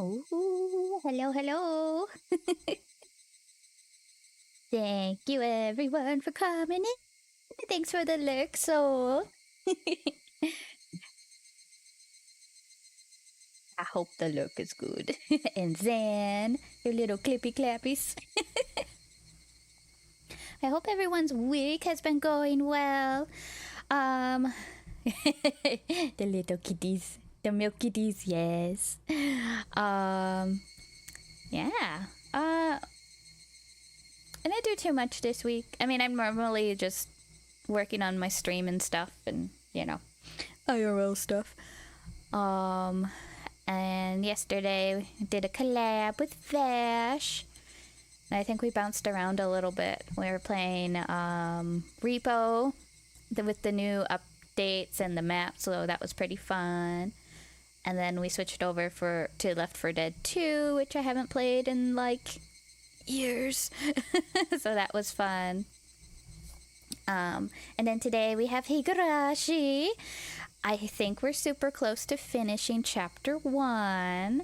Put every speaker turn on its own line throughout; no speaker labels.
Oh, hello, hello. Thank you, everyone, for coming in. Thanks for the lurk, soul. I hope the lurk is good. And Zan, your little clippy clappies. I hope everyone's week has been going well. The little kitties, the milk kitties, yes. Yeah. I didn't do too much this week. I mean, I'm normally just working on my stream and stuff, and IRL stuff. And yesterday I did a collab with Vash. And I think we bounced around a little bit. We were playing Repo with the new updates and the map, so that was pretty fun. And then we switched over to Left 4 Dead 2, which I haven't played in like years. So that was fun. And then today we have Higurashi. I think we're super close to finishing chapter 1.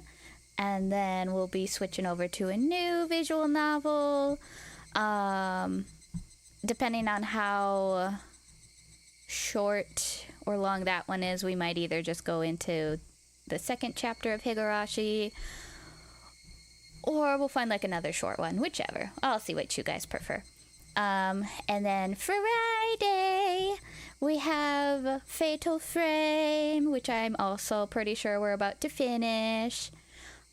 And then we'll be switching over to a new visual novel. Depending on how short or long that one is, we might either just go into the second chapter of Higurashi, or we'll find like another short one, whichever. I'll see what you guys prefer. And then Friday, we have Fatal Frame, which I'm also pretty sure we're about to finish.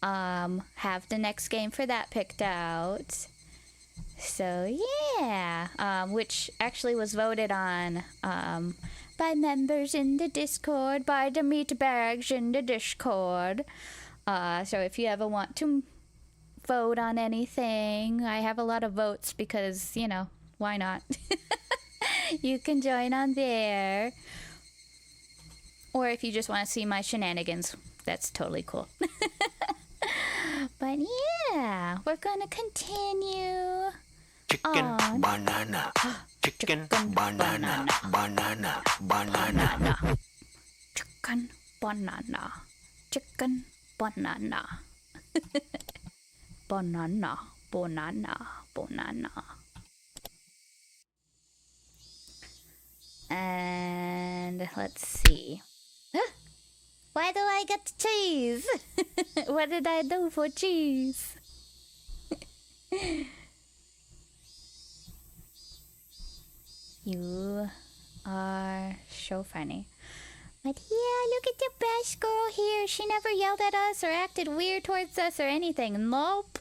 Have the next game for that picked out. So yeah, which actually was voted on by members in the Discord, by the meatbags in the Discord. So if you ever want to vote on anything, I have a lot of votes because, why not? You can join on there. Or if you just want to see my shenanigans, that's totally cool. But yeah, we're gonna continue.
Chicken, banana. Chicken, banana, banana, banana.
Chicken, banana. Chicken, banana. Banana, banana, banana. And let's see. Why do I get cheese? What did I do for cheese? You are so funny. But yeah, look at the best girl here. She never yelled at us or acted weird towards us or anything. Nope.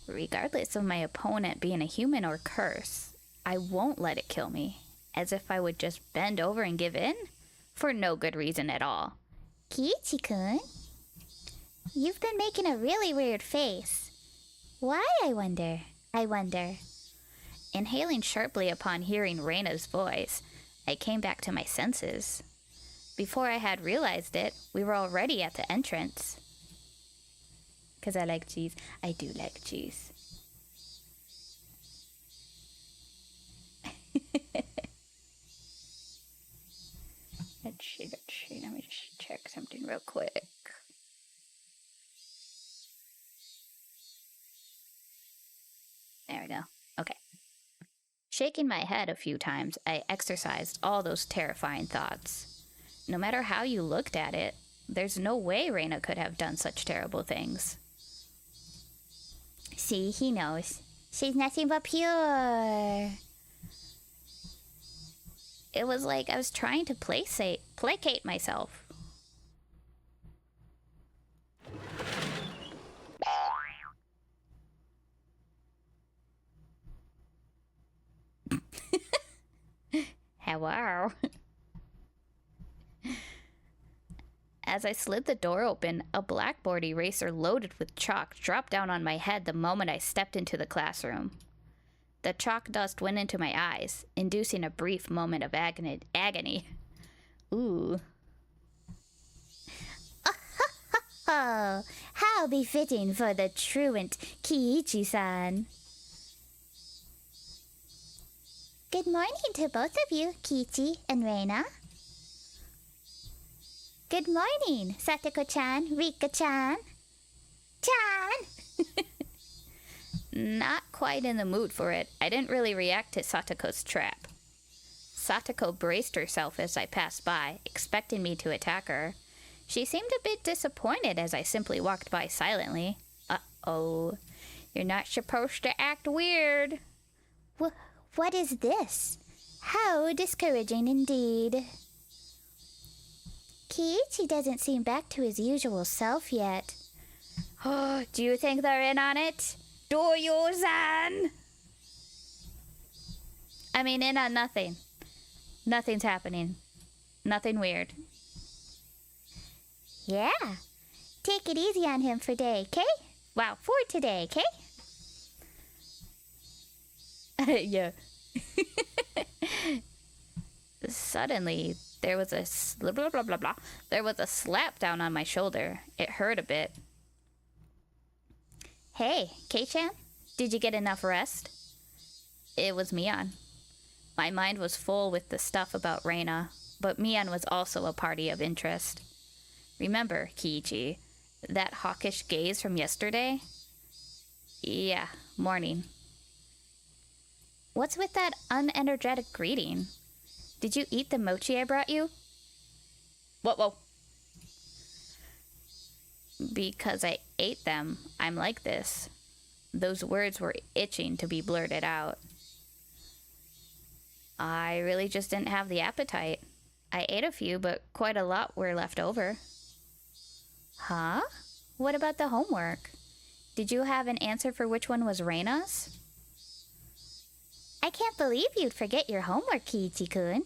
Regardless of my opponent being a human or curse, I won't let it kill me. As if I would just bend over and give in? For no good reason at all. Kiichi-kun? You've been making a really weird face. Why, I wonder? Inhaling sharply upon hearing Reina's voice, I came back to my senses. Before I had realized it, we were already at the entrance. Because I like cheese. I do like cheese. Let's see. Let me just check something real quick. There we go. Okay. Shaking my head a few times, I exorcised all those terrifying thoughts. No matter how you looked at it, there's no way Reina could have done such terrible things. See, he knows. She's nothing but pure. It was like I was trying to placate myself. Hello. As I slid the door open, a blackboard eraser loaded with chalk dropped down on my head the moment I stepped into the classroom. The chalk dust went into my eyes, inducing a brief moment of agony. Ooh. Oh, how befitting for the truant Kiichi-san. Good morning to both of you, Kiichi and Reina. Good morning, Satoko-chan, Rika-chan. Chan! Not quite in the mood for it. I didn't really react to Satoko's trap. Satoko braced herself as I passed by, expecting me to attack her. She seemed a bit disappointed as I simply walked by silently. Uh-oh. You're not supposed to act weird. What is this? How discouraging indeed. Kiichi doesn't seem back to his usual self yet. Oh, do you think they're in on it? Doyo-san! I mean, in on nothing. Nothing's happening. Nothing weird. Yeah. Take it easy on him for day, okay? Wow, for today, okay? Yeah. Suddenly, there was a blah, blah, blah, blah. There was a slap down on my shoulder. It hurt a bit. Hey, K-chan, did you get enough rest? It was Mian. My mind was full with the stuff about Reina, but Mian was also a party of interest. Remember, Kiichi, that hawkish gaze from yesterday? Yeah, morning. What's with that unenergetic greeting? Did you eat the mochi I brought you? Whoa. Because I ate them, I'm like this. Those words were itching to be blurted out. I really just didn't have the appetite. I ate a few, but quite a lot were left over. Huh? What about the homework? Did you have an answer for which one was Reina's? I can't believe you'd forget your homework, Kiichi-kun.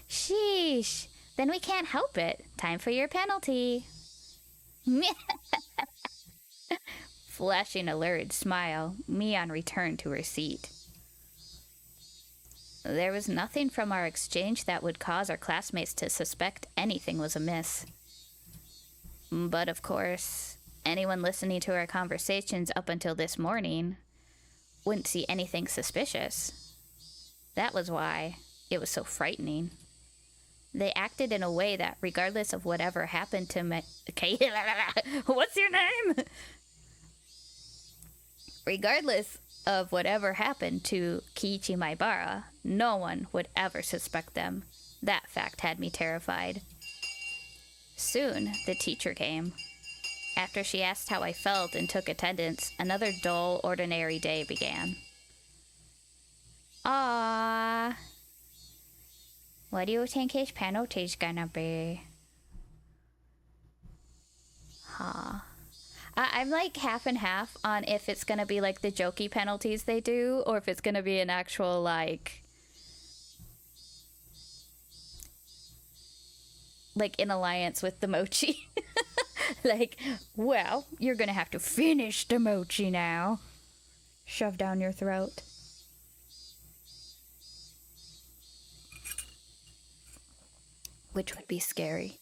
Sheesh. Then we can't help it. Time for your penalty. Flashing a lurid smile, Mian returned to her seat. There was nothing from our exchange that would cause our classmates to suspect anything was amiss. But of course, anyone listening to our conversations up until this morning wouldn't see anything suspicious. That was why it was so frightening. They acted in a way that, regardless of whatever happened to me... Okay, what's your name? Regardless of whatever happened to Kiichi Maibara, no one would ever suspect them. That fact had me terrified. Soon, the teacher came. After she asked how I felt and took attendance, another dull, ordinary day began. Ah. What do you think his penalty's gonna be? Huh. I'm like half and half on if it's gonna be like the jokey penalties they do, or if it's gonna be an actual like in alliance with the mochi. Like, well, you're gonna have to finish the mochi now. Shove down your throat. Which would be scary.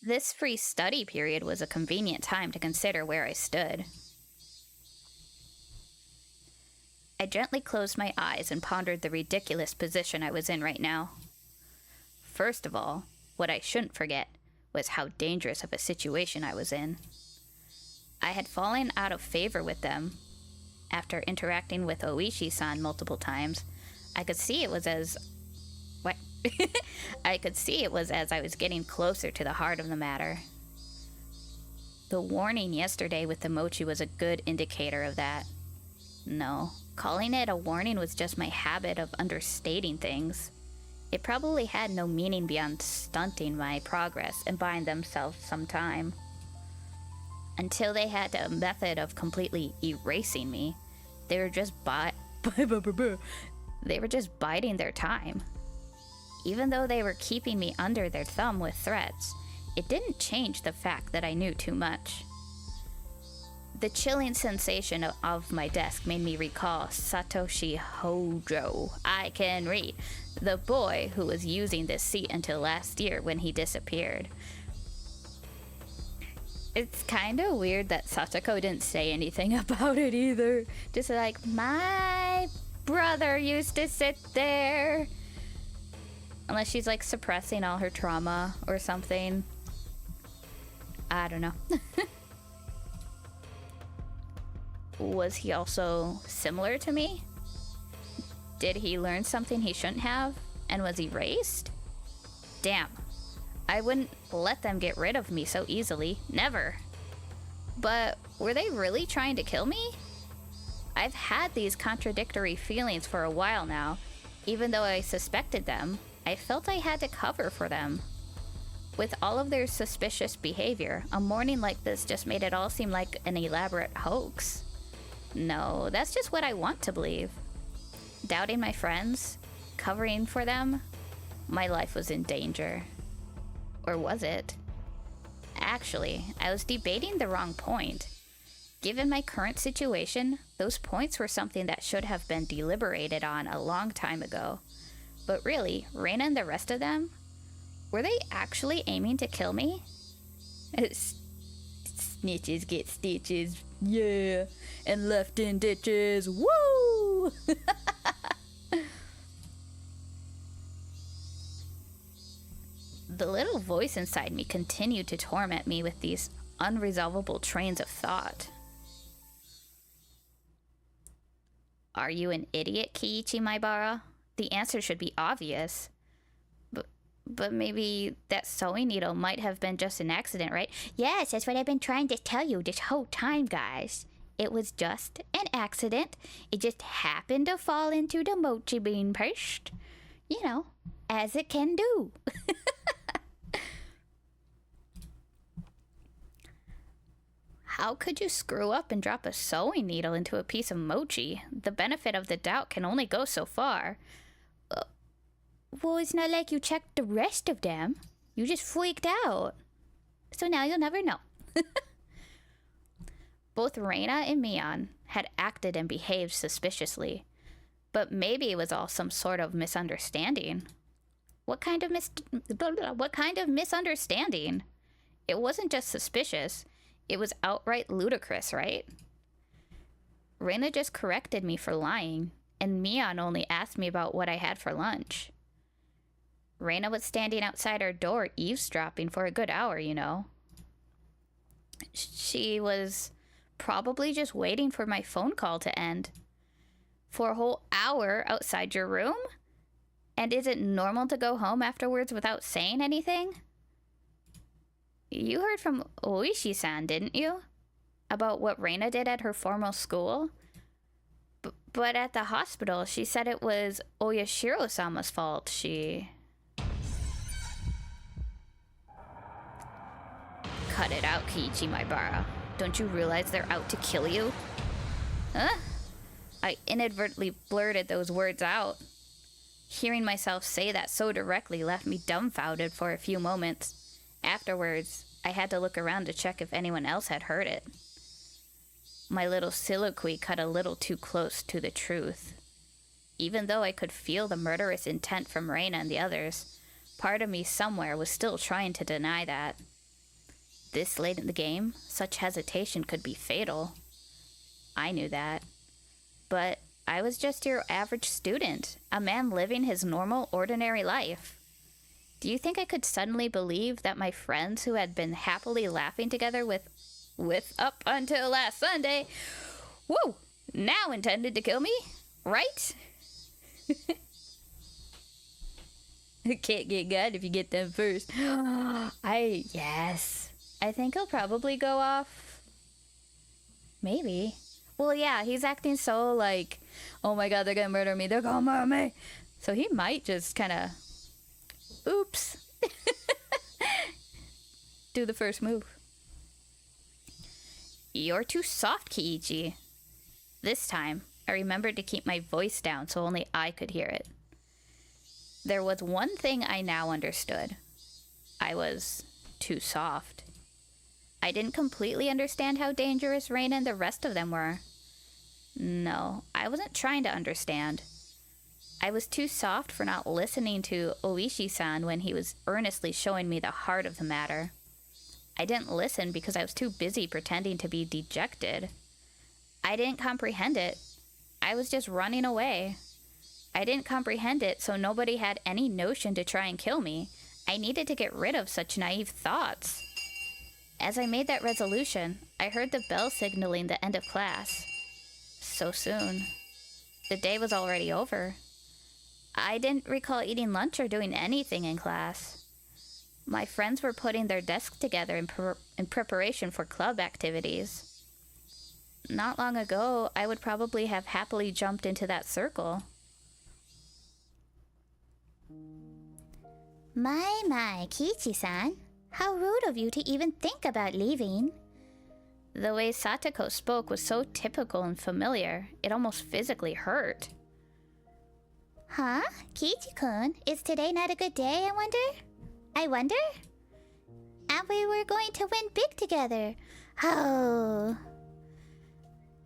This free study period was a convenient time to consider where I stood. I gently closed my eyes and pondered the ridiculous position I was in right now. First of all, what I shouldn't forget was how dangerous of a situation I was in. I had fallen out of favor with them. After interacting with Oishi-san multiple times, I could see it was as... What? I could see it was as I was getting closer to the heart of the matter. The warning yesterday with the mochi was a good indicator of that. No, calling it a warning was just my habit of understating things. It probably had no meaning beyond stunting my progress and buying themselves some time. Until they had a method of completely erasing me, they were just biding their time. Even though they were keeping me under their thumb with threats, it didn't change the fact that I knew too much. The chilling sensation of my desk made me recall Satoshi Hojo. I can read. The boy who was using this seat until last year when he disappeared. It's kind of weird that Satoko didn't say anything about it either. Just like, my brother used to sit there. Unless she's like suppressing all her trauma or something. I don't know. Was he also similar to me? Did he learn something he shouldn't have and was erased? Damn. I wouldn't let them get rid of me so easily. Never. But were they really trying to kill me? I've had these contradictory feelings for a while now. Even though I suspected them, I felt I had to cover for them. With all of their suspicious behavior, a morning like this just made it all seem like an elaborate hoax. No, that's just what I want to believe. Doubting my friends, covering for them, my life was in danger. Or was it? Actually, I was debating the wrong point. Given my current situation, those points were something that should have been deliberated on a long time ago. But really, Reina and the rest of them, were they actually aiming to kill me? Snitches get stitches, yeah, and left in ditches, woo! The little voice inside me continued to torment me with these unresolvable trains of thought. Are you an idiot, Kiichi Maibara? The answer should be obvious. But maybe that sewing needle might have been just an accident, right? Yes, that's what I've been trying to tell you this whole time, guys. It was just an accident. It just happened to fall into the mochi bean paste. You know, as it can do. How could you screw up and drop a sewing needle into a piece of mochi? The benefit of the doubt can only go so far. Well, it's not like you checked the rest of them. You just freaked out. So now you'll never know. Both Reina and Mion had acted and behaved suspiciously. But maybe it was all some sort of misunderstanding. What kind of misunderstanding? It wasn't just suspicious. It was outright ludicrous, right? Reina just corrected me for lying, and Mion only asked me about what I had for lunch. Reina was standing outside our door eavesdropping for a good hour, you know. She was probably just waiting for my phone call to end. For a whole hour outside your room? And is it normal to go home afterwards without saying anything? You heard from Oishi-san, didn't you? About what Reina did at her formal school? But at the hospital, she said it was Oyashiro-sama's fault. Cut it out, Kiichi Maibara. Don't you realize they're out to kill you? Huh? I inadvertently blurted those words out. Hearing myself say that so directly left me dumbfounded for a few moments. Afterwards, I had to look around to check if anyone else had heard it. My little soliloquy cut a little too close to the truth. Even though I could feel the murderous intent from Reina and the others, part of me somewhere was still trying to deny that. This late in the game, such hesitation could be fatal. I knew that. But I was just your average student, a man living his normal, ordinary life. Do you think I could suddenly believe that my friends who had been happily laughing together with up until last Sunday, now intended to kill me? Right? Can't get God if you get them first. Yes. I think he'll probably go off. Maybe. Well, yeah, he's acting so like, oh my God, they're gonna murder me. They're gonna murder me. So he might just kind of, oops. Do the first move. You're too soft, Kiichi. This time, I remembered to keep my voice down so only I could hear it. There was one thing I now understood. I was too soft. I didn't completely understand how dangerous Reina and the rest of them were. No, I wasn't trying to understand. I was too soft for not listening to Oishi-san when he was earnestly showing me the heart of the matter. I didn't listen because I was too busy pretending to be dejected. I didn't comprehend it. I was just running away. I didn't comprehend it, so nobody had any notion to try and kill me. I needed to get rid of such naive thoughts. As I made that resolution, I heard the bell signaling the end of class. So soon. The day was already over. I didn't recall eating lunch or doing anything in class. My friends were putting their desks together in preparation for club activities. Not long ago, I would probably have happily jumped into that circle. My, Kichi-san. How rude of you to even think about leaving. The way Satoko spoke was so typical and familiar, it almost physically hurt. Huh? Kichi-kun, is today not a good day, I wonder? And we were going to win big together. Oh.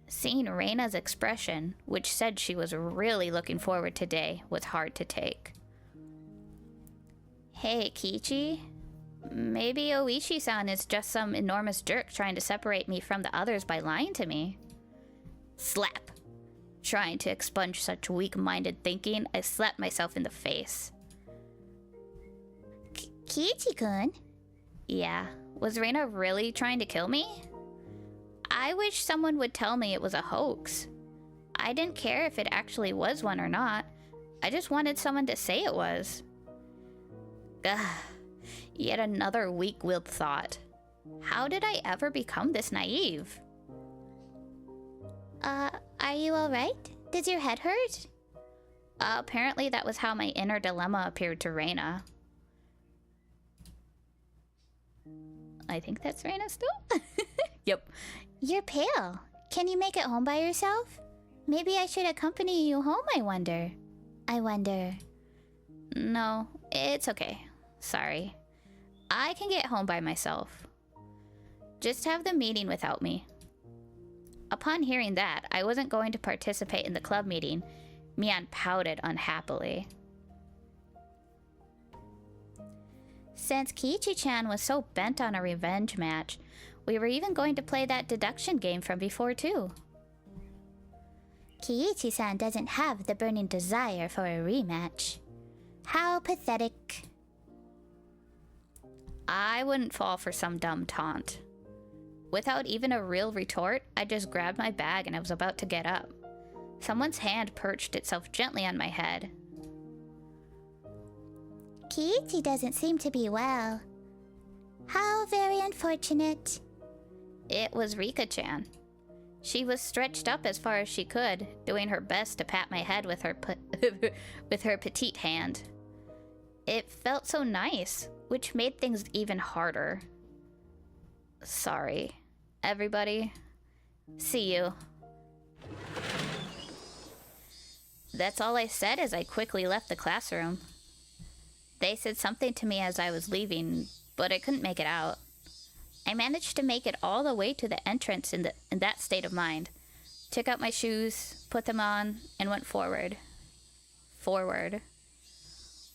Seeing Reina's expression, which said she was really looking forward today, was hard to take. Hey, Kichi. Maybe Oishi-san is just some enormous jerk trying to separate me from the others by lying to me. Slap. Trying to expunge such weak-minded thinking, I slapped myself in the face. Kichi-kun? Yeah, was Reina really trying to kill me? I wish someone would tell me it was a hoax. I didn't care if it actually was one or not. I just wanted someone to say it was. Ugh. Yet another weak-willed thought. How did I ever become this naive? Are you alright? Does your head hurt? Apparently that was how my inner dilemma appeared to Reina. I think that's Reina still? Yep. You're pale. Can you make it home by yourself? Maybe I should accompany you home, I wonder. No, it's okay. Sorry. I can get home by myself. Just have the meeting without me. Upon hearing that, I wasn't going to participate in the club meeting. Mian pouted unhappily. Since Kiichi-chan was so bent on a revenge match, we were even going to play that deduction game from before too. Kiichi-san doesn't have the burning desire for a rematch. How pathetic. I wouldn't fall for some dumb taunt. Without even a real retort, I just grabbed my bag and I was about to get up. Someone's hand perched itself gently on my head. Kiichi doesn't seem to be well. How very unfortunate. It was Rika-chan. She was stretched up as far as she could, doing her best to pat my head with her with her petite hand. It felt so nice, which made things even harder. Sorry, everybody. See you. That's all I said as I quickly left the classroom. They said something to me as I was leaving, but I couldn't make it out. I managed to make it all the way to the entrance in that state of mind. Took out my shoes, put them on, and went forward. Forward.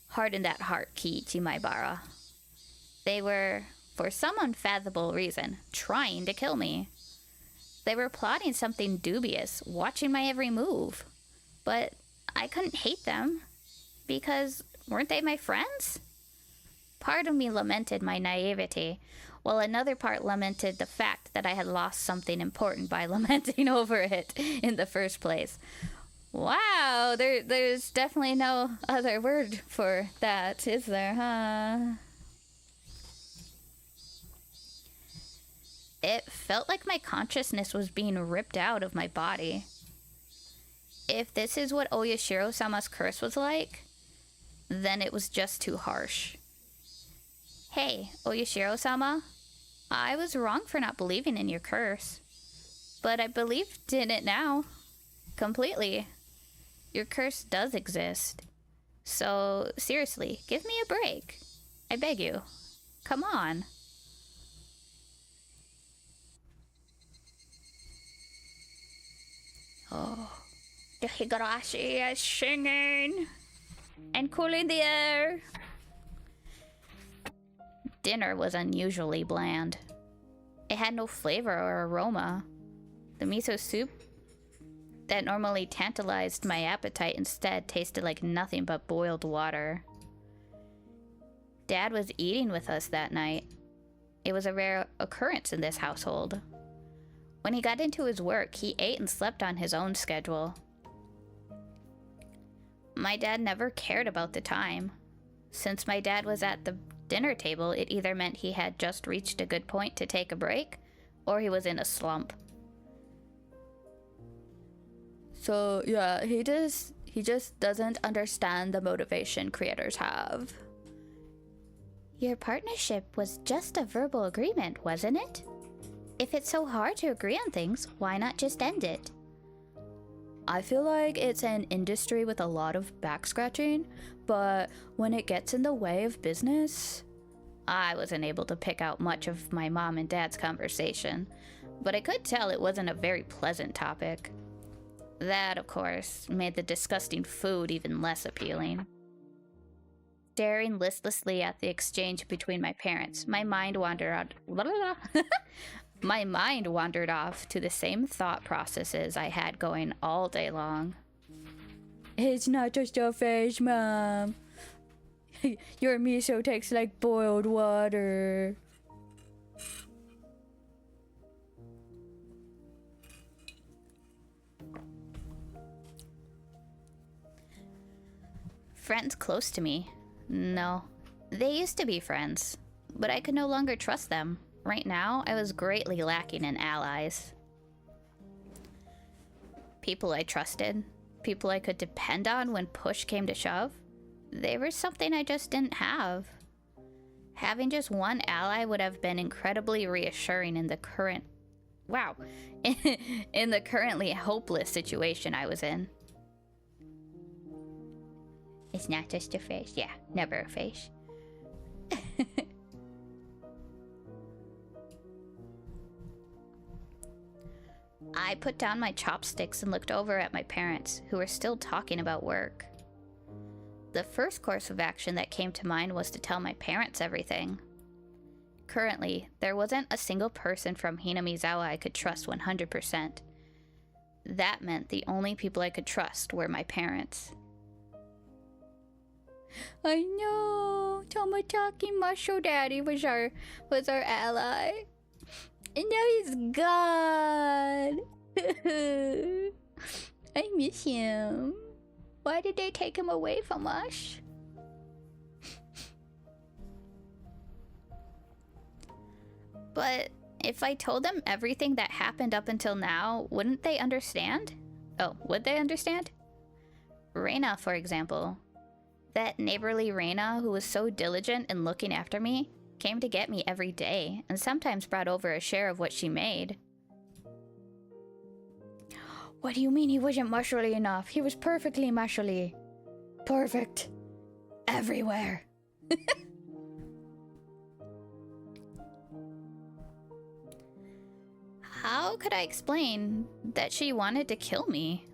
Harden that heart, Kiichi Maibara. They were, for some unfathomable reason, trying to kill me. They were plotting something dubious, watching my every move. But I couldn't hate them, because weren't they my friends? Part of me lamented my naivety, while another part lamented the fact that I had lost something important by lamenting over it in the first place. Wow, there's definitely no other word for that, is there, huh? It felt like my consciousness was being ripped out of my body. If this is what Oyashiro-sama's curse was like, then it was just too harsh. Hey, Oyashiro-sama, I was wrong for not believing in your curse. But I believed in it now. Completely. Your curse does exist. So, seriously, give me a break. I beg you. Come on. Oh, the Higurashi is singing and cooling the air. Dinner was unusually bland. It had no flavor or aroma. The miso soup that normally tantalized my appetite instead tasted like nothing but boiled water. Dad was eating with us that night. It was a rare occurrence in this household. When he got into his work, he ate and slept on his own schedule. My dad never cared about the time. Since my dad was at the dinner table, it either meant he had just reached a good point to take a break, or he was in a slump. So, yeah, he just doesn't understand the motivation creators have. Your partnership was just a verbal agreement, wasn't it? If it's so hard to agree on things, why not just end it? I feel like it's an industry with a lot of back scratching, but when it gets in the way of business... I wasn't able to pick out much of my mom and dad's conversation, but I could tell it wasn't a very pleasant topic. That, of course, made the disgusting food even less appealing. Staring listlessly at the exchange between my parents, my mind wandered off to the same thought processes I had going all day long. It's not just a fish, Mom. Your miso tastes like boiled water. Friends close to me? No. They used to be friends, but I could no longer trust them. Right now, I was greatly lacking in allies. People I trusted, people I could depend on when push came to shove, they were something I just didn't have. Having just one ally would have been incredibly reassuring in the in the currently hopeless situation I was in. It's not just a fish. Yeah, never a fish. I put down my chopsticks and looked over at my parents, who were still talking about work. The first course of action that came to mind was to tell my parents everything. Currently, there wasn't a single person from Hinamizawa I could trust 100%. That meant the only people I could trust were my parents. I know! Tomotaki Musho Daddy was our ally. And now he's gone! I miss him. Why did they take him away from us? But if I told them everything that happened up until now, wouldn't they understand? Oh, would they understand? Reina, for example. That neighborly Reina, who was so diligent in looking after me, came to get me every day, and sometimes brought over a share of what she made. What do you mean he wasn't muscly enough? He was perfectly muscly. Perfect. Everywhere. How could I explain that she wanted to kill me?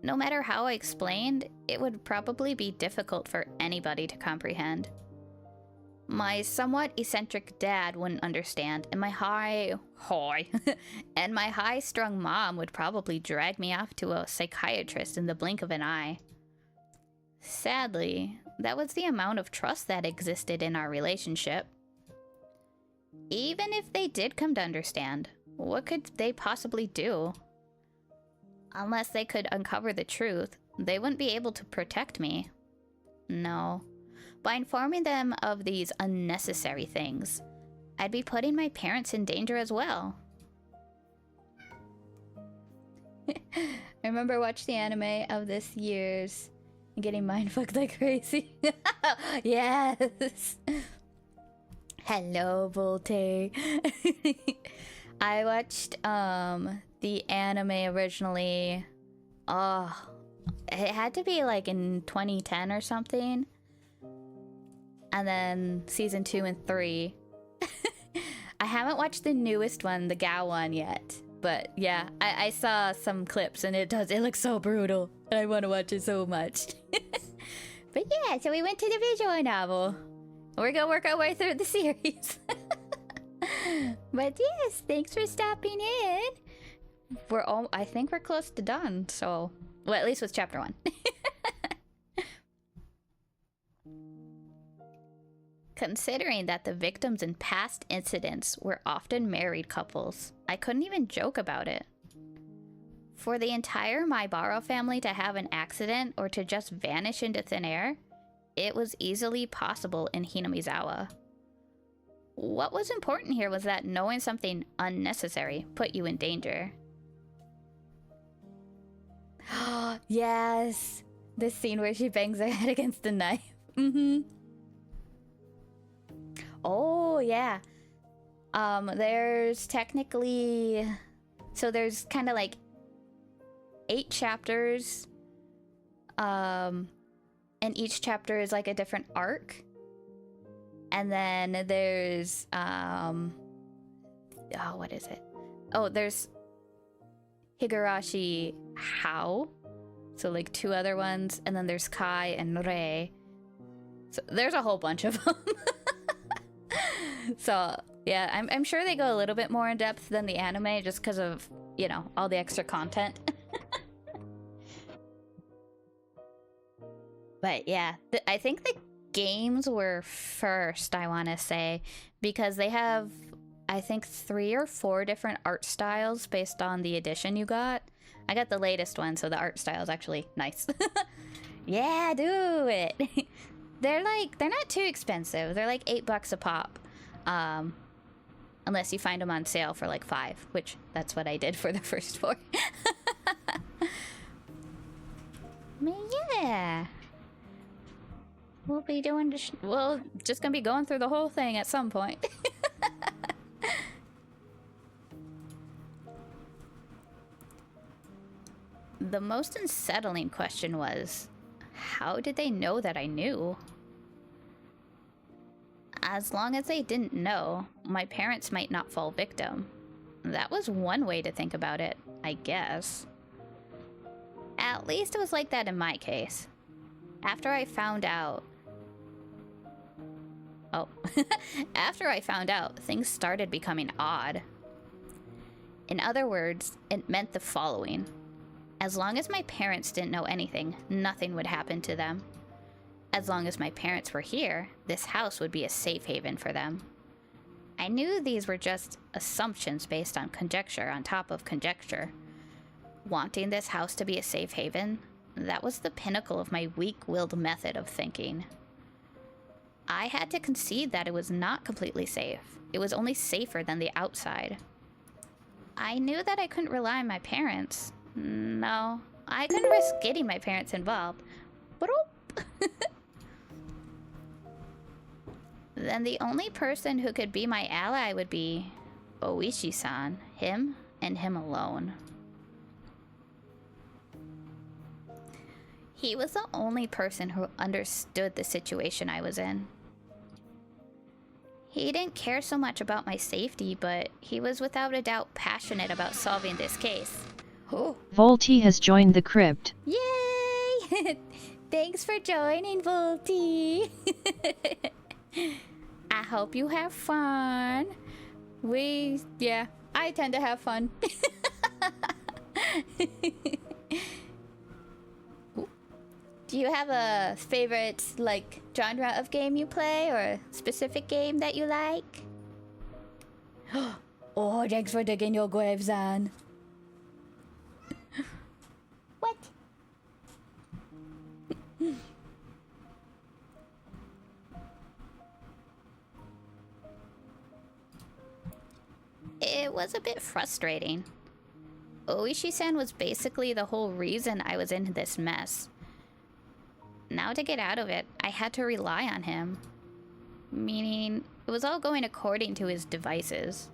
No matter how I explained, it would probably be difficult for anybody to comprehend. My somewhat eccentric dad wouldn't understand, and my high-strung mom would probably drag me off to a psychiatrist in the blink of an eye. Sadly, that was the amount of trust that existed in our relationship. Even if they did come to understand, what could they possibly do? Unless they could uncover the truth, they wouldn't be able to protect me. No. By informing them of these unnecessary things, I'd be putting my parents in danger as well. I remember watching the anime of this year's and getting mindfucked like crazy. Yes! Hello, Volte. I watched the anime originally. Oh, it had to be like in 2010 or something. And then season 2 and 3. I haven't watched the newest one, the Gal one, yet. But yeah, I saw some clips and it looks so brutal. And I want to watch it so much. But yeah, so we went to the visual novel. We're gonna work our way through the series. But yes, thanks for stopping in. I think we're close to done, so... Well, at least with chapter 1. Considering that the victims in past incidents were often married couples, I couldn't even joke about it. For the entire Maibaro family to have an accident or to just vanish into thin air, it was easily possible in Hinamizawa. What was important here was that knowing something unnecessary put you in danger. Yes! The scene where she bangs her head against the knife. Oh, yeah. There's technically... So there's kind of like 8 chapters. And each chapter is like a different arc. And then there's... what is it? Oh, there's Higurashi How. So like 2 other ones. And then there's Kai and Rei. So there's a whole bunch of them. So, yeah, I'm sure they go a little bit more in depth than the anime just because of, you know, all the extra content. But yeah, I think the games were first, I want to say, because they have, I think, 3 or 4 different art styles based on the edition you got. I got the latest one, so the art style is actually nice. Yeah, do it. They're not too expensive. They're like $8 a pop. Unless you find them on sale for like 5, which that's what I did for the first 4. But yeah. We'll be doing just gonna be going through the whole thing at some point. The most unsettling question was, how did they know that I knew? As long as they didn't know, my parents might not fall victim. That was one way to think about it, I guess. At least it was like that in my case. After I found out... Oh. After I found out, things started becoming odd. In other words, it meant the following. As long as my parents didn't know anything, nothing would happen to them. As long as my parents were here, this house would be a safe haven for them. I knew these were just assumptions based on conjecture on top of conjecture. Wanting this house to be a safe haven, that was the pinnacle of my weak-willed method of thinking. I had to concede that it was not completely safe. It was only safer than the outside. I knew that I couldn't rely on my parents. No, I couldn't risk getting my parents involved. Then the only person who could be my ally would be Oishi-san, him and him alone. He was the only person who understood the situation I was in. He didn't care so much about my safety, but he was without a doubt passionate about solving this case. Oh.
Volty has joined the crypt.
Yay! Thanks for joining, Volty. I hope you have fun. I tend to have fun. Do you have a favorite, like, genre of game you play, or a specific game that you like? Oh, thanks for digging your grave, Zan. What? It was a bit frustrating. Oishi-san was basically the whole reason I was in this mess. Now to get out of it, I had to rely on him. Meaning, it was all going according to his devices.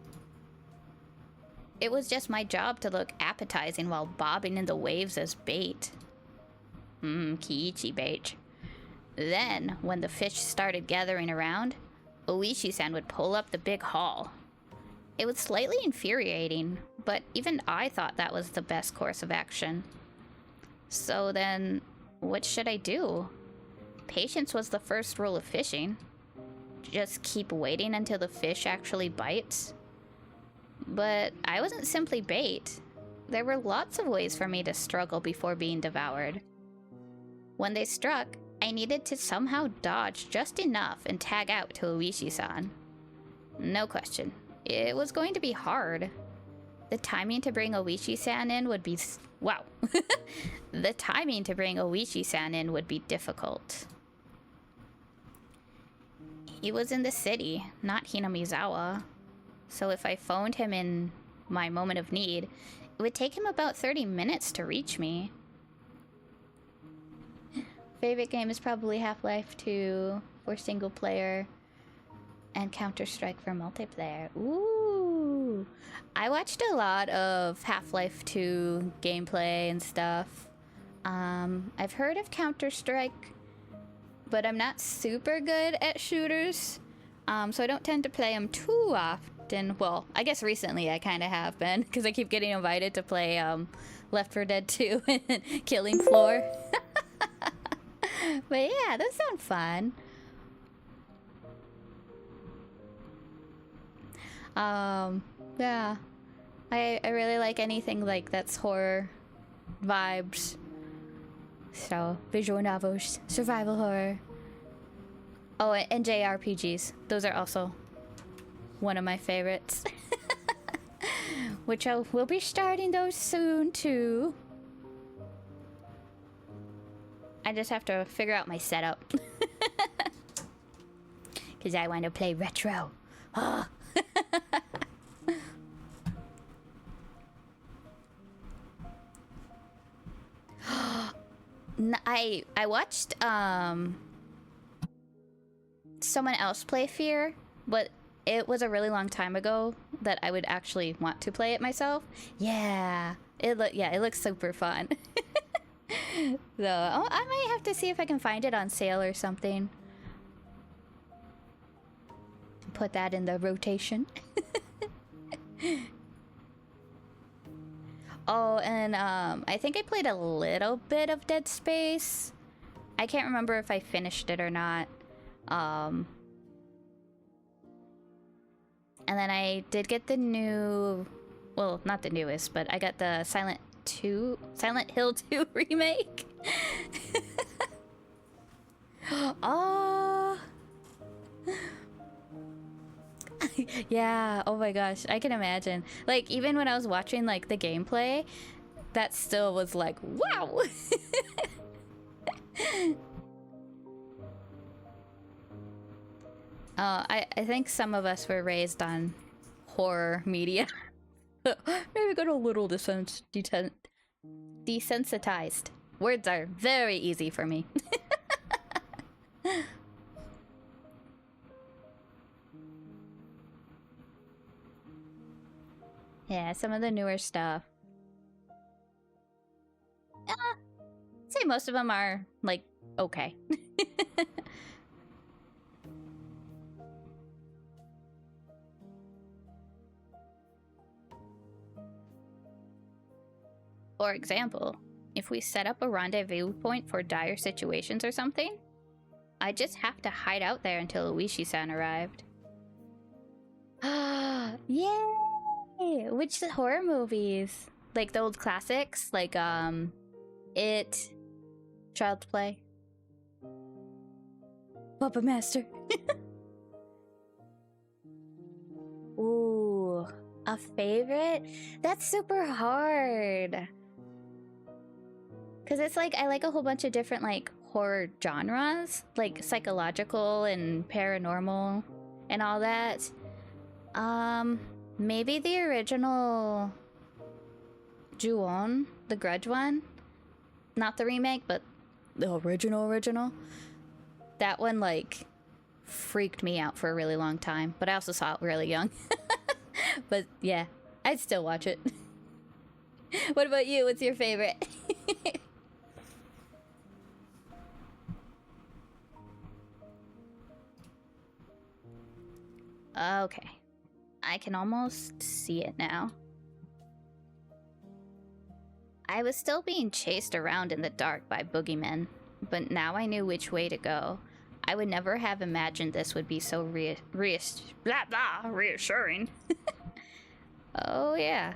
It was just my job to look appetizing while bobbing in the waves as bait. Kiichi bait. Then, when the fish started gathering around, Oishi-san would pull up the big haul. It was slightly infuriating, but even I thought that was the best course of action. So then, what should I do? Patience was the first rule of fishing. Just keep waiting until the fish actually bites. But I wasn't simply bait. there were lots of ways for me to struggle before being devoured. When they struck, I needed to somehow dodge just enough and tag out to Oishi-san. No question. It was going to be hard. The timing to bring Oishi-san in would be... Wow. The timing to bring Oishi-san in would be difficult. He was in the city, not Hinamizawa. So if I phoned him in my moment of need, it would take him about 30 minutes to reach me. Favorite game is probably Half-Life 2 for single player and Counter-Strike for multiplayer. Ooh! I watched a lot of Half-Life 2 gameplay and stuff. I've heard of Counter-Strike, but I'm not super good at shooters, so I don't tend to play them too often. Well, I guess recently I kind of have been, because I keep getting invited to play Left 4 Dead 2 and Killing Floor. But yeah, those sound fun. Yeah. I really like anything like that's horror vibes. So, visual novels, survival horror. Oh, and JRPGs. Those are also one of my favorites. Which I will be starting those soon too. I just have to figure out my setup. Because I want to play retro. I watched someone else play Fear, but it was a really long time ago that I would actually want to play it myself. Yeah, it looks super fun. So I might have to see if I can find it on sale or something. Put that in the rotation. Oh, and I think I played a little bit of Dead Space. I can't remember if I finished it or not. And then I did get the new, well, not the newest, but I got the Silent Hill 2 remake. Oh. Yeah, oh my gosh, I can imagine. Like, even when I was watching, like, the gameplay, that still was like, wow! I think some of us were raised on horror media. Maybe got a little desensitized. Words are very easy for me. Yeah, some of the newer stuff. I'd say most of them are, like, okay. For example, if we set up a rendezvous point for dire situations or something, I just have to hide out there until Oishi-san arrived. Yay! Which horror movies? Like the old classics? Like, It, Child's Play, Puppet Master. Ooh, a favorite? That's super hard. Because it's like, I like a whole bunch of different, like, horror genres. Like, psychological and paranormal and all that. Maybe the original Ch.1, the Grudge one. Not the remake, but the original. That one, like, freaked me out for a really long time. But I also saw it really young. But yeah, I'd still watch it. What about you? What's your favorite? Okay. I can almost see it now. I was still being chased around in the dark by boogeymen, but now I knew which way to go. I would never have imagined this would be so reassuring. Oh yeah.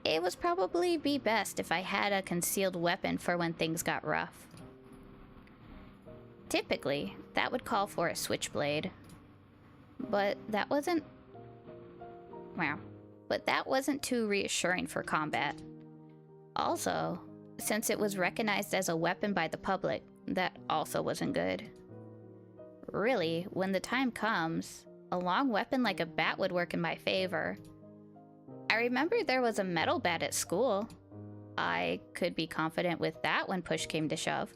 it would probably be best if I had a concealed weapon for when things got rough. Typically, that would call for a switchblade. But that wasn't... Wow. But that wasn't too reassuring for combat. Also, since it was recognized as a weapon by the public, that also wasn't good. Really, when the time comes, a long weapon like a bat would work in my favor. I remember there was a metal bat at school. I could be confident with that when push came to shove.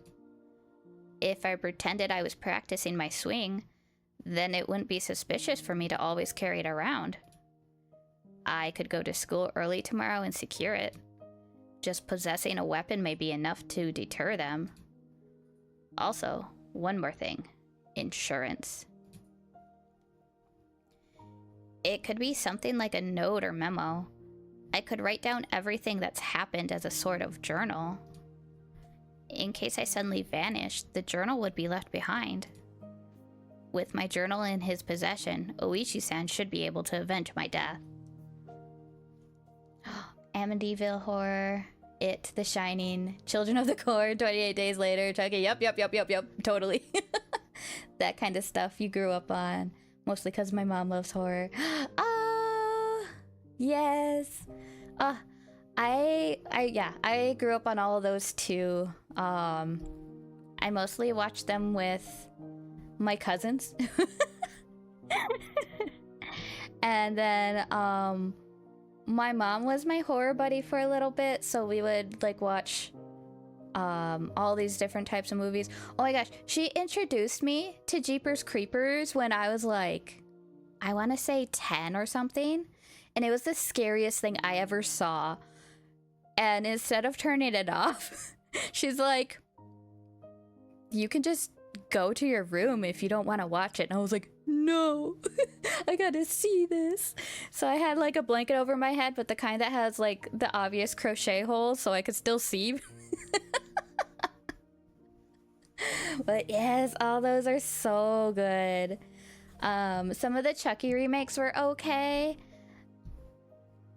If I pretended I was practicing my swing, then it wouldn't be suspicious for me to always carry it around. I could go to school early tomorrow and secure it. Just possessing a weapon may be enough to deter them. Also, one more thing. Insurance. It could be something like a note or memo. I could write down everything that's happened as a sort of journal. In case I suddenly vanished, the journal would be left behind. With my journal in his possession, Oishi-san should be able to avenge my death. Amityville Horror, It, The Shining, Children of the Corn, 28 Days Later, Chucky, yep, totally. That kind of stuff you grew up on, mostly because my mom loves horror. Ah, yes. I grew up on all of those too. I mostly watched them with my cousins. And then my mom was my horror buddy for a little bit, so we would like watch all these different types of movies. Oh my gosh, she introduced me to Jeepers Creepers when I was like, I want to say 10 or something, and it was the scariest thing I ever saw. And instead of turning it off, she's like, you can just go to your room if you don't want to watch it. And I was like, no, I gotta see this. So I had like a blanket over my head, but the kind that has like the obvious crochet holes so I could still see. But yes, all those are so good. Some of the Chucky remakes were okay.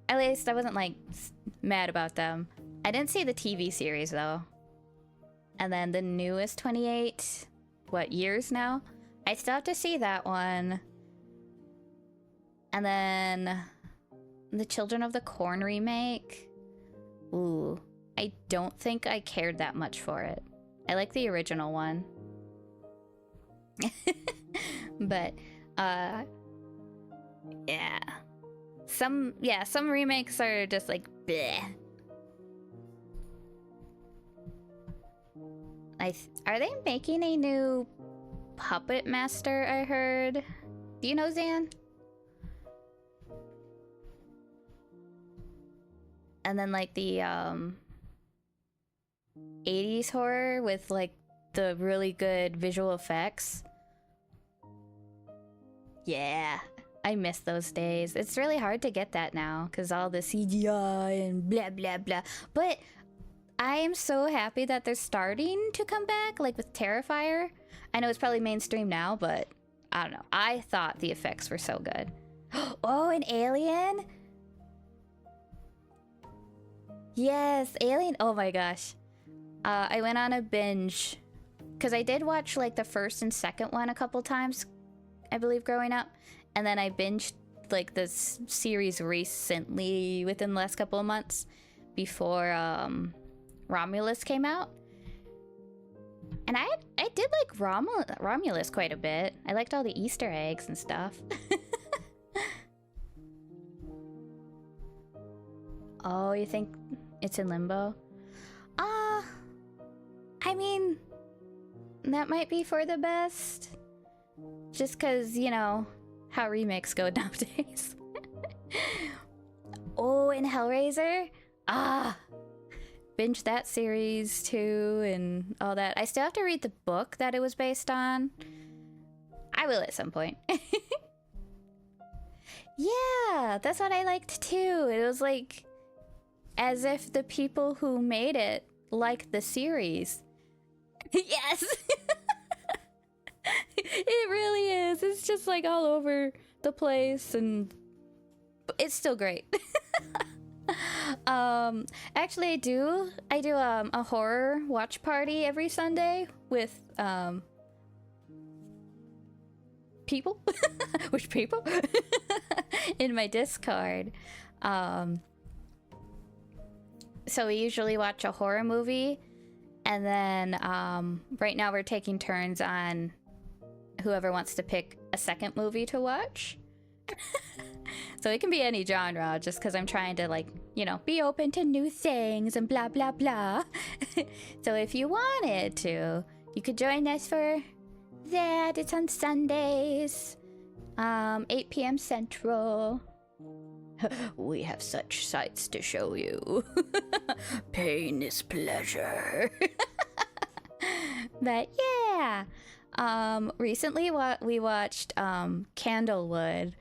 At least I wasn't like mad about them. I didn't see the TV series though. And then the newest 28, what, years now? I still have to see that one. And then the Children of the Corn remake. Ooh, I don't think I cared that much for it. I like the original one. But, yeah. Some remakes are just like, bleh. Are they making a new Puppet Master, I heard? Do you know, Zan? And then like the 80s horror with like the really good visual effects. Yeah, I miss those days. It's really hard to get that now because all the CGI and blah blah blah. But I am so happy that they're starting to come back, like with Terrifier. I know it's probably mainstream now, but I don't know. I thought the effects were so good. Oh, an Alien? Yes, Alien. Oh my gosh. I went on a binge because I did watch like the first and second one a couple times, I believe, growing up. And then I binged like this series recently within the last couple of months before Romulus came out. And I did like Romulus quite a bit. I liked all the Easter eggs and stuff. Oh, you think it's in limbo? I mean, that might be for the best. Just because, you know, how remakes go nowadays. Oh, and Hellraiser? Binge that series too and all that. I still have to read the book that it was based on. I will at some point. Yeah, that's what I liked too. It was like as if the people who made it liked the series. Yes! It really is. It's just like all over the place and it's still great. Actually, I do. I do a horror watch party every Sunday with people, with people in my Discord. So we usually watch a horror movie, and then right now we're taking turns on whoever wants to pick a second movie to watch. So it can be any genre, just because I'm trying to, like, you know, be open to new things and blah blah blah. So if you wanted to, you could join us for that. It's on Sundays, 8 p.m. Central. We have such sights to show you. Pain is pleasure. But yeah, recently we watched Candlewood.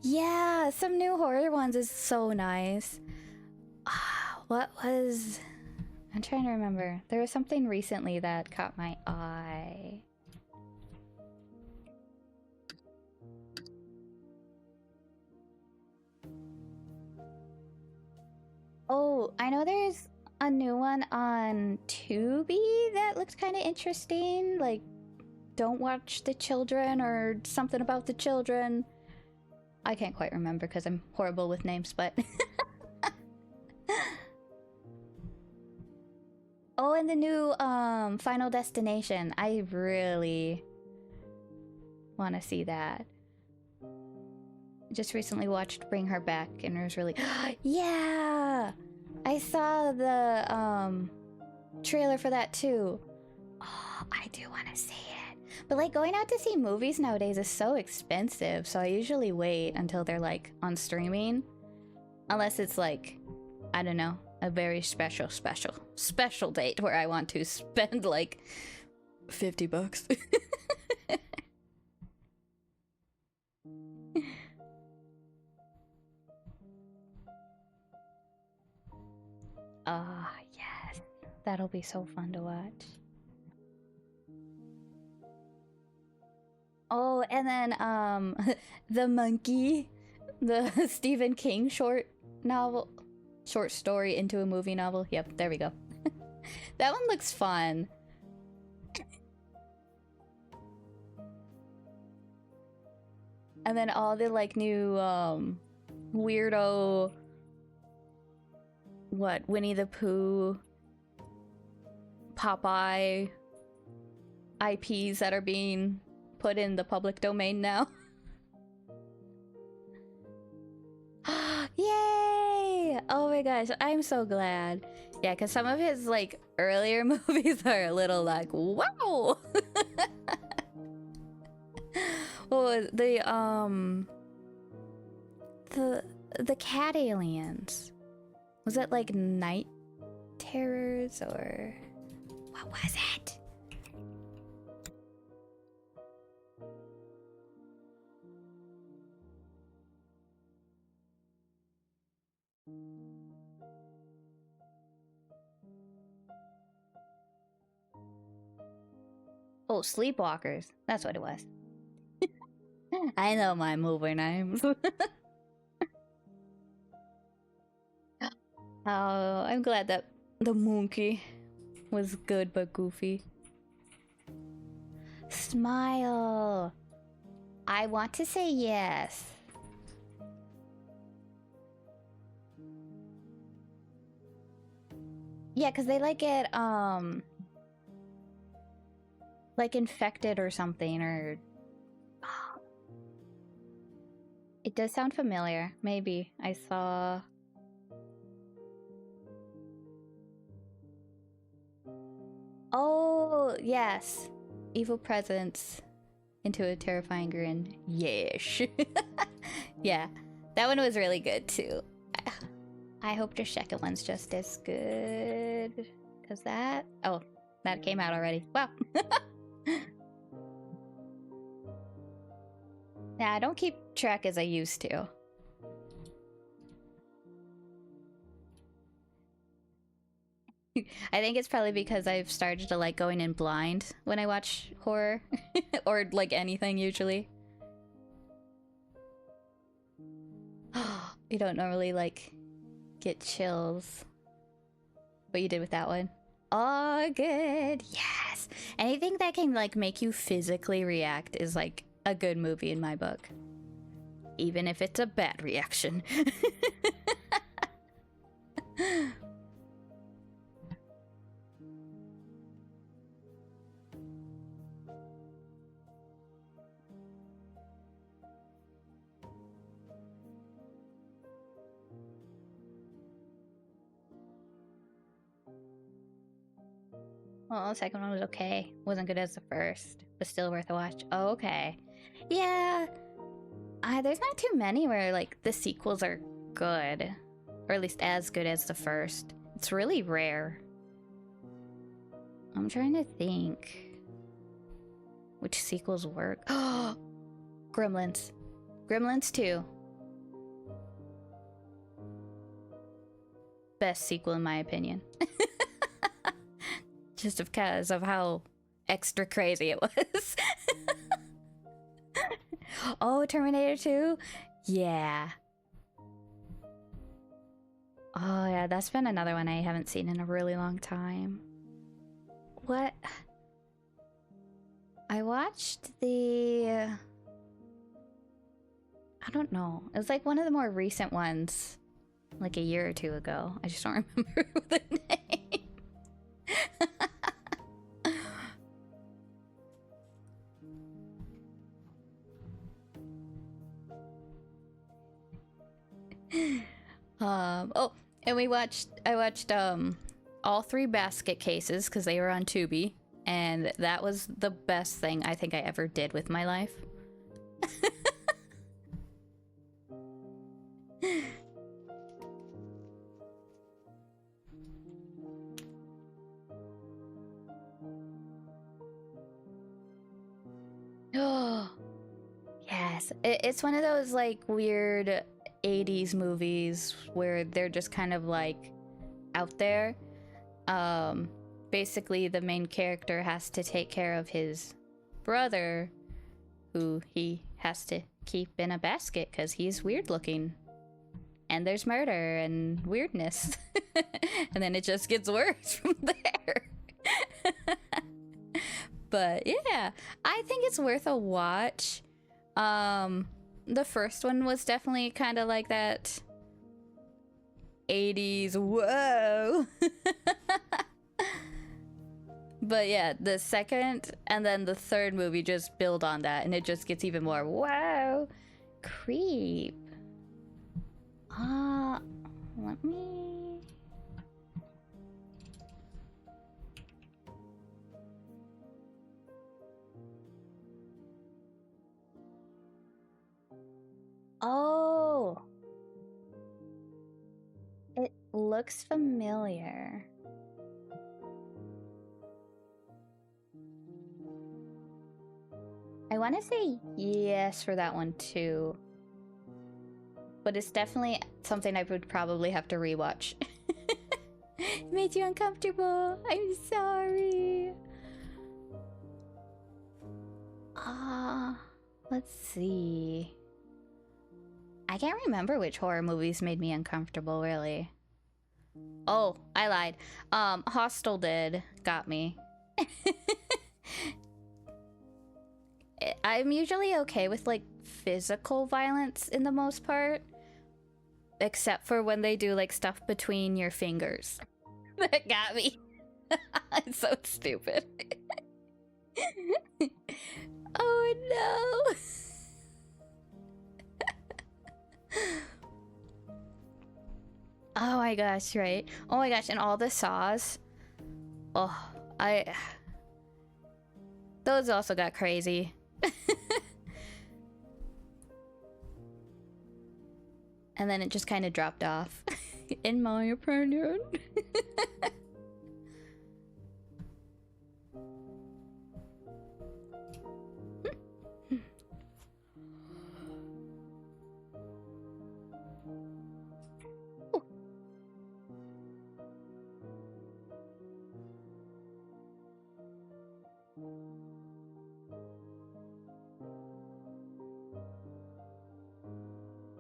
Yeah, some new horror ones is so nice. What was... I'm trying to remember. There was something recently that caught my eye. Oh, I know there's a new one on Tubi that looks kind of interesting. Like, Don't Watch the Children or something about the children. I can't quite remember because I'm horrible with names, but... Oh, and the new Final Destination. I really want to see that. Just recently watched Bring Her Back, and it was really... Yeah! I saw the trailer for that too. Oh, I do want to see it. But like, going out to see movies nowadays is so expensive, so I usually wait until they're like on streaming. Unless it's like, I don't know, a very special date where I want to spend like $50. Ah, yes. That'll be so fun to watch. Oh, and then The Monkey, the Stephen King short story into a movie novel. Yep, there we go. That one looks fun. And then all the like new weirdo Winnie the Pooh, Popeye IPs that are being put in the public domain now. Yay! Oh my gosh, I'm so glad. Yeah, because some of his like earlier movies are a little like, wow. Oh, the cat aliens. Was it like Night Terrors or what was it? Oh, Sleepwalkers. That's what it was. I know my movie names. Oh, I'm glad that the monkey was good but goofy. Smile. I want to say yes. Yeah, because they like get like infected or something, or it does sound familiar. Maybe I saw. Oh, yes. Evil presence into a terrifying grin. Yes. Yeah, that one was really good too. I hope the second one's just as good. Cause that... Oh, that came out already. Wow. Yeah, I don't keep track as I used to. I think it's probably because I've started to like going in blind when I watch horror. Or like anything usually. You don't normally, like, get chills. But you did with that one. Oh, good. Yes. Anything that can, like, make you physically react is, like, a good movie in my book. Even if it's a bad reaction. Well, the second one was okay. Wasn't good as the first, but still worth a watch. Oh, okay. Yeah. There's not too many where, like, the sequels are good. Or at least as good as the first. It's really rare. I'm trying to think. Which sequels work? Gremlins. Gremlins 2. Best sequel in my opinion. Just because of how extra crazy it was. Oh, Terminator 2? Yeah. Oh yeah, that's been another one I haven't seen in a really long time. What? I watched the... I don't know. It was like one of the more recent ones. Like a year or two ago. I just don't remember the name. Oh, and I watched all 3 basket cases because they were on Tubi, and that was the best thing I think I ever did with my life. Oh, yes. It's one of those like weird 80s movies where they're just kind of like out there. Basically the main character has to take care of his brother who he has to keep in a basket because he's weird looking. And there's murder and weirdness. And then it just gets worse from there. But yeah, I think it's worth a watch. The first one was definitely kind of like that 80s whoa. But yeah, the second and then the third movie just build on that, and it just gets even more wow. Creep. Let me... Oh! It looks familiar. I want to say yes for that one too. But it's definitely something I would probably have to rewatch. It made you uncomfortable. I'm sorry. Let's see. I can't remember which horror movies made me uncomfortable, really. Oh, I lied. Hostel did. Got me. I'm usually okay with, like, physical violence in the most part. Except for when they do, like, stuff between your fingers. That got me. It's so stupid. Oh, no. Oh my gosh, right. Oh my gosh, and all the saws. Oh, those also got crazy. And then it just kind of dropped off, in my opinion.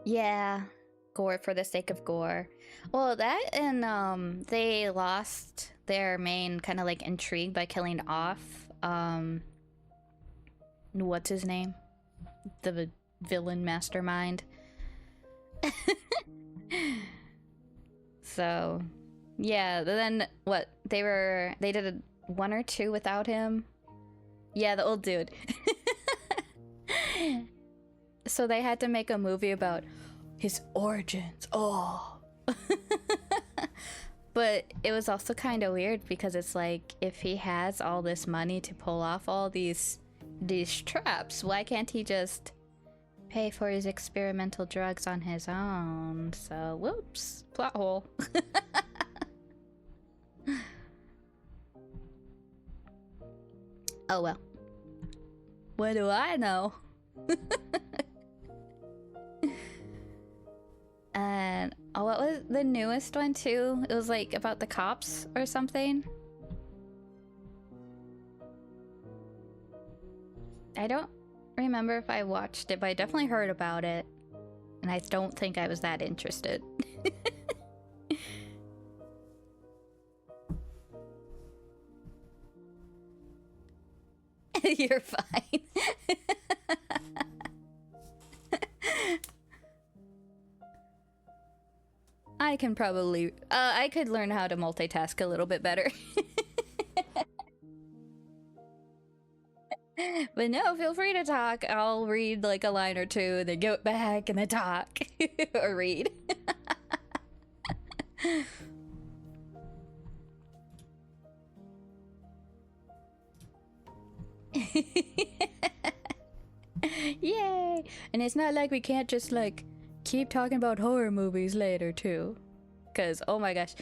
Yeah, gore for the sake of gore. Well, that and they lost their main kind of like intrigue by killing off what's his name? The villain mastermind. So, yeah, then what? They did a 1 or 2 without him. Yeah, the old dude. So they had to make a movie about his origins. Oh. But it was also kind of weird because it's like, if he has all this money to pull off all these traps, why can't he just pay for his experimental drugs on his own? So, whoops, plot hole. Oh well. What do I know? And oh, what was the newest one too? It was like about the cops or something. I don't remember if I watched it, but I definitely heard about it. And I don't think I was that interested. You're fine. I can probably, I could learn how to multitask a little bit better. But no, feel free to talk. I'll read like a line or two, then go back and then talk. Or read. Yay! And it's not like we can't just like keep talking about horror movies later too, because oh my gosh.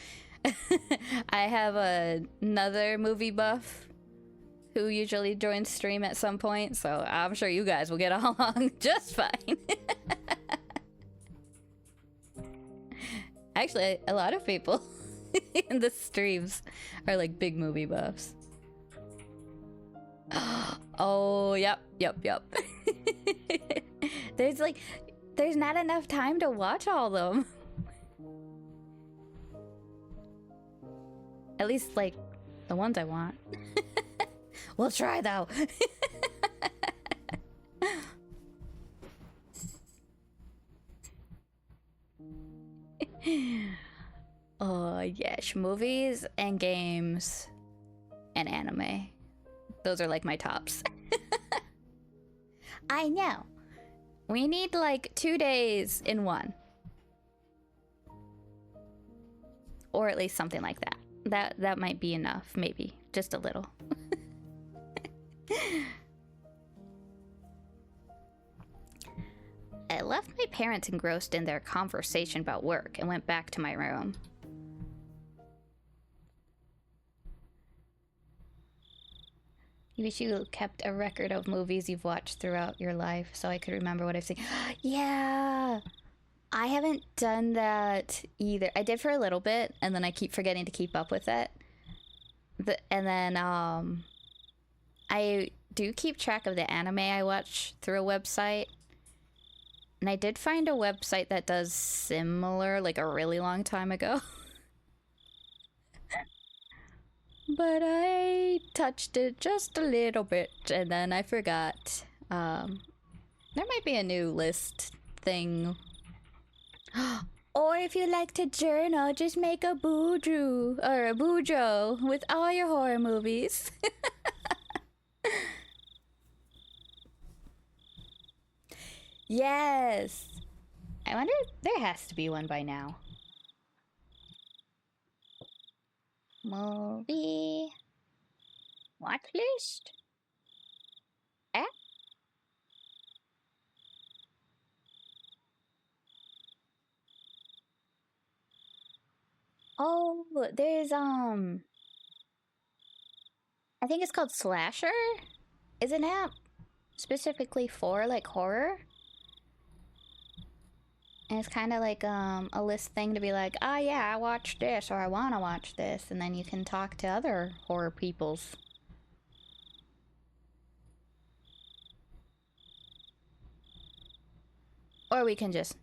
I have another movie buff who usually joins stream at some point, so I'm sure you guys will get along just fine. Actually, a lot of people in the streams are like big movie buffs. Oh, yep. There's not enough time to watch all of them. At least, like, the ones I want. We'll try, though. Oh, yes. Movies and games and anime. Those are, like, my tops. I know. We need, like, 2 days in one. Or at least something like that. That might be enough, maybe. Just a little. I left my parents engrossed in their conversation about work and went back to my room. You wish you kept a record of movies you've watched throughout your life so I could remember what I've seen. Yeah! I haven't done that either. I did for a little bit, and then I keep forgetting to keep up with it. And then, I do keep track of the anime I watch through a website. And I did find a website that does similar, like a really long time ago. But I touched it just a little bit, and then I forgot. There might be a new list thing. Or if you like to journal, just make a bujo or a bujo with all your horror movies. Yes! I wonder if there has to be one by now. Movie watch list? Eh? Oh, there's I think it's called Slasher. Is an app specifically for like horror. And it's kind of like a list thing to be like, oh yeah, I watched this or I want to watch this, and then you can talk to other horror peoples. Or we can just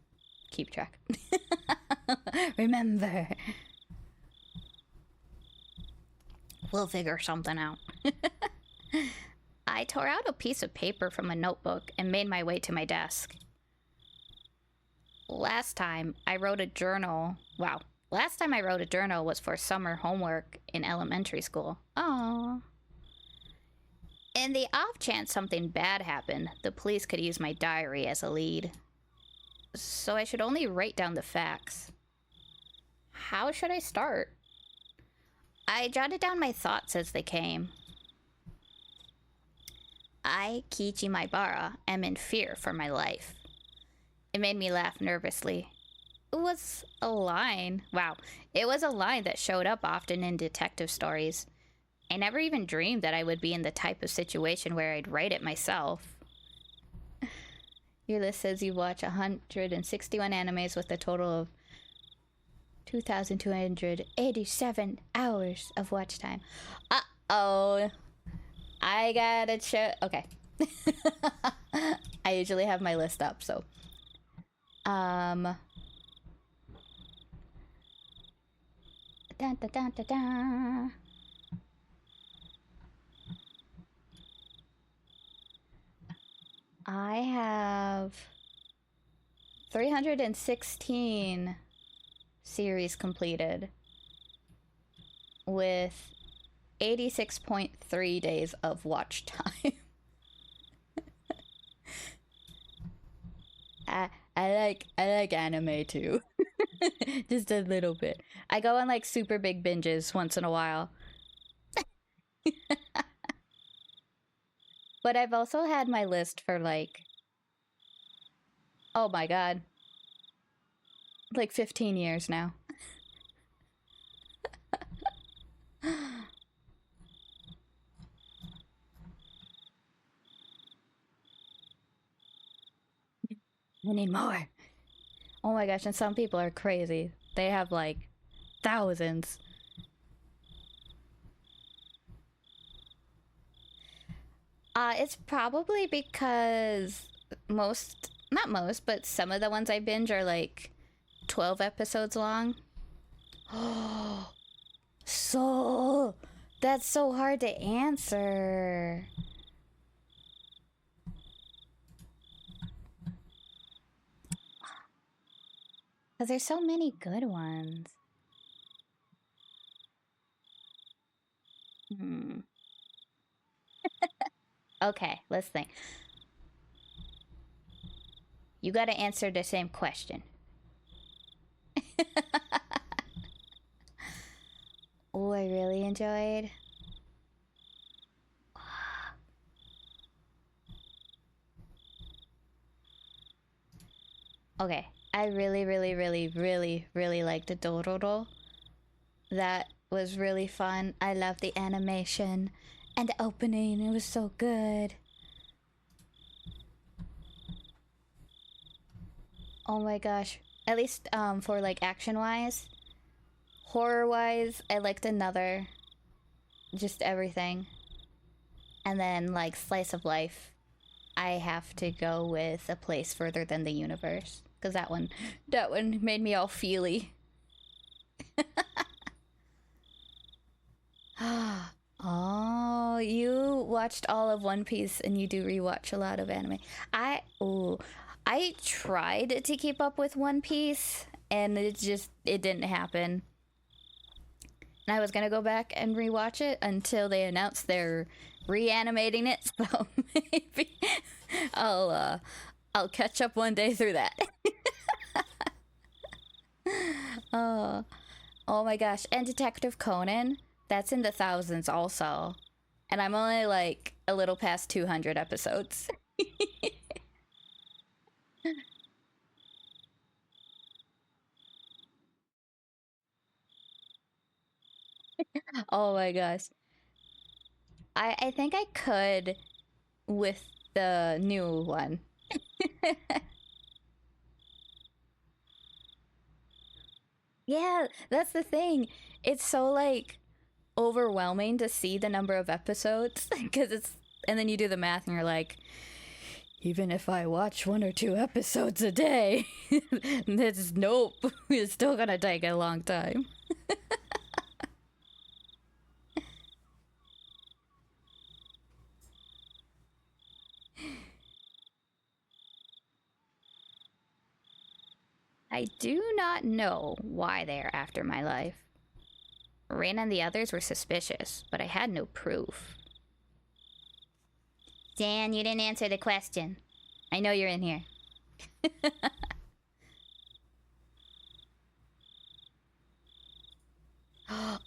keep track. Remember. We'll figure something out. I tore out a piece of paper from a notebook and made my way to my desk. Last time I wrote a journal was for summer homework in elementary school. Aww. In the off chance something bad happened, the police could use my diary as a lead. So I should only write down the facts. How should I start? I jotted down my thoughts as they came. I, Kichi Maibara, am in fear for my life. It made me laugh nervously. It was a line. Wow. It was a line that showed up often in detective stories. I never even dreamed that I would be in the type of situation where I'd write it myself. Your list says you watch 161 animes with a total of 2,287 hours of watch time. Uh-oh. I gotta check. Okay. I usually have my list up, so. Dun, dun, dun, dun, dun. I have 316 series completed with 86.3 days of watch time. I like anime too. Just a little bit. I go on like super big binges once in a while. But I've also had my list for like, oh my god, like 15 years now. I need more. Oh my gosh, and some people are crazy. They have like thousands. It's probably because not most, but some of the ones I binge are like 12 episodes long. Oh, so that's so hard to answer. Because there's so many good ones. Okay, let's think. You gotta answer the same question. Oh, I really enjoyed. Okay, I really liked Dororo. That was really fun. I love the animation and the opening. It was so good. Oh my gosh. At least for like action-wise. Horror-wise, I liked Another. Just everything. And then like slice of life, I have to go with A Place Further Than the Universe. Because that one made me all feely. Oh, you watched all of One Piece and you do rewatch a lot of anime. I tried to keep up with One Piece and it didn't happen. And I was gonna go back and rewatch it until they announced they're reanimating it, so maybe I'll catch up one day through that. Oh my gosh, and Detective Conan, that's in the thousands also. And I'm only like a little past 200 episodes. Oh my gosh. I think I could with the new one. Yeah, that's the thing. It's so like overwhelming to see the number of episodes because and then you do the math and you're like, even if I watch 1 or 2 episodes a day, nope. It's still gonna take a long time. I do not know why they are after my life. Rain and the others were suspicious, but I had no proof. Dan, you didn't answer the question. I know you're in here.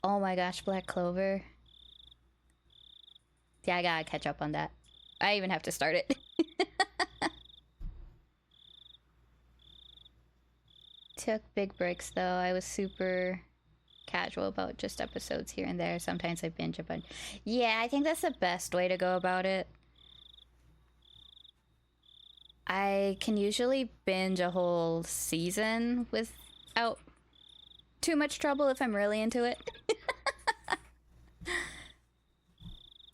Oh my gosh, Black Clover. Yeah, I gotta catch up on that. I even have to start it. Took big breaks though. I was super casual about just episodes here and there. Sometimes I binge a bunch. Yeah, I think that's the best way to go about it. I can usually binge a whole season without too much trouble if I'm really into it.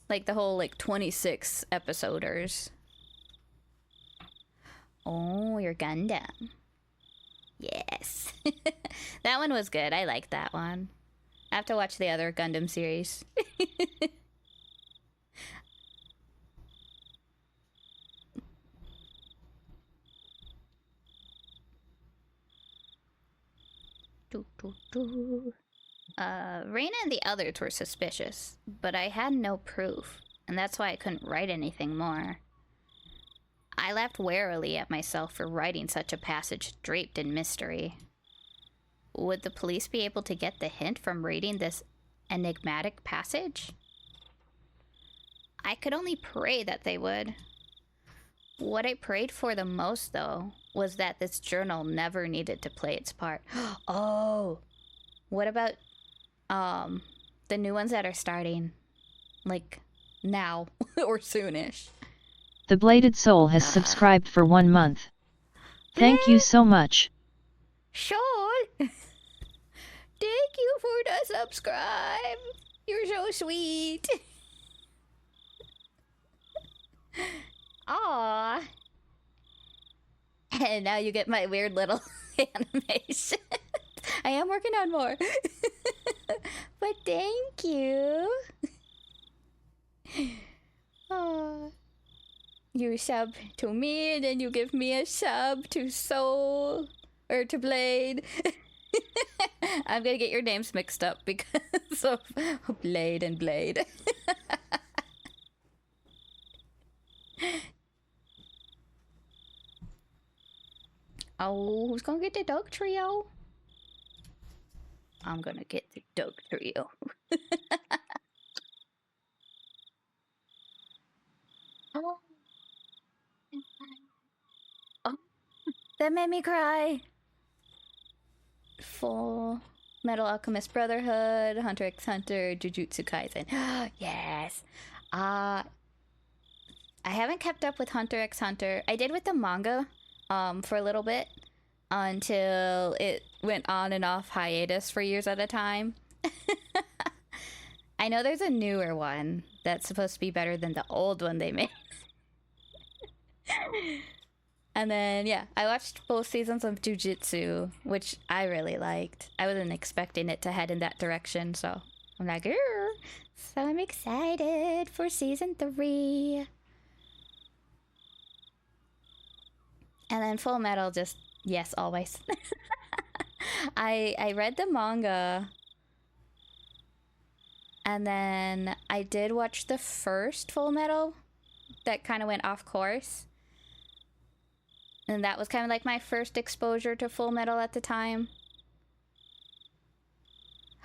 Like the whole 26 episoders. Oh, your Gundam. Yes. That one was good. I liked that one. I have to watch the other Gundam series. Reina and the others were suspicious, but I had no proof, and that's why I couldn't write anything more. I laughed warily at myself for writing such a passage draped in mystery. Would the police be able to get the hint from reading this enigmatic passage? I could only pray that they would. What I prayed for the most, though, was that this journal never needed to play its part. Oh, what about the new ones that are starting, like now or soonish?
The Bladed Soul has subscribed for 1 month. Thank you so much.
Sure. Thank you for the subscribe. You're so sweet. Aww. And now you get my weird little animation. I am working on more. But thank you. Aww. You sub to me, and then you give me a sub to Soul. Or to Blade. I'm gonna get your names mixed up because of Blade and Blade. Oh, who's gonna get the dog trio? I'm gonna get the dog trio. Oh. Oh, that made me cry. Full Metal Alchemist Brotherhood, Hunter x Hunter, Jujutsu Kaisen. Yes. I haven't kept up with Hunter x Hunter. I did with the manga for a little bit until it went on and off hiatus for years at a time. I know there's a newer one that's supposed to be better than the old one they made. And then, yeah, I watched both seasons of Jujutsu, which I really liked. I wasn't expecting it to head in that direction, so I'm like, "Grr." So I'm excited for season 3. And then Full Metal, just, yes, always. I read the manga, and then I did watch the first Full Metal that kind of went off course. And that was kind of like my first exposure to Full Metal at the time.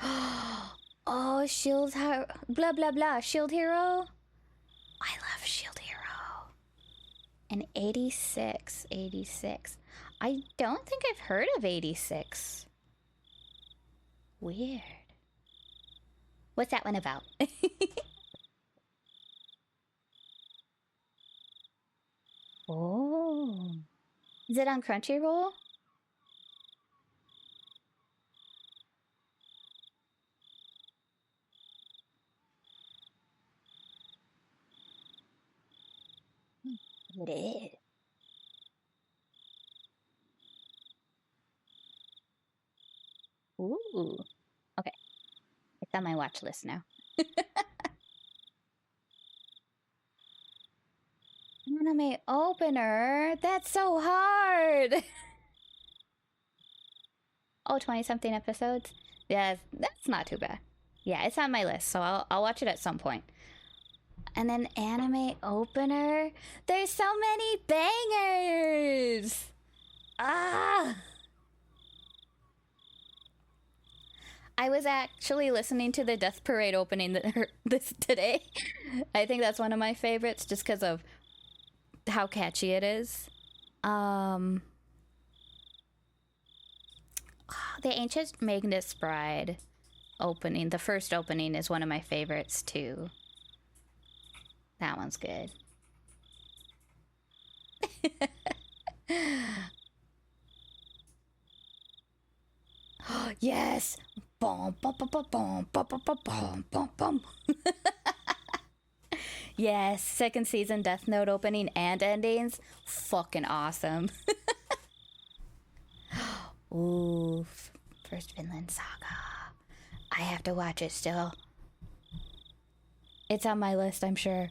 Oh, blah blah blah, Shield Hero. I love Shield Hero. And 86. I don't think I've heard of 86. Weird. What's that one about? Oh. Is it on Crunchyroll? It is. Ooh. Okay. It's on my watch list now. Anime opener? That's so hard! Oh, 20-something episodes? Yeah, that's not too bad. Yeah, it's on my list, so I'll watch it at some point. And then anime opener? There's so many bangers! Ah! I was actually listening to the Death Parade opening this today. I think that's one of my favorites just because of how catchy it is. The Ancient Magnus Bride opening, the first opening, is one of my favorites too. That one's good. Yes! Bum, bum, bum, bum, bum, bum, bum, bum, bum, bum. Yes, second season Death Note opening and endings. Fucking awesome. Ooh, first Vinland Saga. I have to watch it still. It's on my list, I'm sure.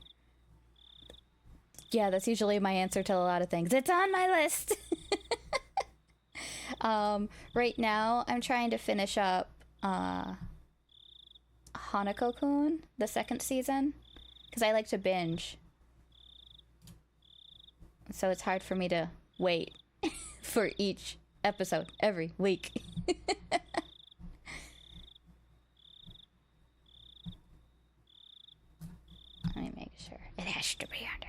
Yeah, that's usually my answer to a lot of things. It's on my list! Right now, I'm trying to finish up Hanako-kun, the second season, because I like to binge. So it's hard for me to wait for each episode every week. Let me make sure. It has to be under.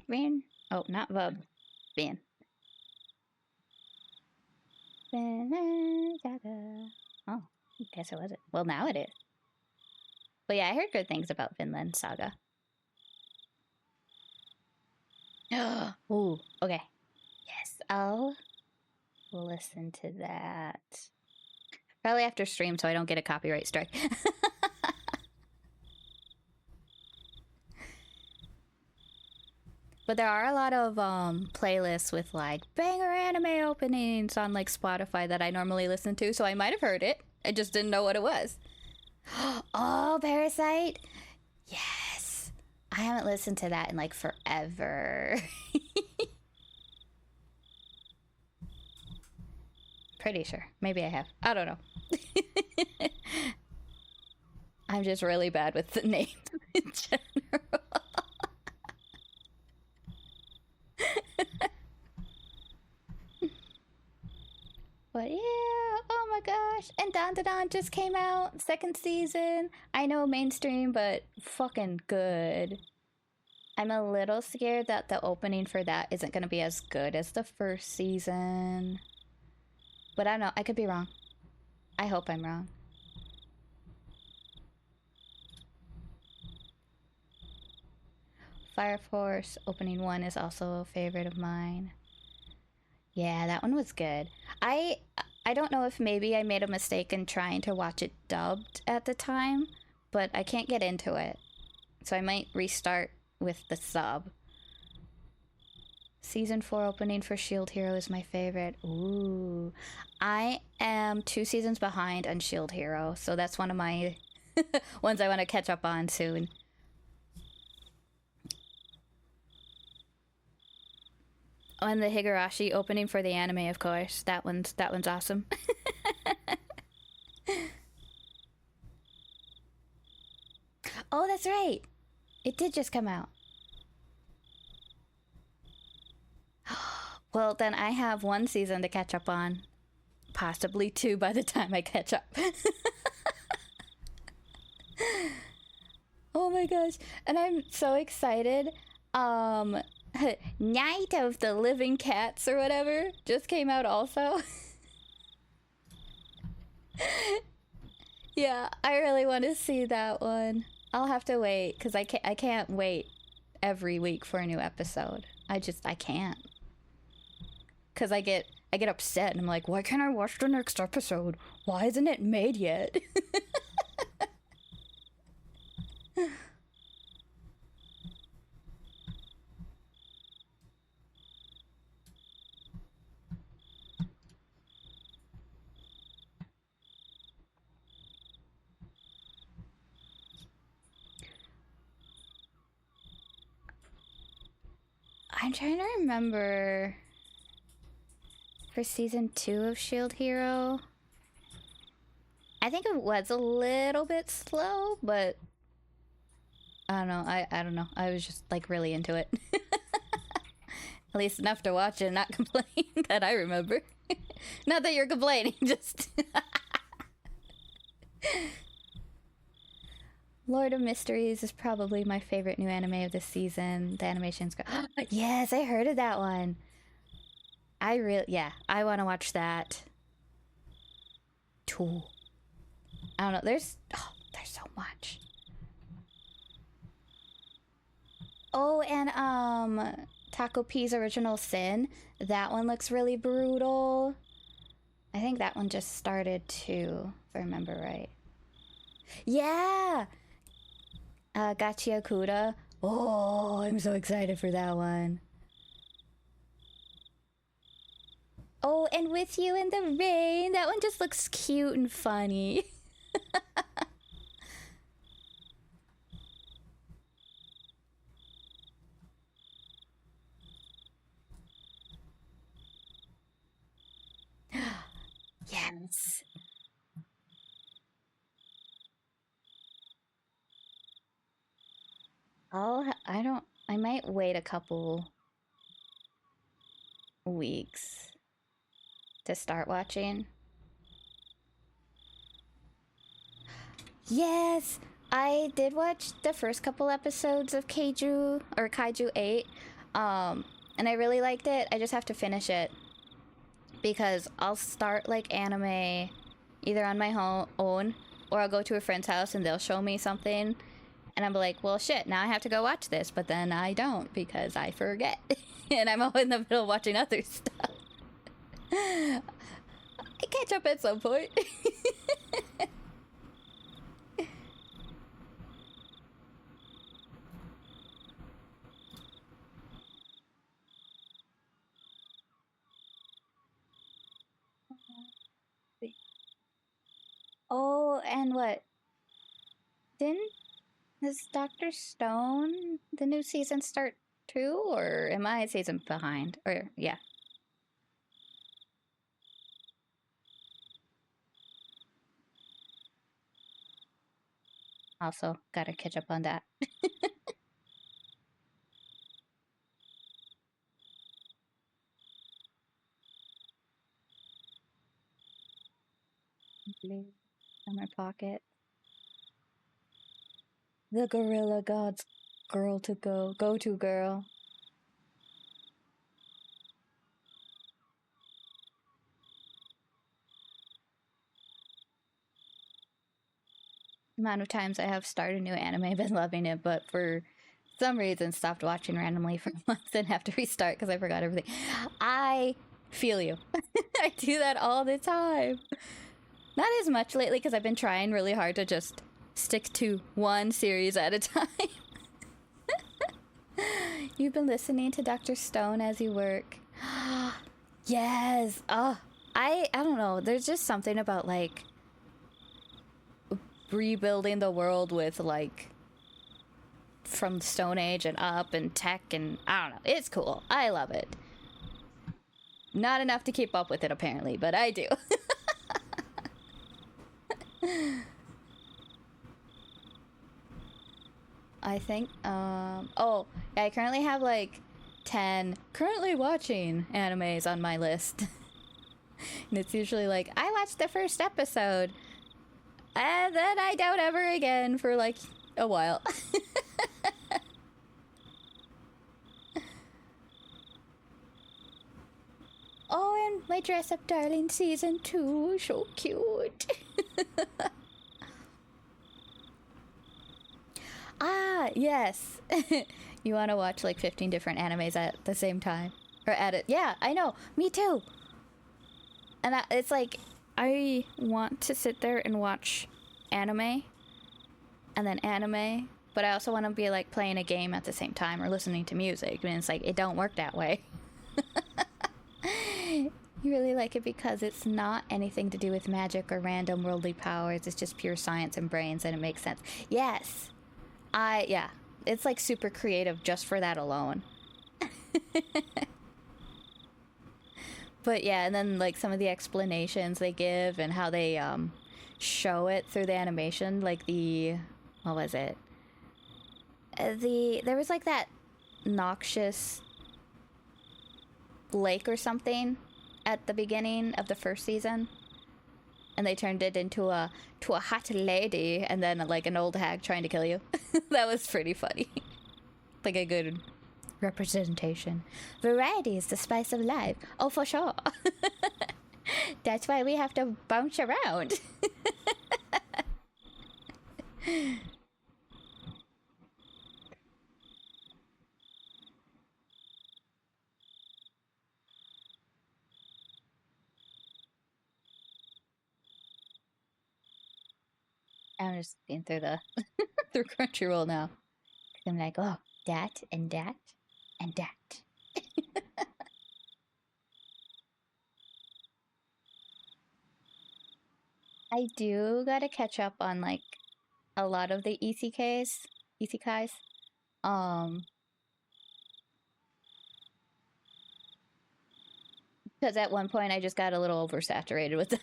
Vin? Oh, not Vub. Vin. Oh, I guess it wasn't. Well, now it is. But yeah, I heard good things about Vinland Saga. Ooh, okay. Yes, I'll listen to that. Probably after stream so I don't get a copyright strike. But there are a lot of playlists with like banger anime openings on like Spotify that I normally listen to, so I might have heard it. I just didn't know what it was. Oh, Parasite? Yes. I haven't listened to that in like forever. Pretty sure. Maybe I have. I don't know. I'm just really bad with the names in general. But yeah, oh my gosh. And Don Don just came out, second season. I know mainstream, but fucking good. I'm a little scared that the opening for that isn't going to be as good as the first season. But I don't know, I could be wrong. I hope I'm wrong. Fire Force opening 1 is also a favorite of mine. Yeah, that one was good. I don't know if maybe I made a mistake in trying to watch it dubbed at the time, but I can't get into it. So I might restart with the sub. Season 4 opening for Shield Hero is my favorite. Ooh. I am 2 seasons behind on Shield Hero, so that's one of my ones I want to catch up on soon. Oh, and the Higurashi opening for the anime, of course. That one's awesome. Oh, that's right. It did just come out. Well, then I have 1 season to catch up on. Possibly 2 by the time I catch up. Oh my gosh. And I'm so excited. Night of the Living Cats or whatever just came out also. Yeah, I really want to see that one. I'll have to wait because I can't wait every week for a new episode. I can't. Because I get upset and I'm like, why can't I watch the next episode? Why isn't it made yet? I'm trying to remember for season 2 of Shield Hero. I think it was a little bit slow, but I don't know. I don't know. I was just like really into it. At least enough to watch it and not complain that I remember. Not that you're complaining, just Lord of Mysteries is probably my favorite new anime of this season. The animation's great. Yes, I heard of that one. Yeah, I want to watch that. Too. I don't know. There's so much. Oh, and Taco P's Original Sin. That one looks really brutal. I think that one just started too, if I remember right. Yeah! Gachia Kuda. Oh, I'm so excited for that one. Oh, and With You in the Rain. That one just looks cute and funny. Yes. I might wait a couple weeks to start watching. Yes, I did watch the first couple episodes of Kaiju 8. And I really liked it. I just have to finish it because I'll start like anime either on my own or I'll go to a friend's house and they'll show me something and I'm like, well shit, now I have to go watch this, but then I don't because I forget. And I'm all in the middle watching other stuff. I catch up at some point. Oh, and what? Didn't this Dr. Stone, the new season start too? Or am I a season behind? Or, yeah. Also, gotta catch up on that. Summer Pocket. The Gorilla God's girl to go-to girl. The amount of times I have started a new anime, been loving it, but for some reason stopped watching randomly for months and have to restart because I forgot everything. I feel you. I do that all the time. Not as much lately because I've been trying really hard to just stick to one series at a time. You've been listening to Dr. Stone as you work. Yes. Oh, I don't know. There's just something about like rebuilding the world with like from the Stone Age and up and tech and I don't know. It's cool. I love it. Not enough to keep up with it apparently, but I do. I think, oh, yeah, I currently have like 10 currently watching animes on my list. And it's usually like, I watched the first episode, and then I don't ever again for like a while. Oh, and my Dress Up Darling season 2, so cute. Ah, yes. You want to watch like 15 different animes at the same time. Or at it. Yeah, I know. Me too. And it's like, I want to sit there and watch anime. And then anime. But I also want to be like playing a game at the same time or listening to music. And it's like, it don't work that way. You really like it because it's not anything to do with magic or random worldly powers. It's just pure science and brains and it makes sense. Yes. Yeah. It's like super creative just for that alone. But yeah, and then like some of the explanations they give and how they show it through the animation, like what was it? There was like that noxious lake or something at the beginning of the first season, and they turned it into a hot lady, and then like an old hag trying to kill you. That was pretty funny. Like a good representation. Variety is the spice of life. Oh, for sure. That's why we have to bounce around. I'm just looking through the through Crunchyroll now. I'm like, oh, that and that and that. I do gotta catch up on like a lot of the isekais. Because at one point I just got a little oversaturated with them.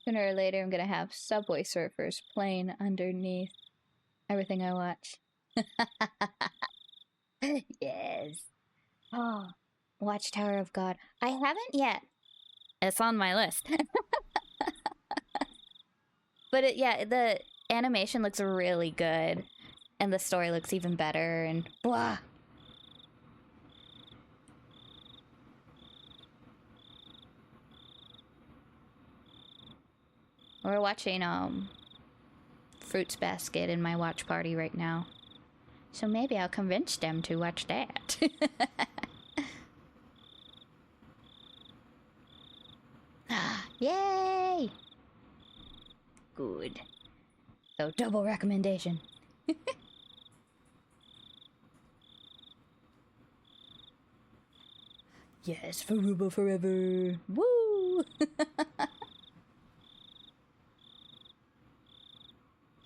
Sooner or later, I'm gonna have Subway Surfers playing underneath everything I watch. Yes. Oh, watch Tower of God. I haven't yet. It's on my list. But yeah, the animation looks really good, and the story looks even better, and blah. We're watching Fruits Basket in my watch party right now. So maybe I'll convince them to watch that. Yay! Good. So double recommendation. Yes, Faruba forever. Woo!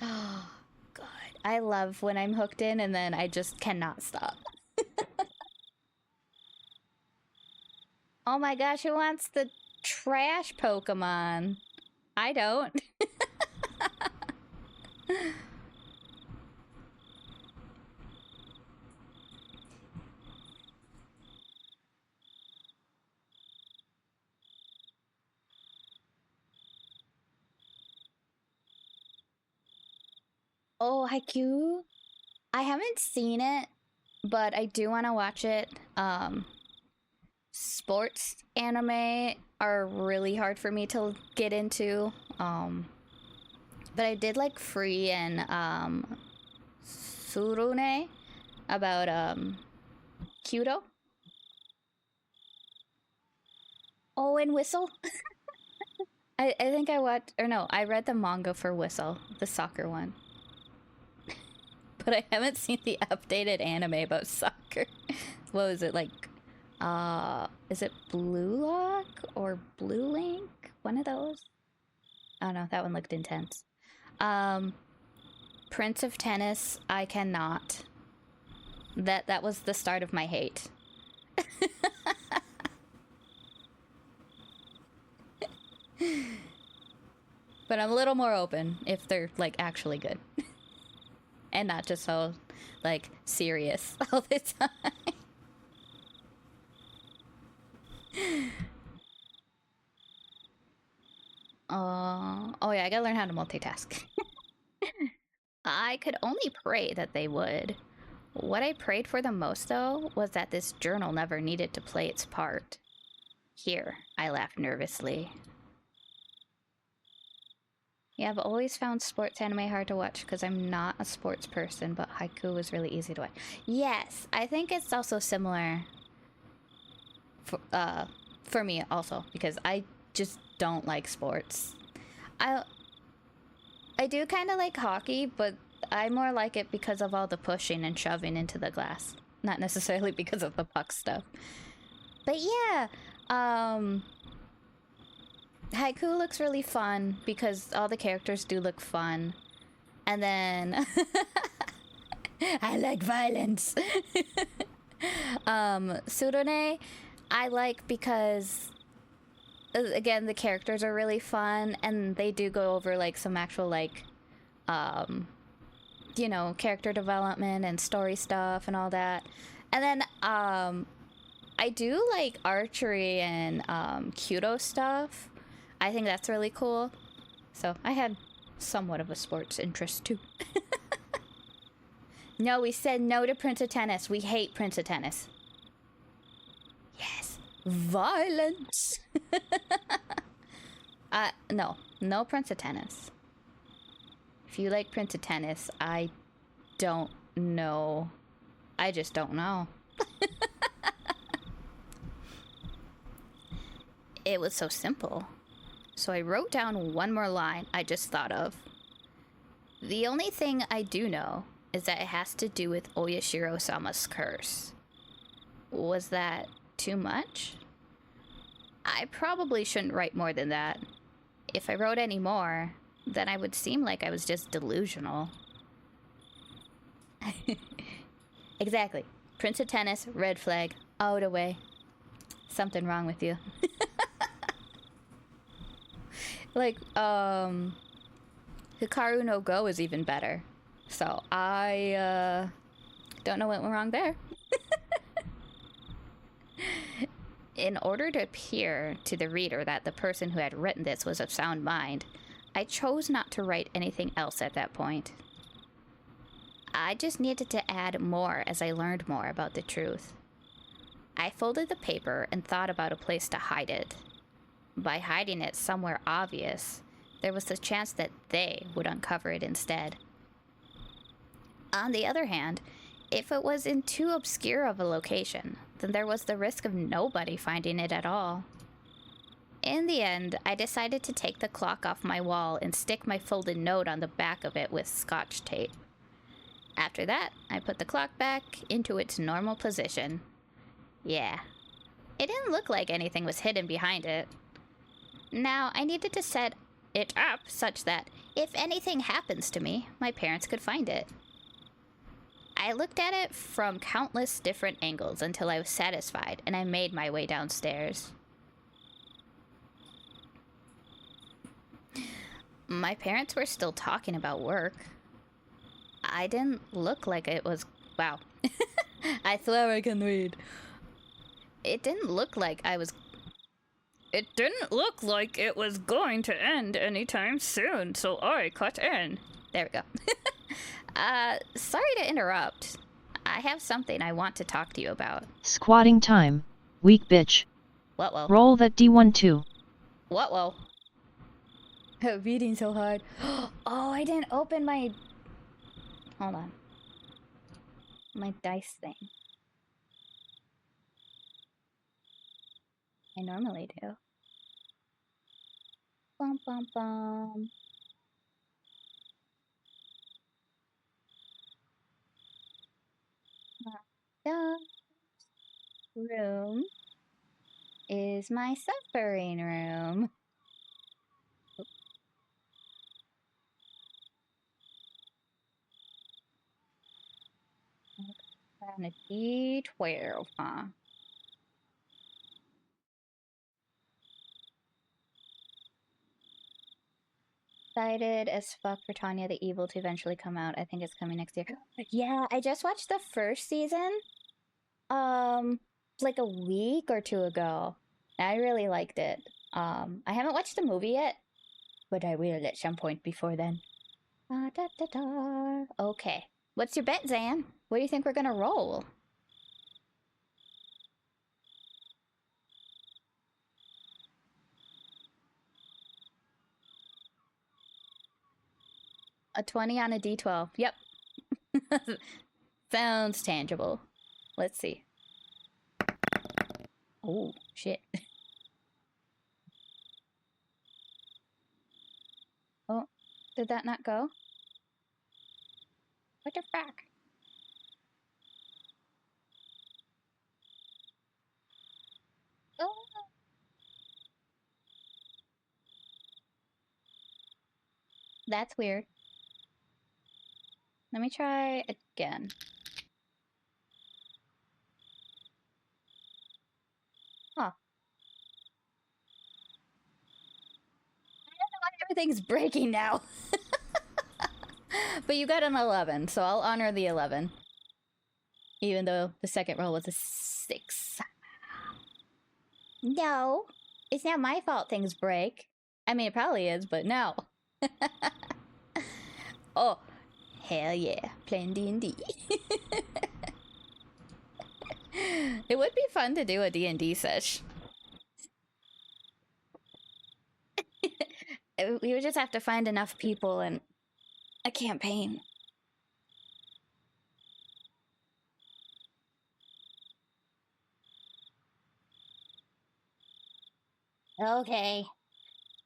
Oh, God. I love when I'm hooked in and then I just cannot stop. Oh my gosh, who wants the trash Pokemon? I don't. Oh, Haikyuu? I haven't seen it, but I do want to watch it. Sports anime are really hard for me to get into. But I did like Free and Surune about Kyudo. Oh, and Whistle. I think I watched, or no, I read the manga for Whistle, the soccer one. But I haven't seen the updated anime about soccer. What was it like? Is it Blue Lock or Blue Link? One of those? Oh no, that one looked intense. Prince of Tennis, I cannot. That was the start of my hate. But I'm a little more open if they're like actually good. And not just so like serious all the time. Oh yeah, I gotta learn how to multitask. I could only pray that they would. What I prayed for the most, though, was that this journal never needed to play its part. Here, I laughed nervously. Yeah, I've always found sports anime hard to watch because I'm not a sports person, but Haiku was really easy to watch. Yes, I think it's also similar for me also, because I just don't like sports. I do kind of like hockey, but I more like it because of all the pushing and shoving into the glass. Not necessarily because of the puck stuff. But yeah, Haiku looks really fun because all the characters do look fun. And then I like violence. Surone, I like because again, the characters are really fun and they do go over like some actual like you know, character development and story stuff and all that. And then I do like archery and Kyudo stuff. I think that's really cool. So I had somewhat of a sports interest too. No, we said no to Prince of Tennis. We hate Prince of Tennis. Yes. Violence. No Prince of Tennis. If you like Prince of Tennis, I don't know. I just don't know. It was so simple. So I wrote down one more line I just thought of. The only thing I do know is that it has to do with Oyashiro-sama's curse. Was that too much? I probably shouldn't write more than that. If I wrote any more, then I would seem like I was just delusional. Exactly. Prince of Tennis, red flag, out away. Something wrong with you. Like, Hikaru no Go is even better. So I don't know what went wrong there. In order to appear to the reader that the person who had written this was of sound mind, I chose not to write anything else at that point. I just needed to add more as I learned more about the truth. I folded the paper and thought about a place to hide it. By hiding it somewhere obvious, there was the chance that they would uncover it instead. On the other hand, if it was in too obscure of a location, then there was the risk of nobody finding it at all. In the end, I decided to take the clock off my wall and stick my folded note on the back of it with Scotch tape. After that, I put the clock back into its normal position. Yeah, it didn't look like anything was hidden behind it. Now, I needed to set it up such that if anything happens to me, my parents could find it. I looked at it from countless different angles until I was satisfied, and I made my way downstairs. My parents were still talking about work. I didn't look like it was... Wow. I swear I can read. It didn't look like I was... It didn't look like it was going to end anytime soon, so I cut in. There we go. Sorry to interrupt. I have something I want to talk to you about.
Squatting time, weak bitch.
What-wo?
Roll that D1 too.
What-wo? Reading so hard. Oh, I didn't open my... Hold on. My dice thing. I normally do. Bum bum bum. The room is my suffering room. On a D12, huh? Excited as fuck for Tanya the Evil to eventually come out. I think it's coming next year. Yeah, I just watched the first season. Like a week or two ago. I really liked it. I haven't watched the movie yet, but I will at some point before then. Okay. What's your bet, Zan? What do you think we're gonna roll? A 20 on a D12. Yep. Sounds tangible. Let's see. Oh, shit. Oh, did that not go? What the fuck? Oh. That's weird. Let me try again. Huh. I don't know why everything's breaking now. But you got an 11, so I'll honor the 11. Even though the second roll was a 6. No. It's not my fault things break. I mean, it probably is, but no. Oh, hell yeah. Playing D&D. It would be fun to do a D&D sesh. We would just have to find enough people and a campaign. Okay.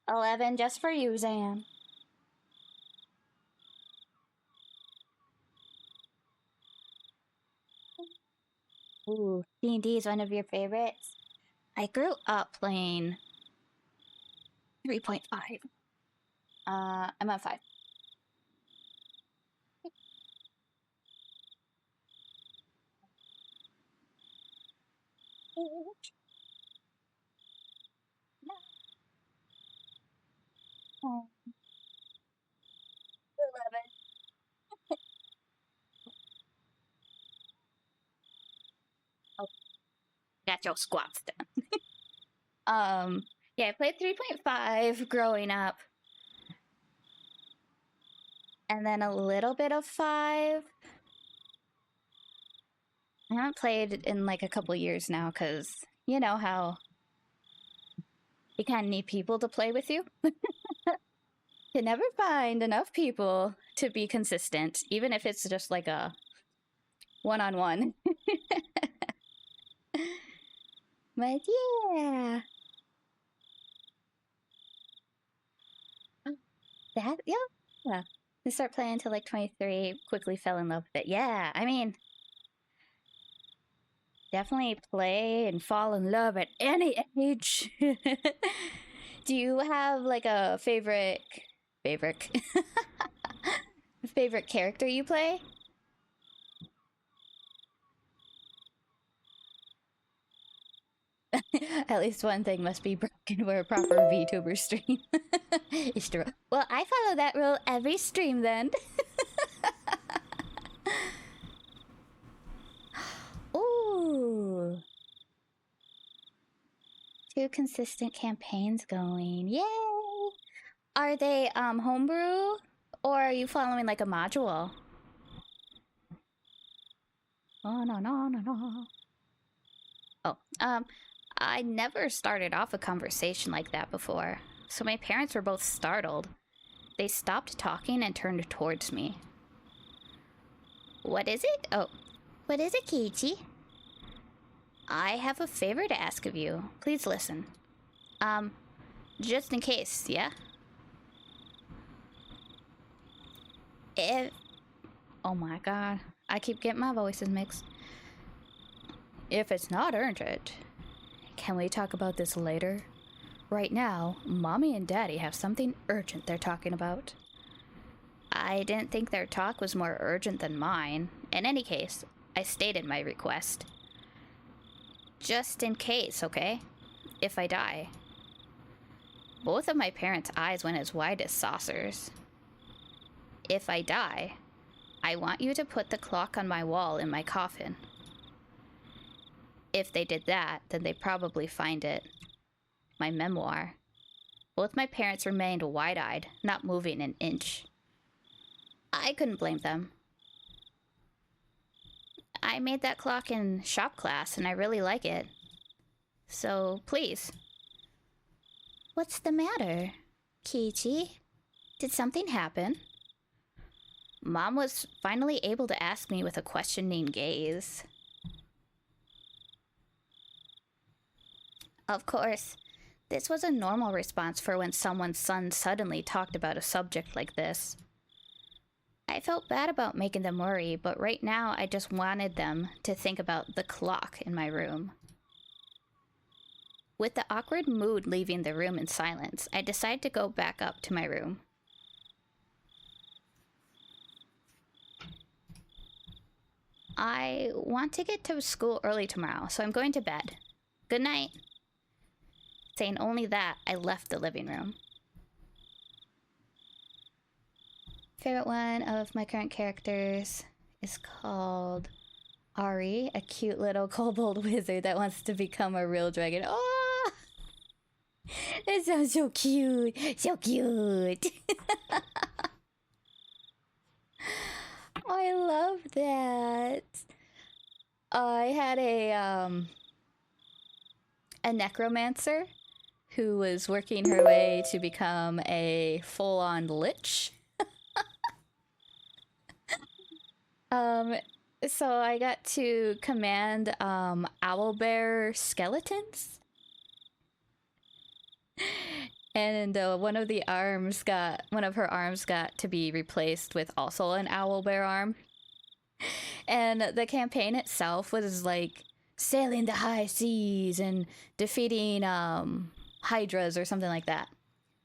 11 just for you, Zan. Ooh, D&D is one of your favorites? I grew up playing 3.5. I'm on 5. No. 11. Oh, got your squats done. Yeah, I played 3.5 growing up. And then a little bit of 5. I haven't played in like a couple years now because you know how you kind of need people to play with you. You never find enough people to be consistent, even if it's just like a one-on-one. But yeah. That, yeah. I start playing until like 23, quickly fell in love with it. Yeah, I mean, definitely play and fall in love at any age. Do you have like a favorite favorite character you play? At least one thing must be broken for a proper VTuber stream. It's true. Well, I follow that rule every stream then. Ooh. 2 consistent campaigns going. Yay! Are they homebrew or are you following like a module? Oh no. Oh, I never started off a conversation like that before, so my parents were both startled. They stopped talking and turned towards me. What is it? Oh, what is it, Kiichi? I have a favor to ask of you. Please listen. Just in case, yeah? If... Oh my god. I keep getting my voices mixed. If it's not urgent, can we talk about this later? Right now, Mommy and Daddy have something urgent they're talking about. I didn't think their talk was more urgent than mine. In any case, I stated my request. Just in case, okay? If I die. Both of my parents' eyes went as wide as saucers. If I die, I want you to put the clock on my wall in my coffin. If they did that, then they'd probably find it. My memoir. Both my parents remained wide-eyed, not moving an inch. I couldn't blame them. I made that clock in shop class, and I really like it. So, please. What's the matter, Kiichi? Did something happen? Mom was finally able to ask me with a questioning gaze. Of course, this was a normal response for when someone's son suddenly talked about a subject like this. I I felt bad about making them worry, but right now I just wanted them to think about the clock in my room. With the awkward mood leaving the room in silence, I decided to go back up to my room. I want to get to school early tomorrow, so I'm going to bed. Good night. Saying only that, I left the living room. Favorite one of my current characters is called Ari, a cute little kobold wizard that wants to become a real dragon. Oh! That sounds so cute. So cute. I love that. I had a necromancer who was working her way to become a full-on lich. So I got to command owlbear skeletons. And one of her arms got to be replaced with also an owlbear arm. And the campaign itself was like sailing the high seas and defeating hydras or something like that.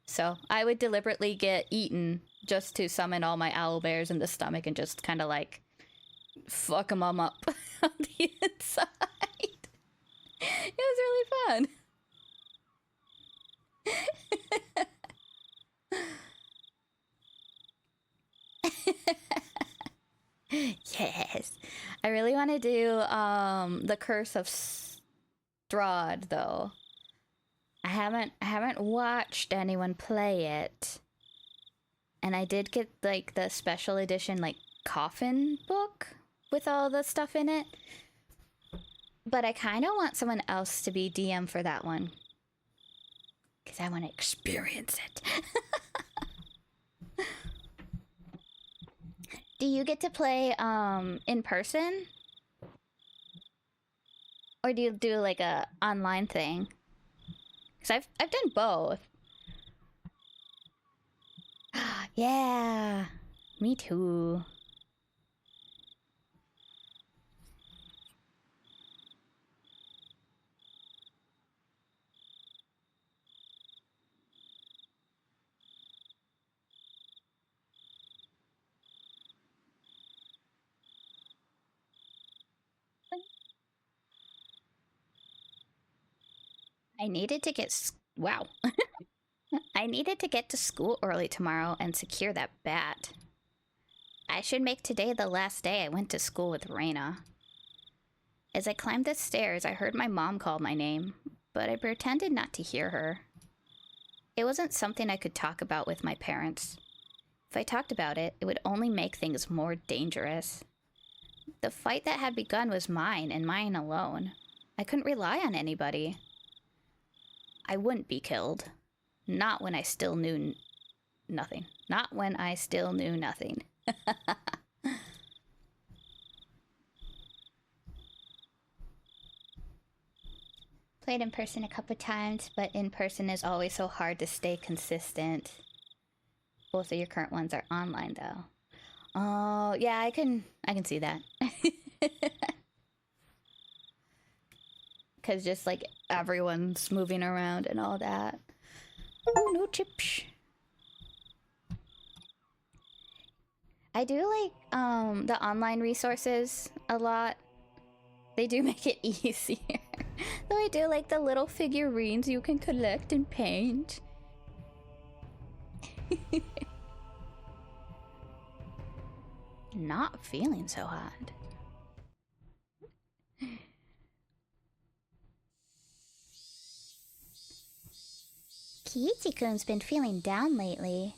So I would deliberately get eaten just to summon all my owlbears in the stomach and just kind of like fuck them all up on the inside. It was really fun. Yes. I really want to do the Curse of Strahd though. I haven't watched anyone play it. And I did get like the special edition like coffin book with all the stuff in it. But I kind of want someone else to be DM for that one. Because I want to experience it. Do you get to play in person? Or do you do like a online thing? Because I've done both. Yeah, me too. I needed to get wow. I needed to get to school early tomorrow and secure that bat. I should make today the last day I went to school with Reina. As I climbed the stairs, I heard my mom call my name, but I pretended not to hear her. It wasn't something I could talk about with my parents. If I talked about it, it would only make things more dangerous. The fight that had begun was mine and mine alone. I couldn't rely on anybody. I wouldn't be killed. Not when I still knew nothing. Not when I still knew nothing. Played in person a couple times, but in person is always so hard to stay consistent. Both of your current ones are online though. Oh, yeah, I can see that. Cause just like everyone's moving around and all that. Oh, no chips. I do like the online resources a lot. They do make it easier. Though I do like the little figurines you can collect and paint. Not feeling so hot. Kiichi-kun's been feeling down lately.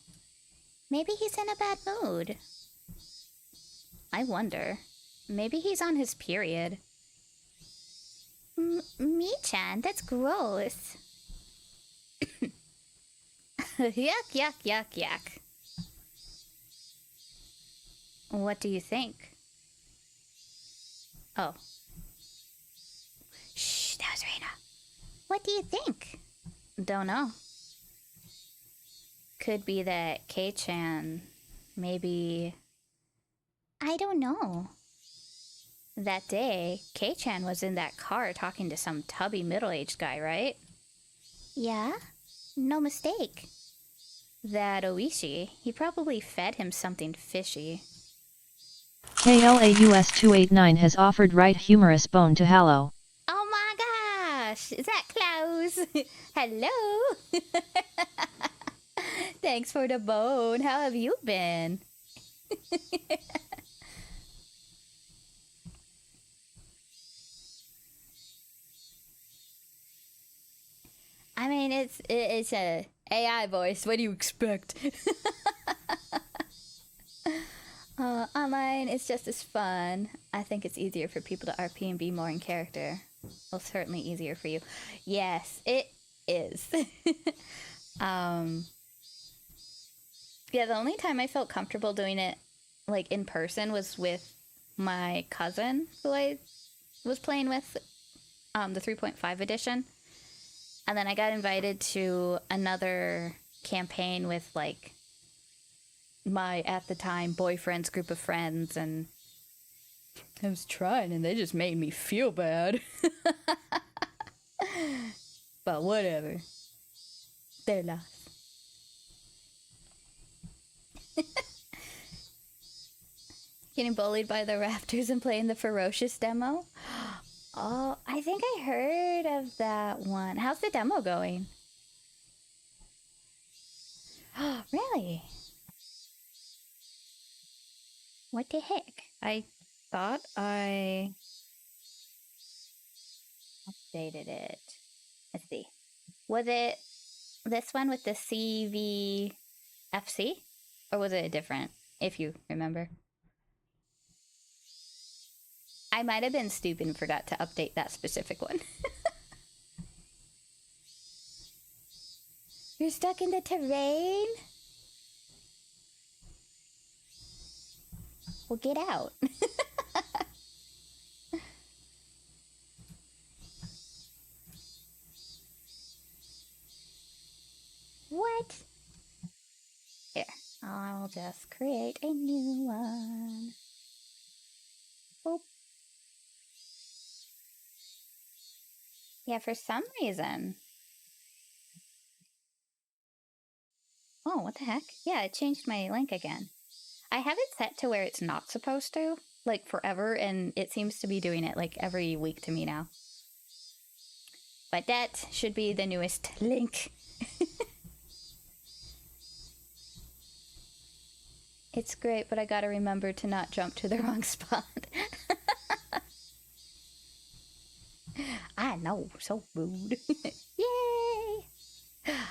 Maybe he's in a bad mood. I wonder. Maybe he's on his period. Me-chan, that's gross. Yuck, yuck, yuck, yuck. What do you think? Oh. Shh, that was Reina. What do you think? Don't know. Could be that K-chan maybe I don't know. That day, K-chan was in that car talking to some tubby middle-aged guy, right? Yeah, no mistake. That Oishi, he probably fed him something fishy.
KLAUS 289 has offered right humorous bone to Hallow.
Oh my gosh, is that Klaus? Hello. Thanks for the bone. How have you been? I mean, it's a AI voice. What do you expect? Online, it's just as fun. I think it's easier for people to RP and be more in character. Well, certainly easier for you. Yes, it is. Yeah, the only time I felt comfortable doing it, like, in person was with my cousin, who I was playing with, the 3.5 edition. And then I got invited to another campaign with, like, my, at the time, boyfriend's group of friends, and I was trying, and they just made me feel bad. But whatever. They're lost. Getting bullied by the raptors and playing the ferocious demo? Oh, I think I heard of that one. How's the demo going? Really? What the heck? I thought I updated it. Let's see. Was it this one with the CVFC? Or was it a different, if you remember? I might have been stupid and forgot to update that specific one. You're stuck in the terrain? Well, get out. What? Here, I'll just create a new one. Boop. Yeah, for some reason. Oh, what the heck? Yeah, it changed my link again. I have it set to where it's not supposed to, like forever, and it seems to be doing it like every week to me now. But that should be the newest link. It's great, but I gotta remember to not jump to the wrong spot. I know, so rude. Yay!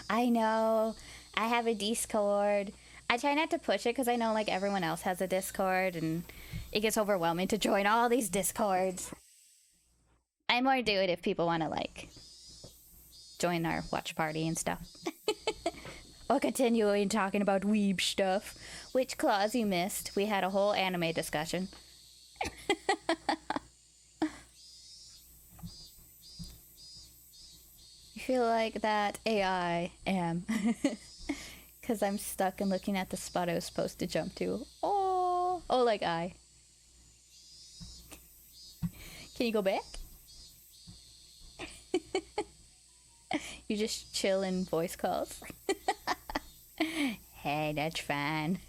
I know. I have a Discord. I try not to push it because I know like everyone else has a Discord and it gets overwhelming to join all these Discords. I more do it if people want to like join our watch party and stuff. Or continuing talking about weeb stuff. Which clause you missed? We had a whole anime discussion. You feel like that AI am. Because I'm stuck and looking at the spot I was supposed to jump to. Oh, like I. Can you go back? You just chill in voice calls. Hey, that's fine.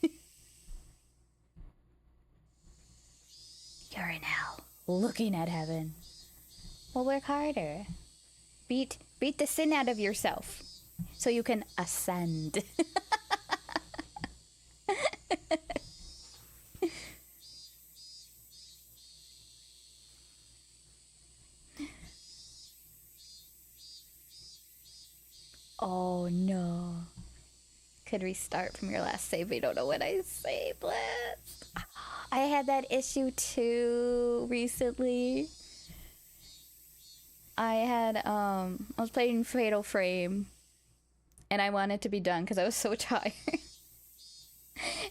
You're in hell, looking at heaven. Well, work harder. Beat the sin out of yourself, so you can ascend. Oh no. Could restart from your last save. We don't know what I saved last. I had that issue too recently. I was playing Fatal Frame and I wanted to be done because I was so tired.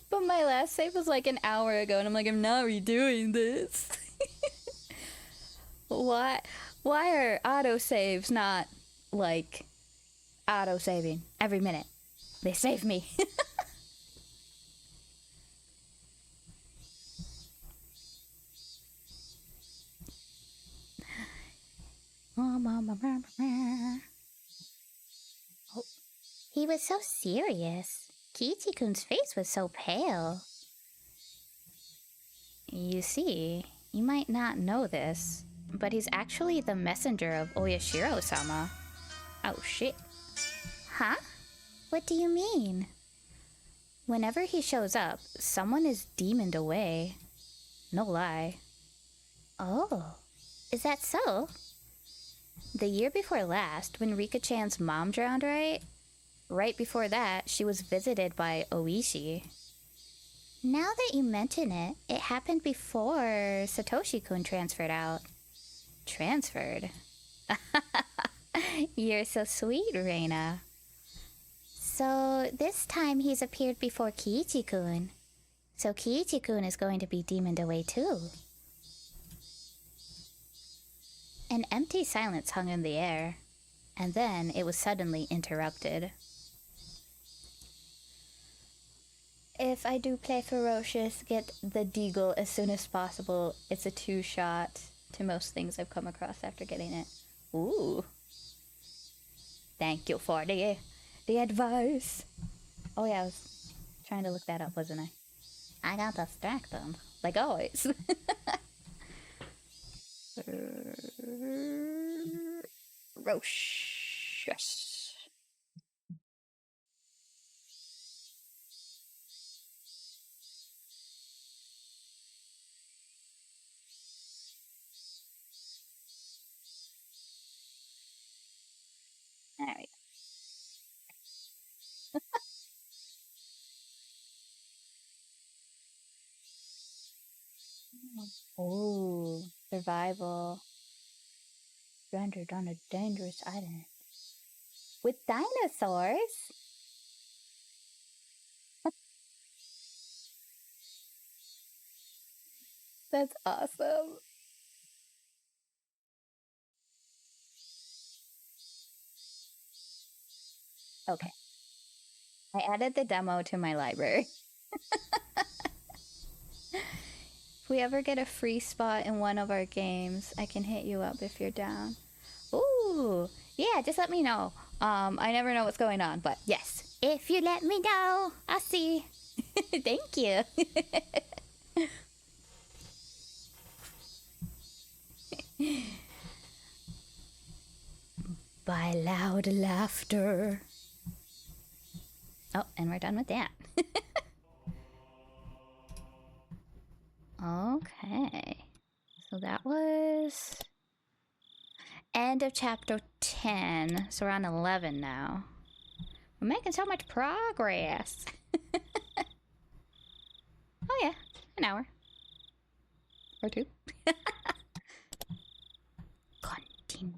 But my last save was like an hour ago and I'm like, I'm not redoing this. Why are autosaves not like auto-saving every minute? They save me. Oh, he was so serious. Kiichi-kun's face was so pale. You see, you might not know this, but he's actually the messenger of Oyashiro-sama. Oh shit. Huh? What do you mean? Whenever he shows up, someone is demoned away. No lie. Oh, is that so? The year before last, when Rika-chan's mom drowned, right? Right before that, she was visited by Oishi. Now that you mention it, it happened before Satoshi-kun transferred out. Transferred? You're so sweet, Reina. So, this time he's appeared before Kiichi-kun. So Kiichi-kun is going to be demoned away too. An empty silence hung in the air, and then it was suddenly interrupted. If I do play Ferocious, get the Deagle as soon as possible. It's a 2-shot to most things I've come across after getting it. Ooh. Thank you for the advice. Oh yeah, I was trying to look that up, wasn't I? I got distracted, like always. Ferocious. There we go. Ooh, survival. Stranded on a dangerous island. With dinosaurs? That's awesome. Okay. I added the demo to my library. If we ever get a free spot in one of our games, I can hit you up if you're down. Ooh, yeah, just let me know. I never know what's going on, but yes. If you let me know, I'll see. Thank you. By loud laughter. Oh, and we're done with that. Okay. So that was end of chapter 10. So we're on 11 now. We're making so much progress. Oh yeah, an hour. Or 2. Continue.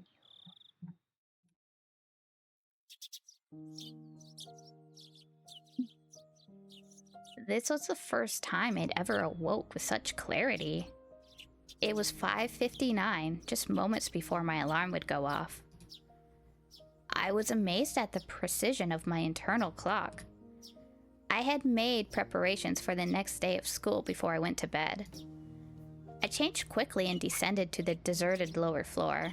This was the first time I'd ever awoke with such clarity. It was 5:59, just moments before my alarm would go off. I was amazed at the precision of my internal clock. I had made preparations for the next day of school before I went to bed. I changed quickly and descended to the deserted lower floor.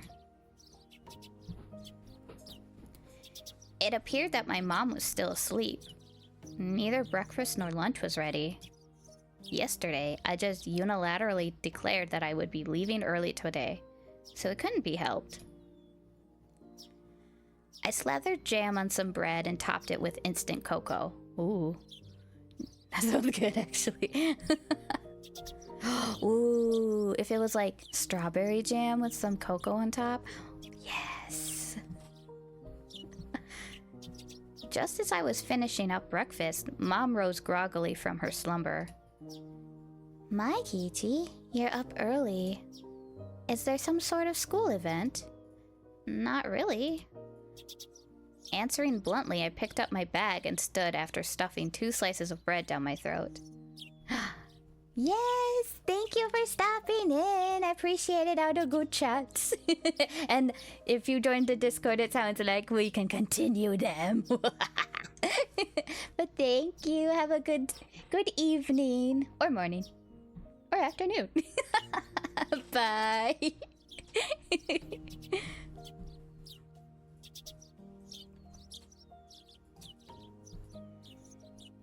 It appeared that my mom was still asleep. Neither breakfast nor lunch was ready. Yesterday, I just unilaterally declared that I would be leaving early today, so it couldn't be helped. I slathered jam on some bread and topped it with instant cocoa. Ooh. That sounds good, actually. Ooh, if it was like strawberry jam with some cocoa on top. Yes. Just as I was finishing up breakfast, Mom rose groggily from her slumber. My Kiichi, you're up early. Is there some sort of school event? Not really. Answering bluntly, I picked up my bag and stood after stuffing 2 slices of bread down my throat. Yes, thank you for stopping in. I appreciated all the good chats. And if you joined the Discord, it sounds like we can continue them. But thank you. Have a good evening. Or morning. Or afternoon. Bye.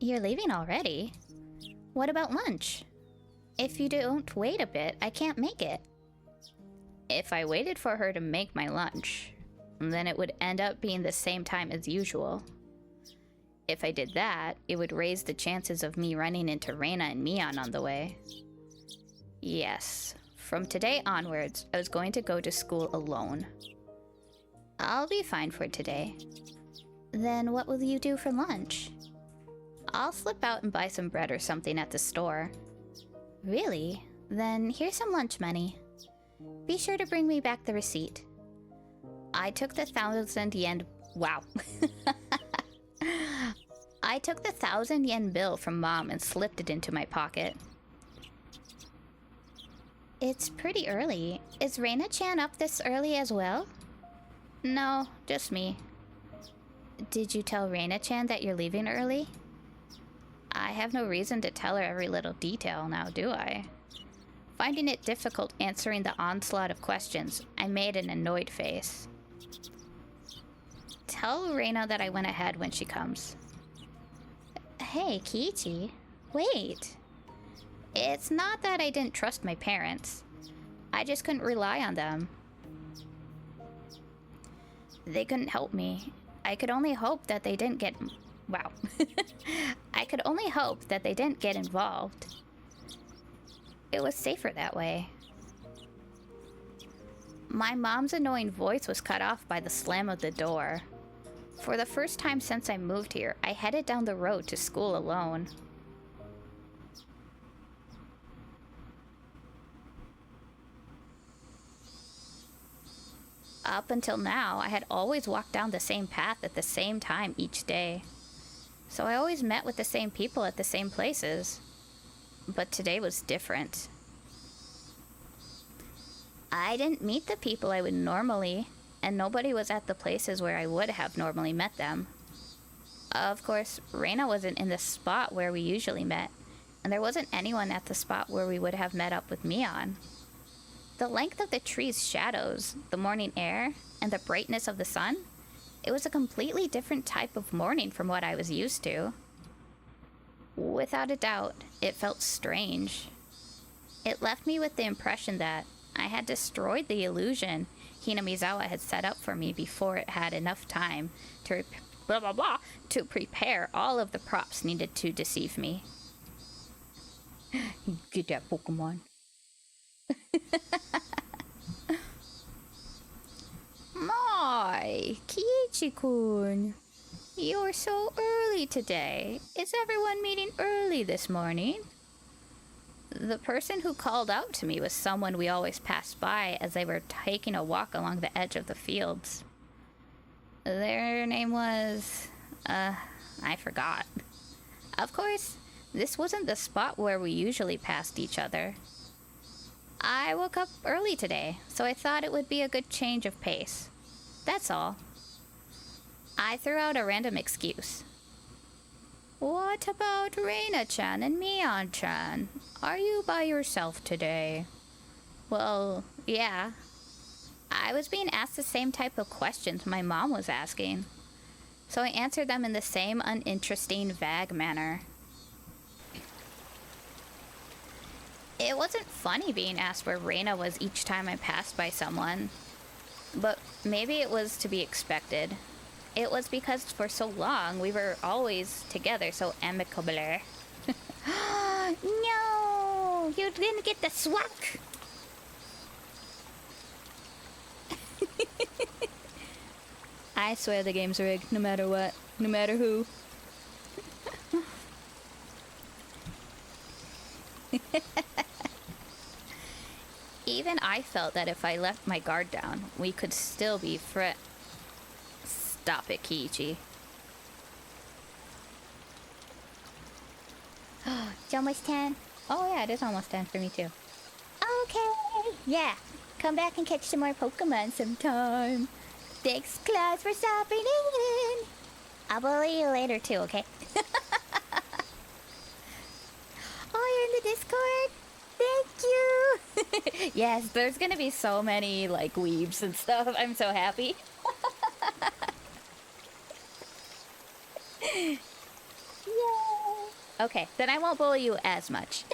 You're leaving already? What about lunch? If you don't wait a bit, I can't make it. If I waited for her to make my lunch, then it would end up being the same time as usual. If I did that, it would raise the chances of me running into Reina and Mion on the way. Yes, from today onwards, I was going to go to school alone. I'll be fine for today. Then what will you do for lunch? I'll slip out and buy some bread or something at the store. Really? Then here's some lunch money. Be sure to bring me back the receipt. I took the 1,000 yen... Wow. I took the 1,000 yen bill from Mom and slipped it into my pocket. It's pretty early. Is Reina-chan up this early as well? No, just me. Did you tell Reina-chan that you're leaving early? I have no reason to tell her every little detail now, do I? Finding it difficult answering the onslaught of questions, I made an annoyed face. Tell Reina that I went ahead when she comes. Hey, Kiichi. Wait. It's not that I didn't trust my parents. I just couldn't rely on them. They couldn't help me. I could only hope that they didn't get... Wow. I could only hope that they didn't get involved. It was safer that way. My mom's annoying voice was cut off by the slam of the door. For the first time since I moved here, I headed down the road to school alone. Up until now, I had always walked down the same path at the same time each day. So I always met with the same people at the same places. But today was different. I didn't meet the people I would normally, and nobody was at the places where I would have normally met them. Of course, Reina wasn't in the spot where we usually met, and there wasn't anyone at the spot where we would have met up with Mion. The length of the tree's shadows, the morning air, and the brightness of the sun, it was a completely different type of morning from what I was used to. Without a doubt, it felt strange. It left me with the impression that I had destroyed the illusion Hinamizawa had set up for me before it had enough time to to prepare all of the props needed to deceive me. Get that Pokemon. My, Kiichi-kun. You're so early today. Is everyone meeting early this morning? The person who called out to me was someone we always passed by as they were taking a walk along the edge of the fields. Their name was... I forgot. Of course, this wasn't the spot where we usually passed each other. I woke up early today, so I thought it would be a good change of pace. That's all. I threw out a random excuse. What about Reina-chan and Mion-chan? Are you by yourself today? Well, yeah. I was being asked the same type of questions my mom was asking, so I answered them in the same uninteresting, vague manner. It wasn't funny being asked where Reina was each time I passed by someone, but maybe it was to be expected. It was because for so long we were always together so amicably. No! You didn't get the swak! I swear the game's rigged, no matter what, no matter who. Even I felt that if I left my guard down, we could still be Stop it, Kiichi. It's almost 10. Oh yeah, it is almost 10 for me too. Okay, yeah. Come back and catch some more Pokemon sometime. Thanks, class, for stopping in. I'll bully you later too, okay? Oh, you're in the Discord? Thank you! Yes, there's gonna be so many, like, weebs and stuff. I'm so happy. Yay! Okay, then I won't bully you as much.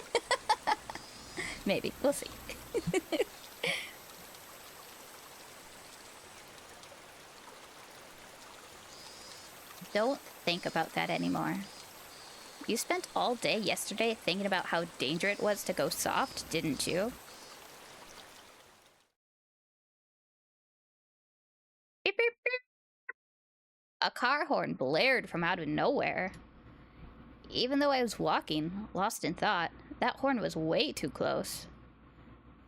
Maybe. We'll see. Don't think about that anymore. You spent all day yesterday thinking about how dangerous it was to go soft, didn't you? Beep, beep, beep. A car horn blared from out of nowhere. Even though I was walking, lost in thought, that horn was way too close.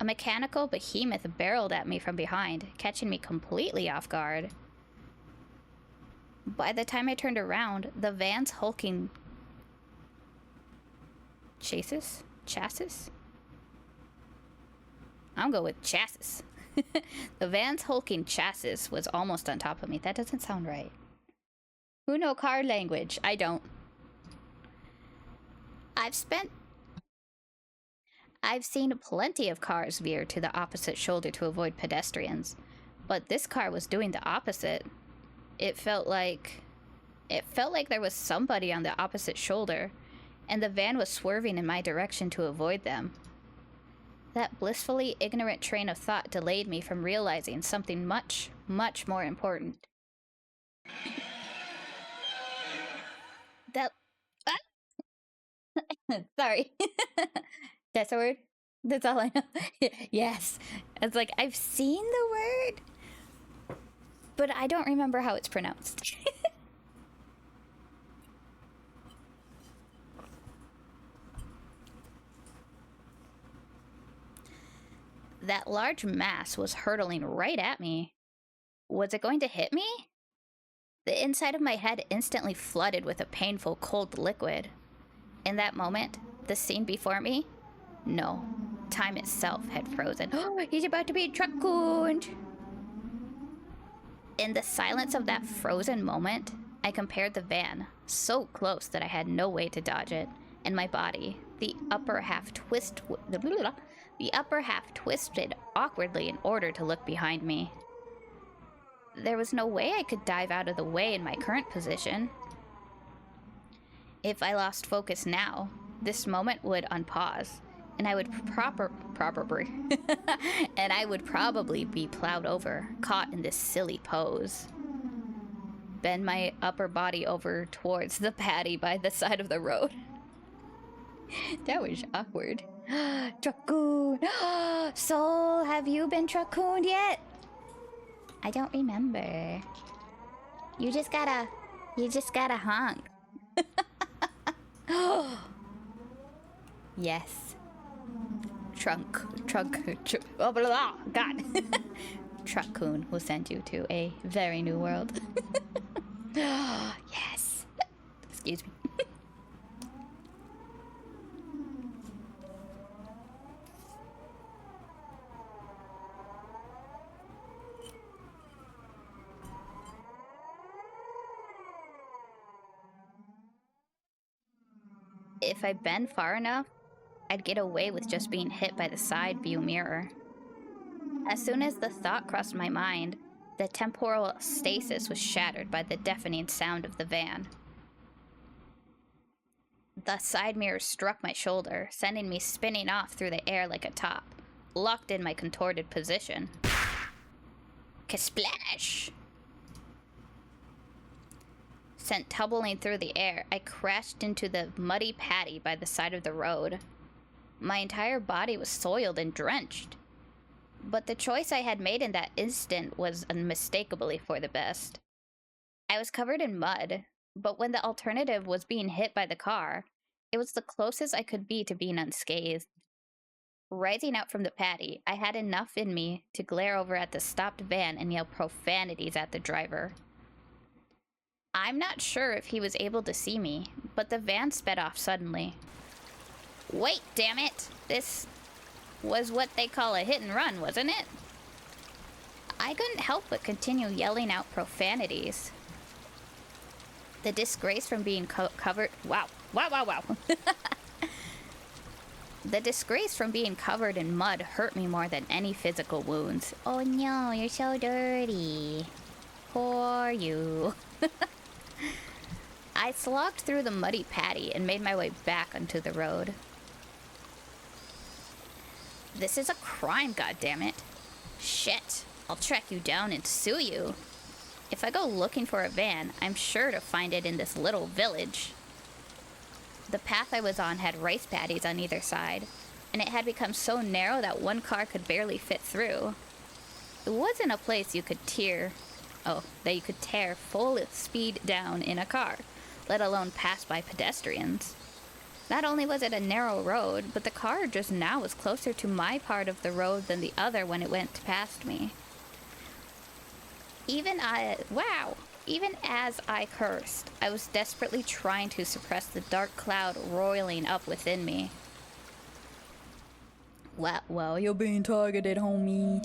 A mechanical behemoth barreled at me from behind, catching me completely off guard. By the time I turned around, the van's hulking chassis? I'll go with chassis. The van's hulking chassis was almost on top of me. That doesn't sound right. Who know car language? I don't. I've seen plenty of cars veer to the opposite shoulder to avoid pedestrians, but this car was doing the opposite. It felt like there was somebody on the opposite shoulder, and the van was swerving in my direction to avoid them. That blissfully ignorant train of thought delayed me from realizing something much, much more important. Sorry. That's a word? That's all I know. Yes. It's like, I've seen the word, but I don't remember how it's pronounced. That large mass was hurtling right at me. Was it going to hit me? The inside of my head instantly flooded with a painful cold liquid. In that moment, the scene before me, no, time itself had frozen. Oh, he's about to be truck-cooned! In the silence of that frozen moment, I compared the van, so close that I had no way to dodge it, and my body, the upper half twisted awkwardly in order to look behind me. There was no way I could dive out of the way in my current position. If I lost focus now, this moment would unpause, and I would probably be plowed over, caught in this silly pose. Bend my upper body over towards the patty by the side of the road. That was awkward. Truck-coon! Soul, have you been truck-cooned yet? I don't remember. You just gotta honk. Yes. Trunk, oh, blah, blah, God. Truck-coon will send you to a very new world. Yes. Excuse me. If I bend far enough, I'd get away with just being hit by the side view mirror. As soon as the thought crossed my mind, the temporal stasis was shattered by the deafening sound of the van. The side mirror struck my shoulder, sending me spinning off through the air like a top, locked in my contorted position. Kasplash! Sent tumbling through the air, I crashed into the muddy patty by the side of the road. My entire body was soiled and drenched. But the choice I had made in that instant was unmistakably for the best. I was covered in mud, but when the alternative was being hit by the car, it was the closest I could be to being unscathed. Rising out from the patty, I had enough in me to glare over at the stopped van and yell profanities at the driver. I'm not sure if he was able to see me, but the van sped off suddenly. Wait, damn it! This was what they call a hit and run, wasn't it? I couldn't help but continue yelling out profanities. The disgrace from being covered... Wow. The disgrace from being covered in mud hurt me more than any physical wounds. Oh no, you're so dirty. Poor you. I slogged through the muddy paddy and made my way back onto the road. This is a crime, goddammit. Shit, I'll track you down and sue you. If I go looking for a van, I'm sure to find it in this little village. The path I was on had rice paddies on either side, and it had become so narrow that one car could barely fit through. It wasn't a place you could tear full speed down in a car, let alone pass by pedestrians. Not only was it a narrow road, but the car just now was closer to my part of the road than the other when it went past me. Even as I cursed, I was desperately trying to suppress the dark cloud roiling up within me. Well, you're being targeted, homie.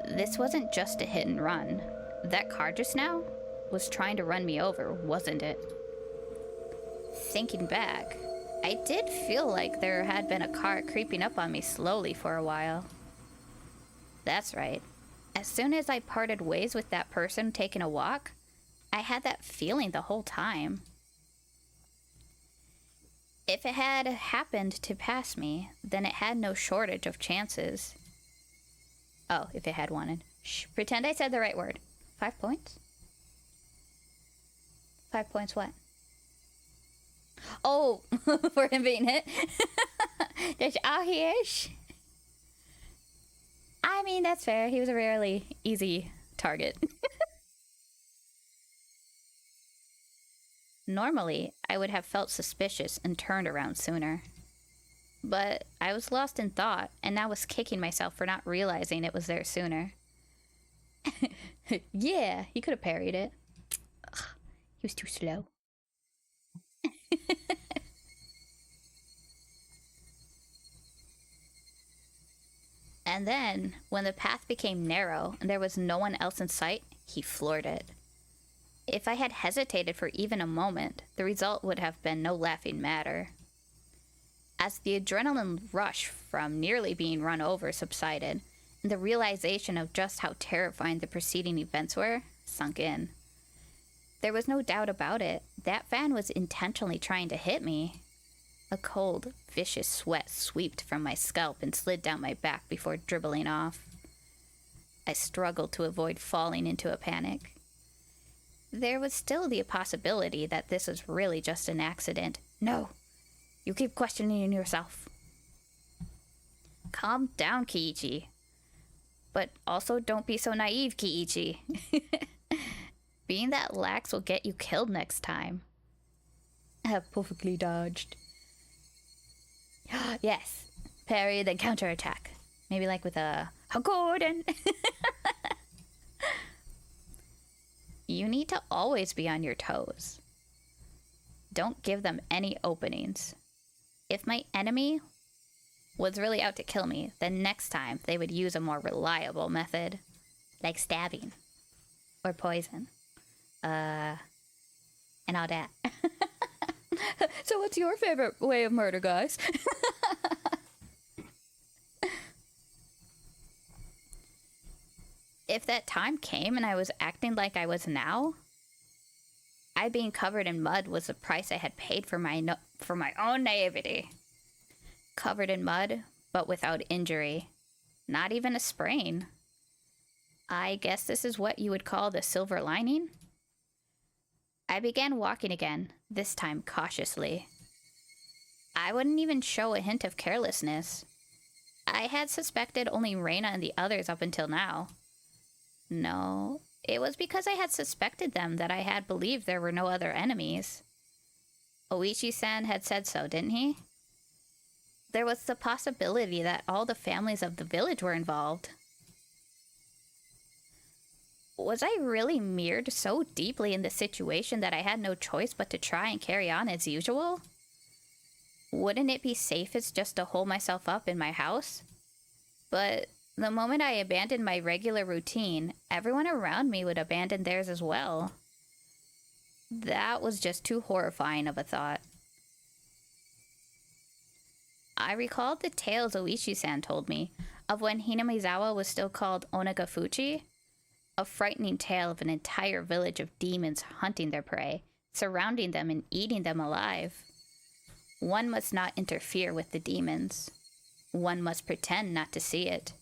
This wasn't just a hit and run. That car just now was trying to run me over, wasn't it? Thinking back, I did feel like there had been a car creeping up on me slowly for a while. That's right. As soon as I parted ways with that person taking a walk, I had that feeling the whole time. If it had happened to pass me, then it had no shortage of chances. Oh, if it had wanted. Shh, pretend I said the right word. 5 points? 5 points what? Oh, for him being hit? That's all he is? I mean, that's fair. He was a rarely easy target. Normally, I would have felt suspicious and turned around sooner. But I was lost in thought, and now was kicking myself for not realizing it was there sooner. Yeah, he could have parried it. Ugh, he was too slow. And then, when the path became narrow and there was no one else in sight, he floored it. If I had hesitated for even a moment, the result would have been no laughing matter. As the adrenaline rush from nearly being run over subsided, and the realization of just how terrifying the preceding events were sunk in. There was no doubt about it. That van was intentionally trying to hit me. A cold, vicious sweat swept from my scalp and slid down my back before dribbling off. I struggled to avoid falling into a panic. There was still the possibility that this was really just an accident. No, you keep questioning yourself. Calm down, Kiichi. But also don't be so naive, Kiichi. Being that lax will get you killed next time. I have perfectly dodged. Yes, parry then counterattack. Maybe like with a Gordon. You need to always be on your toes. Don't give them any openings. If my enemy was really out to kill me, then next time they would use a more reliable method, like stabbing or poison, and all that. So what's your favorite way of murder, guys? If that time came and I was acting like I was now, I being covered in mud was the price I had paid for my own naivety. Covered in mud, but without injury. Not even a sprain. I guess this is what you would call the silver lining? I began walking again, this time cautiously. I wouldn't even show a hint of carelessness. I had suspected only Reina and the others up until now. No, it was because I had suspected them that I had believed there were no other enemies. Oishi-san had said so, didn't he? There was the possibility that all the families of the village were involved. Was I really mirrored so deeply in the situation that I had no choice but to try and carry on as usual? Wouldn't it be safest just to hold myself up in my house? But the moment I abandoned my regular routine, everyone around me would abandon theirs as well. That was just too horrifying of a thought. I recalled the tales Oishi-san told me of when Hinamizawa was still called Onikakushi, a frightening tale of an entire village of demons hunting their prey, surrounding them and eating them alive. One must not interfere with the demons. One must pretend not to see it.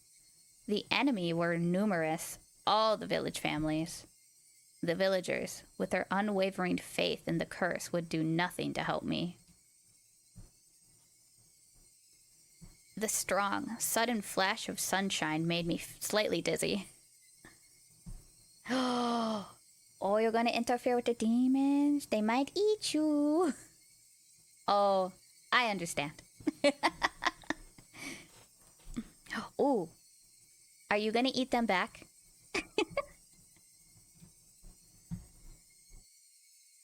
The enemy were numerous, all the village families. The villagers, with their unwavering faith in the curse, would do nothing to help me. The strong, sudden flash of sunshine made me slightly dizzy. Oh, you're gonna interfere with the demons? They might eat you. Oh, I understand. Ooh, are you gonna eat them back?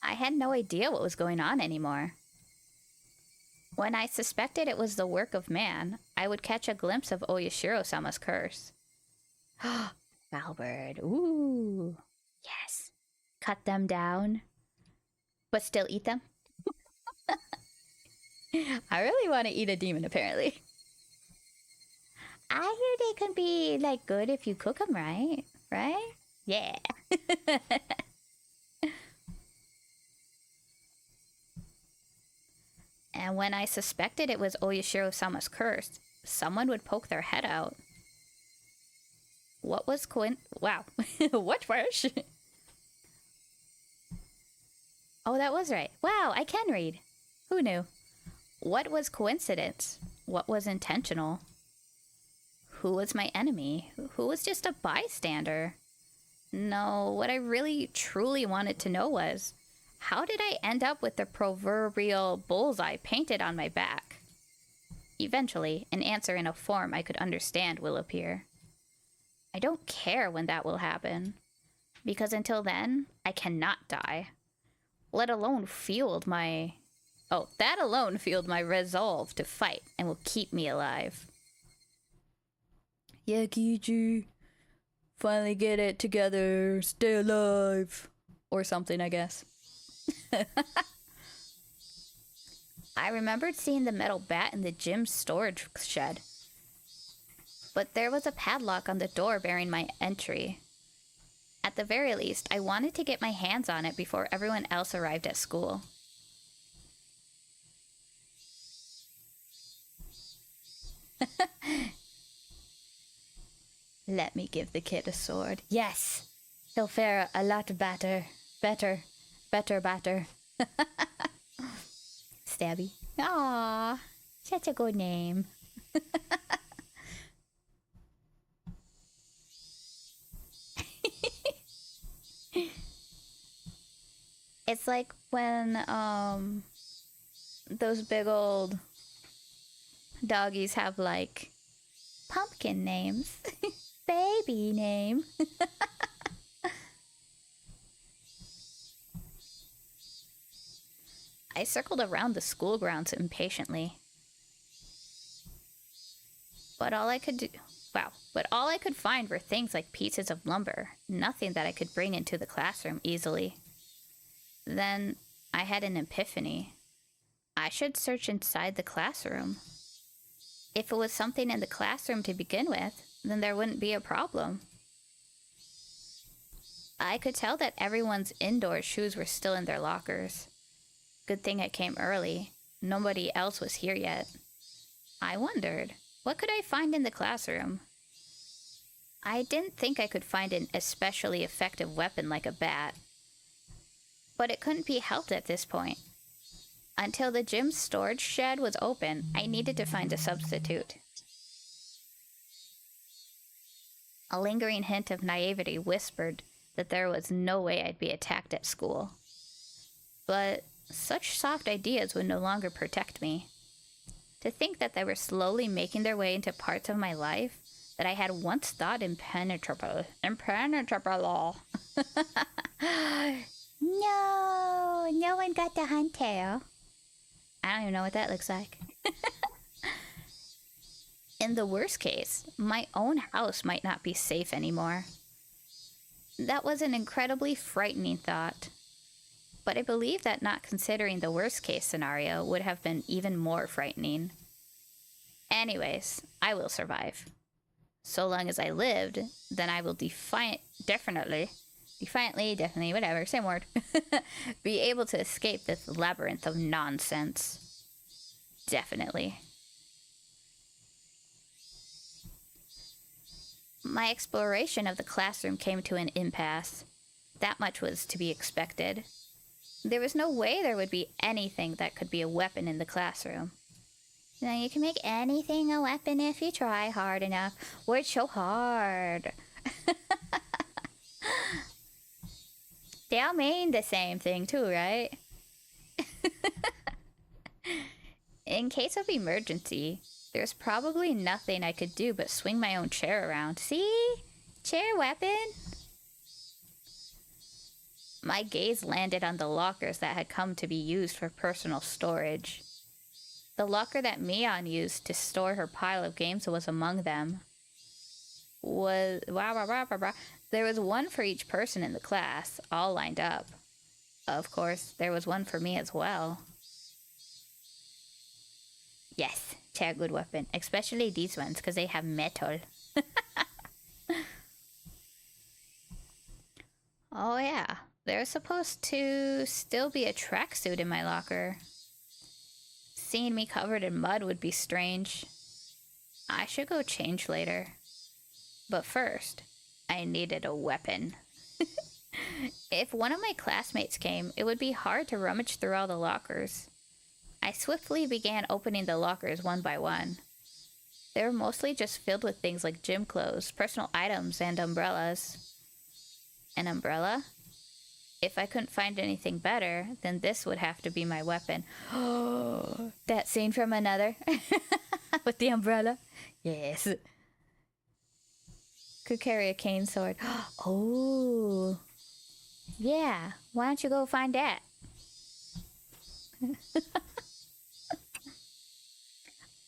I had no idea what was going on anymore. When I suspected it was the work of man, I would catch a glimpse of Oyashiro-sama's curse. Albert, ooh, yes. Cut them down, but still eat them? I really want to eat a demon, apparently. I hear they can be, like, good if you cook them right? Right? Yeah. And when I suspected it was Oyashiro-sama's curse, someone would poke their head out. What was Wow. What fresh? Oh, that was right. Wow, I can read. Who knew? What was coincidence? What was intentional? Who was my enemy? Who was just a bystander? No, what I really, truly wanted to know was, how did I end up with the proverbial bullseye painted on my back? Eventually, an answer in a form I could understand will appear. I don't care when that will happen, because until then, I cannot die. That alone fueled my resolve to fight and will keep me alive. Yeah, Kiichi. Finally get it together. Stay alive. Or something, I guess. I remembered seeing the metal bat in the gym's storage shed. But there was a padlock on the door bearing my entry. At the very least, I wanted to get my hands on it before everyone else arrived at school. Let me give the kid a sword. Yes! He'll fare a lot better. Better. Stabby. Aww, such a good name. It's like when those big old doggies have like pumpkin names. Baby name. I circled around the school grounds impatiently. But all I could find were things like pieces of lumber, nothing that I could bring into the classroom easily. Then I had an epiphany. I should search inside the classroom. If it was something in the classroom to begin with, then there wouldn't be a problem. I could tell that everyone's indoor shoes were still in their lockers. Good thing I came early. Nobody else was here yet. I wondered, what could I find in the classroom? I didn't think I could find an especially effective weapon like a bat. But it couldn't be helped at this point. Until the gym's storage shed was open, I needed to find a substitute. A lingering hint of naivety whispered that there was no way I'd be attacked at school. But such soft ideas would no longer protect me. To think that they were slowly making their way into parts of my life that I had once thought impenetrable. No, no one got the huntail. I don't even know what that looks like. In the worst case, my own house might not be safe anymore. That was an incredibly frightening thought. But I believe that not considering the worst case scenario would have been even more frightening. Anyways, I will survive. So long as I lived, then I will definitely defiantly, definitely, whatever, same word, be able to escape this labyrinth of nonsense. Definitely. My exploration of the classroom came to an impasse. That much was to be expected. There was no way there would be anything that could be a weapon in the classroom. Now, you can make anything a weapon if you try hard enough. Words so hard. They all mean the same thing too, right? In case of emergency, there's probably nothing I could do but swing my own chair around. See? Chair weapon? My gaze landed on the lockers that had come to be used for personal storage. The locker that Mion used to store her pile of games was among them. There was one for each person in the class, all lined up. Of course, there was one for me as well. Yes, chair good weapon, especially these ones because they have metal. Oh yeah, there's supposed to still be a tracksuit in my locker. Seeing me covered in mud would be strange. I should go change later. But first, I needed a weapon. If one of my classmates came, it would be hard to rummage through all the lockers. I swiftly began opening the lockers one by one. They were mostly just filled with things like gym clothes, personal items, and umbrellas. An umbrella? If I couldn't find anything better, then this would have to be my weapon. Oh, that scene from Another with the umbrella. Yes. Could carry a cane sword. Oh. Yeah, why don't you go find that?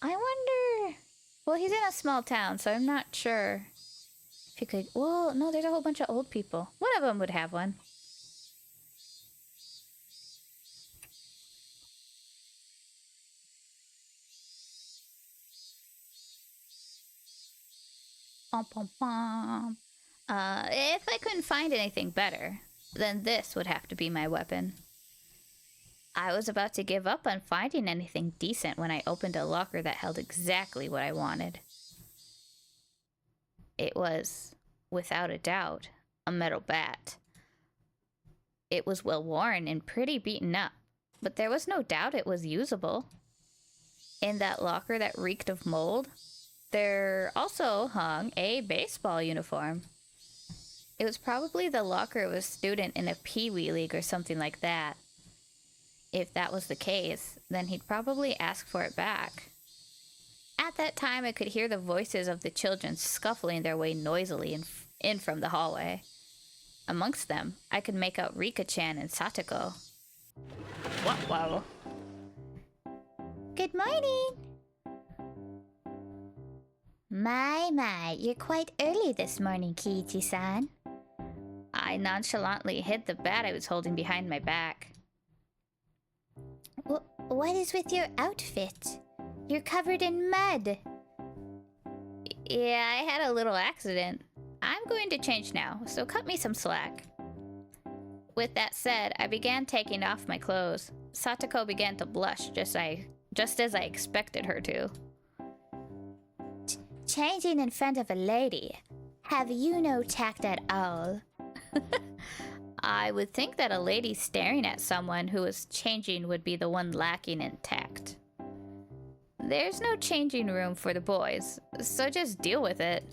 I wonder... Well, he's in a small town, so I'm not sure if he could... Well, no, there's a whole bunch of old people. One of them would have one. If I couldn't find anything better, then this would have to be my weapon. I was about to give up on finding anything decent when I opened a locker that held exactly what I wanted. It was, without a doubt, a metal bat. It was well worn and pretty beaten up, but there was no doubt it was usable. In that locker that reeked of mold, there also hung a baseball uniform. It was probably the locker of a student in a Pee-wee league or something like that. If that was the case, then he'd probably ask for it back. At that time, I could hear the voices of the children scuffling their way noisily in from the hallway. Amongst them, I could make out Rika-chan and Satoko. Whoa. Good morning! My, you're quite early this morning, Kiichi-san. I nonchalantly hid the bat I was holding behind my back. What is with your outfit? You're covered in mud. Yeah, I had a little accident. I'm going to change now, so cut me some slack. With that said, I began taking off my clothes. Satoko began to blush just as I expected her to. Changing in front of a lady. Have you no tact at all? I would think that a lady staring at someone who is changing would be the one lacking in tact. There's no changing room for the boys, so just deal with it.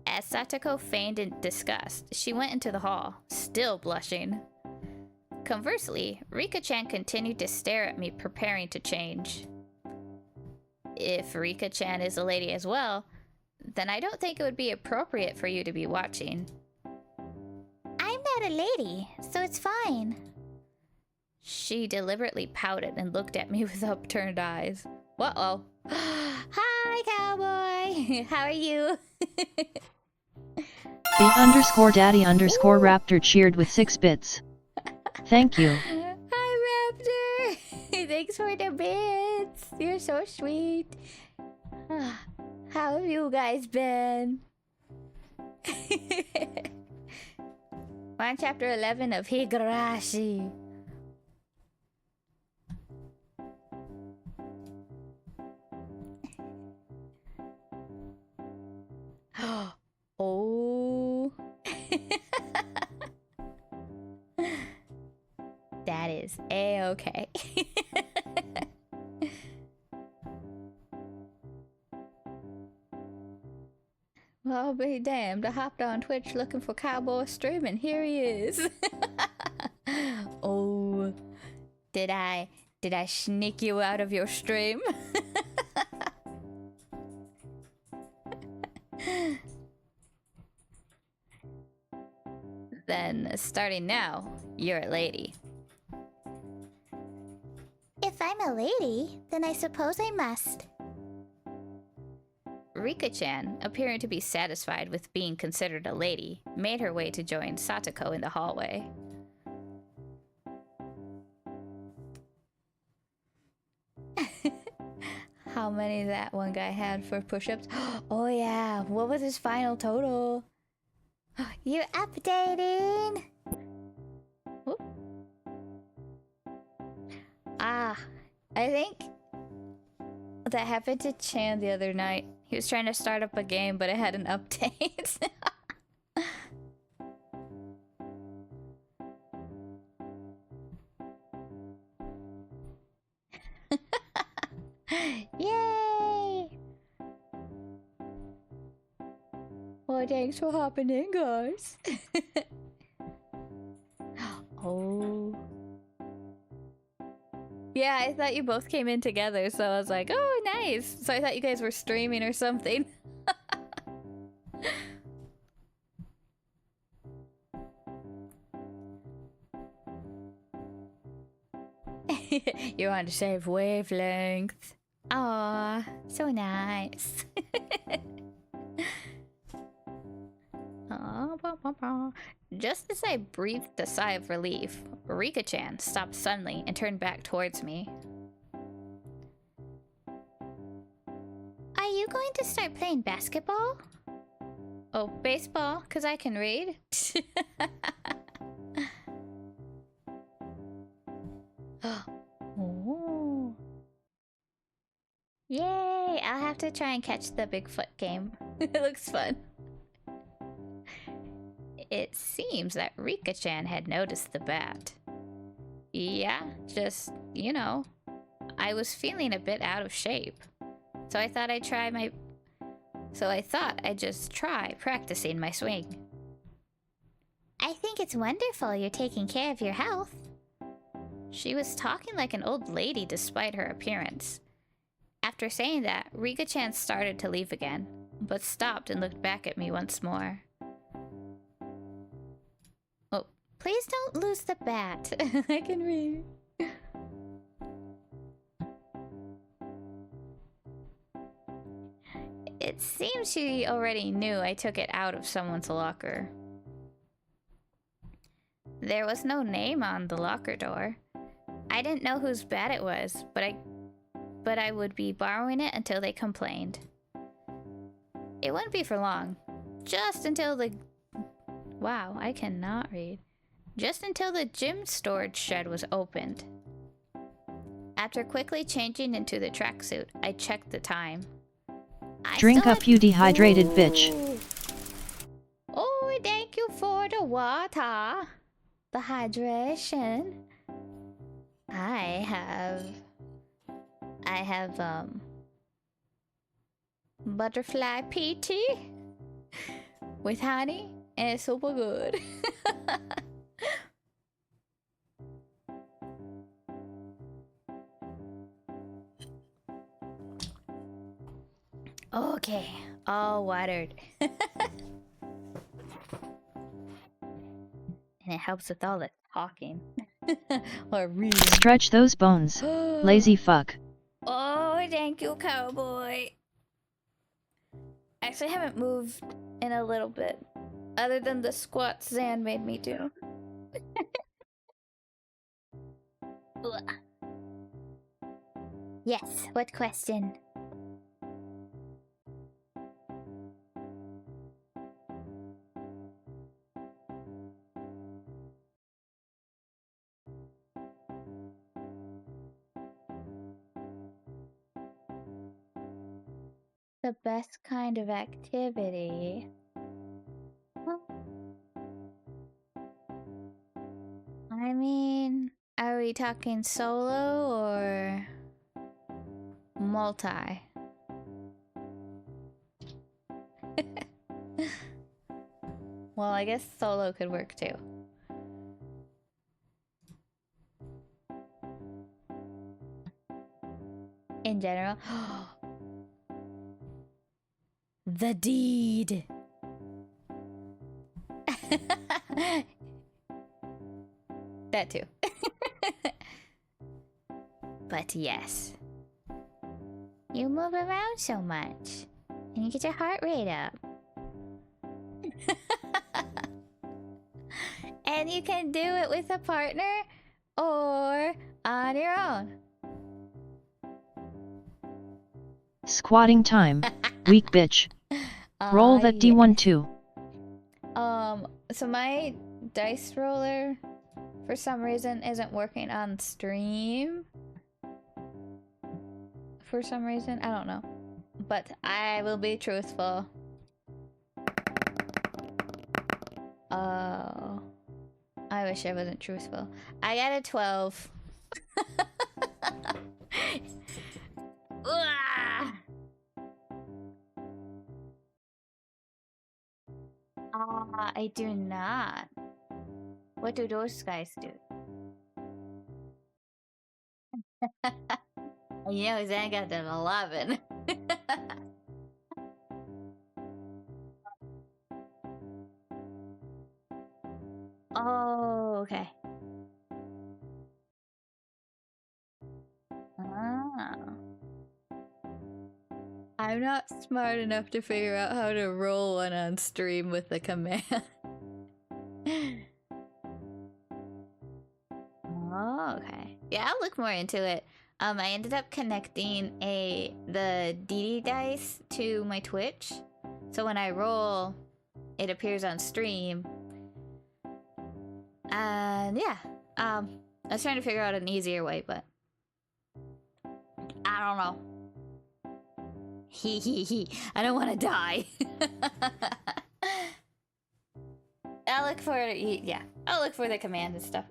As Satoko feigned in disgust, she went into the hall, still blushing. Conversely, Rika-chan continued to stare at me, preparing to change. If Rika-chan is a lady as well, then I don't think it would be appropriate for you to be watching. I'm not a lady, so it's fine. She deliberately pouted and looked at me with upturned eyes. Uh-oh. Hi, cowboy! How are you?
The_daddy_raptor cheered with 6 bits. Thank you.
Hi, Raptor! Thanks for the bits! You're so sweet. How have you guys been? We're on chapter 11 of Higurashi. Oh. That is A-okay. Well, be damned. I hopped on Twitch looking for Cowboy Stream, and here he is. Oh, did I sneak you out of your stream? Then, starting now, you're a lady.
If I'm a lady, then I suppose I must.
Rika-chan, appearing to be satisfied with being considered a lady, made her way to join Satoko in the hallway. How many that one guy had for push-ups? Oh yeah, what was his final total?
You're updating!
Oop. Ah, I think that happened to Chan the other night. He was trying to start up a game, but it had an update. Yay! Well, thanks for hopping in, guys. Oh. Yeah, I thought you both came in together, so I was like, oh, nice. So I thought you guys were streaming or something. You're on the same wavelength. Aw, so nice. Just as I breathed a sigh of relief, Rika-chan stopped suddenly and turned back towards me.
Are you going to start playing basketball?
Oh, baseball, because I can read. Oh. Yay! I'll have to try and catch the Bigfoot game. It looks fun. It seems that Rika-chan had noticed the bat. Yeah, just, you know, I was feeling a bit out of shape. So I thought I'd just try practicing my swing.
I think it's wonderful you're taking care of your health.
She was talking like an old lady despite her appearance. After saying that, Rika-chan started to leave again, but stopped and looked back at me once more. Oh,
Please don't lose the bat.
I can read. It seems she already knew I took it out of someone's locker. There was no name on the locker door. I didn't know whose bat it was, but I would be borrowing it until they complained. It wouldn't be for long. Just until the... Wow, I cannot read. Just until the gym storage shed was opened. After quickly changing into the tracksuit, I checked the time.
Drink up, you dehydrated bitch.
Oh, thank you for the water. The hydration. I have butterfly pea tea with honey, and it's super good. Okay, all watered. And it helps with all the talking. Or reading.
Stretch those bones, lazy fuck.
Oh, thank you, cowboy. Actually, I haven't moved in a little bit. Other than the squats Zan made me do.
Yes, what question?
the best kind of activity? Well, I mean, are we talking solo or multi? Well, I guess solo could work too. In general. The deed. That too. But yes. You move around so much. And you get your heart rate up. And you can do it with a partner or on your own.
Squatting time. Weak bitch. Roll that D1 too.
So my dice roller, for some reason, isn't working on stream. For some reason, I don't know. But I will be truthful. Oh. I wish I wasn't truthful. I got a 12. I do not. What do those guys do? You know, Zan got an 11. Oh, okay. Ah. I'm not smart enough to figure out how to roll one on stream with the command. Oh, okay. Yeah, I'll look more into it. I ended up connecting the DD dice to my Twitch. So when I roll, it appears on stream. And yeah, I was trying to figure out an easier way, but I don't know. I don't want to die. I'll look for it. Yeah, I'll look for the command and stuff.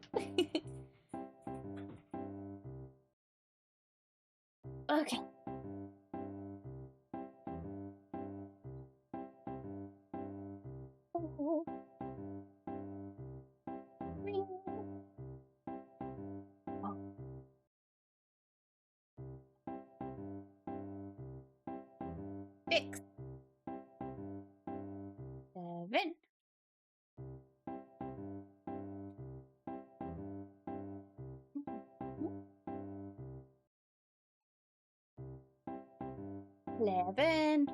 Okay. Six. 7. Eleven.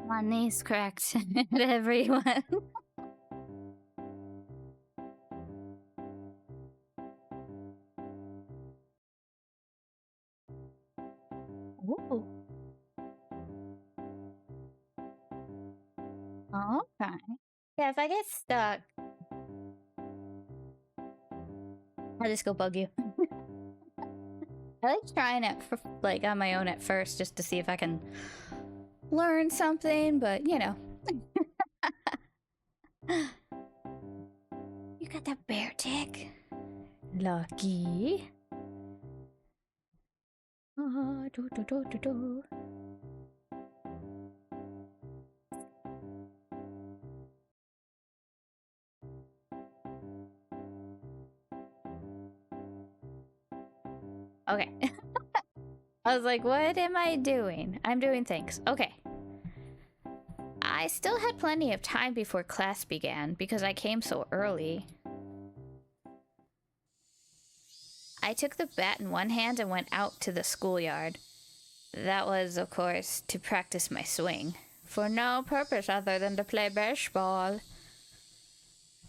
My knees cracked at everyone. Ooh. Okay. Yeah, if I get stuck, I'll just go bug you. I like trying it like on my own at first just to see if I can learn something, but you know. You got that bear tick. Lucky. Do. Okay. I was like, what am I doing? I'm doing things. Okay. I still had plenty of time before class began because I came so early. I took the bat in one hand and went out to the schoolyard. That was, of course, to practice my swing, for no purpose other than to play baseball.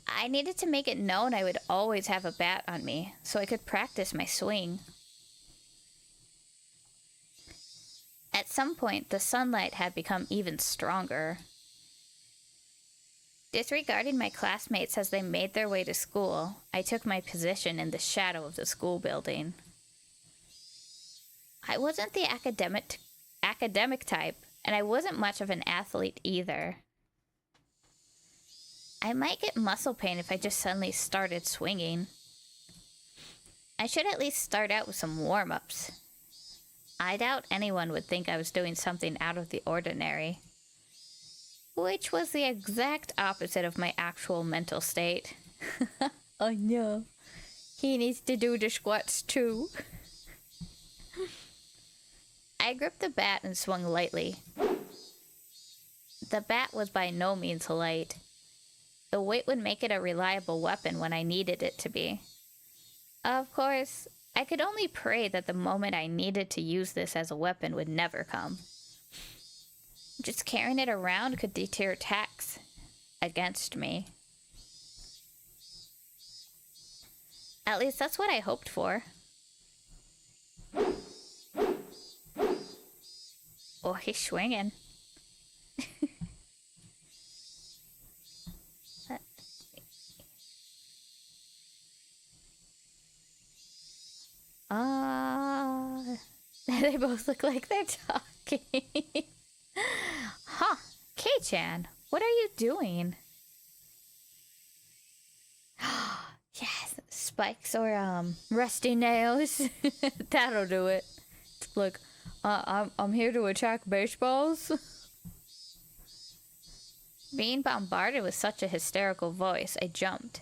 I needed to make it known I would always have a bat on me, so I could practice my swing. At some point, the sunlight had become even stronger. Disregarding my classmates as they made their way to school, I took my position in the shadow of the school building. I wasn't the academic type, and I wasn't much of an athlete either. I might get muscle pain if I just suddenly started swinging. I should at least start out with some warm-ups. I doubt anyone would think I was doing something out of the ordinary. Which was the exact opposite of my actual mental state. Oh no, he needs to do the squats too. I gripped the bat and swung lightly. The bat was by no means light. The weight would make it a reliable weapon when I needed it to be. Of course, I could only pray that the moment I needed to use this as a weapon would never come. Just carrying it around could deter attacks against me. At least that's what I hoped for. Oh, he's swinging. They both look like they're talking. Huh, K-chan, what are you doing? Yes, spikes or rusty nails. That'll do it. Look, I'm here to attack baseballs. Being bombarded with such a hysterical voice, I jumped.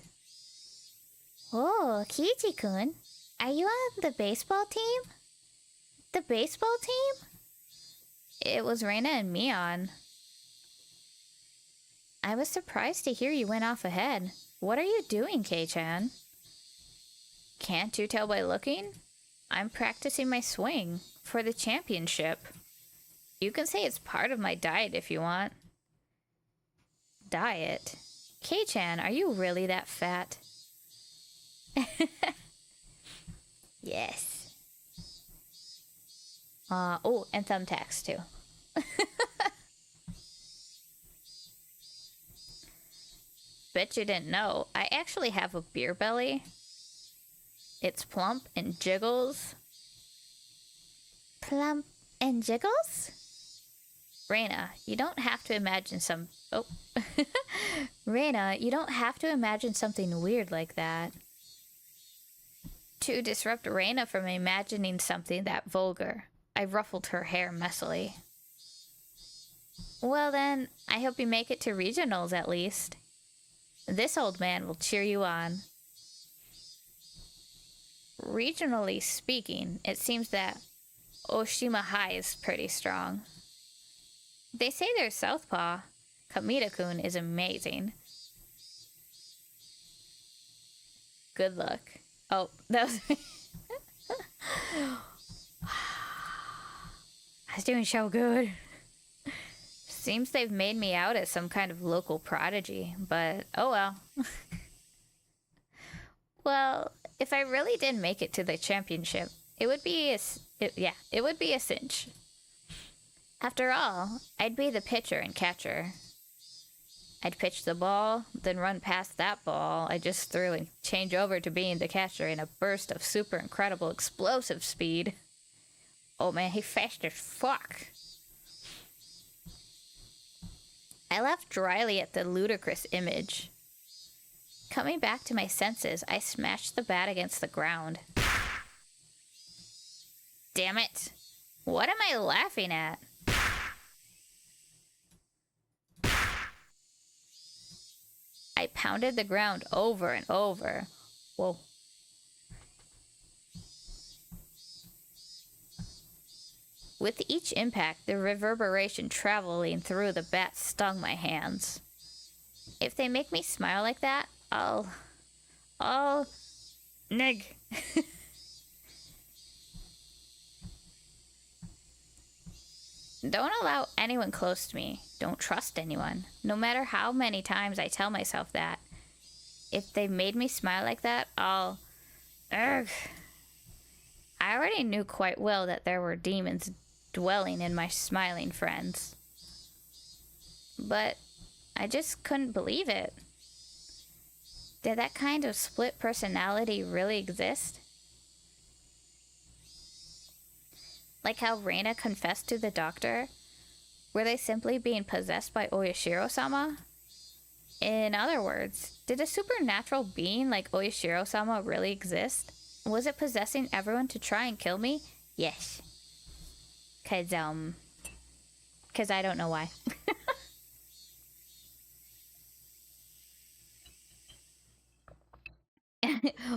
Oh, Kichi-kun, are you on the baseball team? The baseball team?
It was Reina and Mion. I was surprised to hear you went off ahead. What are you doing, K-chan? Can't you tell by looking? I'm practicing my swing for the championship. You can say it's part of my diet if you want. Diet? K-chan, are you really that fat? Yes. Oh, and thumbtacks too. Bet you didn't know, I actually have a beer belly. It's plump and jiggles.
Plump and jiggles?
Reina, you don't have to imagine some... Oh. Reina, you don't have to imagine something weird like that. To disrupt Reina from imagining something that vulgar, I ruffled her hair messily. Well then, I hope you make it to regionals at least. This old man will cheer you on. Regionally speaking, it seems that Oshima High is pretty strong. They say they're southpaw. Kamita-kun is amazing. Good luck. Oh, that was me. I was doing so good. Seems they've made me out as some kind of local prodigy, but oh well. Well, if I really did make it to the championship, it would be a cinch. After all, I'd be the pitcher and catcher. I'd pitch the ball, then run past that ball I just threw and change over to being the catcher in a burst of super incredible explosive speed. Oh man, he's fast as fuck. I laughed dryly at the ludicrous image. Coming back to my senses, I smashed the bat against the ground. Damn it! What am I laughing at? I pounded the ground over and over. Whoa. With each impact, the reverberation traveling through the bat stung my hands. If they make me smile like that, I'll nig. Don't allow anyone close to me. Don't trust anyone. No matter how many times I tell myself that. If they made me smile like that, I'll... Ugh. I already knew quite well that there were demons dwelling in my smiling friends. But I just couldn't believe it. Did that kind of split personality really exist? Like how Reina confessed to the doctor? Were they simply being possessed by Oyashiro-sama? In other words, did a supernatural being like Oyashiro-sama really exist? Was it possessing everyone to try and kill me? Yes. Cause I don't know why.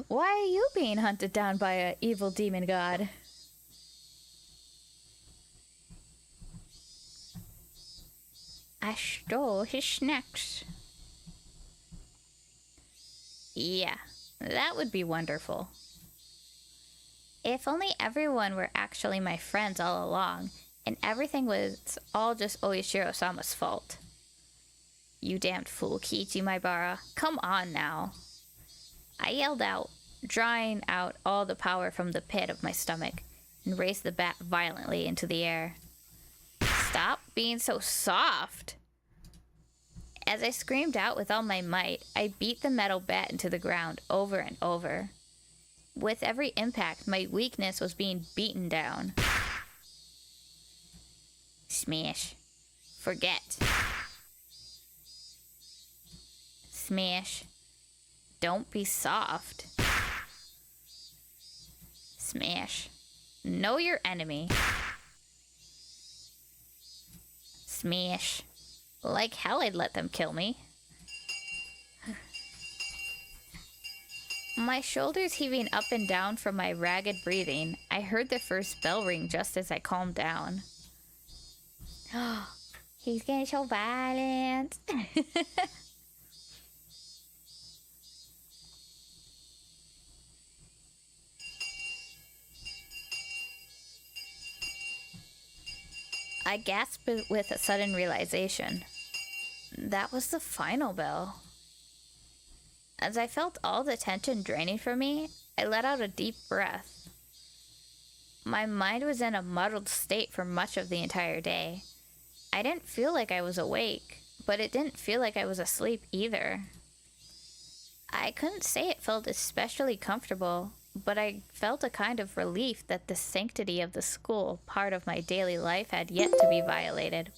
Why are you being hunted down by an evil demon god? I stole his snacks. Yeah, that would be wonderful. If only everyone were actually my friends all along, and everything was all just Oyashiro-sama's fault. You damned fool, Kiichi Maibara. Come on now. I yelled out, drawing out all the power from the pit of my stomach, and raised the bat violently into the air. Stop being so soft! As I screamed out with all my might, I beat the metal bat into the ground over and over. With every impact, my weakness was being beaten down. Smash. Forget. Smash. Don't be soft. Smash. Know your enemy. Smash. Like hell I'd let them kill me. My shoulders heaving up and down from my ragged breathing, I heard the first bell ring just as I calmed down. He's getting so violent. I gasped with a sudden realization. That was the final bell. As I felt all the tension draining from me, I let out a deep breath. My mind was in a muddled state for much of the entire day. I didn't feel like I was awake, but it didn't feel like I was asleep either. I couldn't say it felt especially comfortable, but I felt a kind of relief that the sanctity of the school, part of my daily life, had yet to be violated.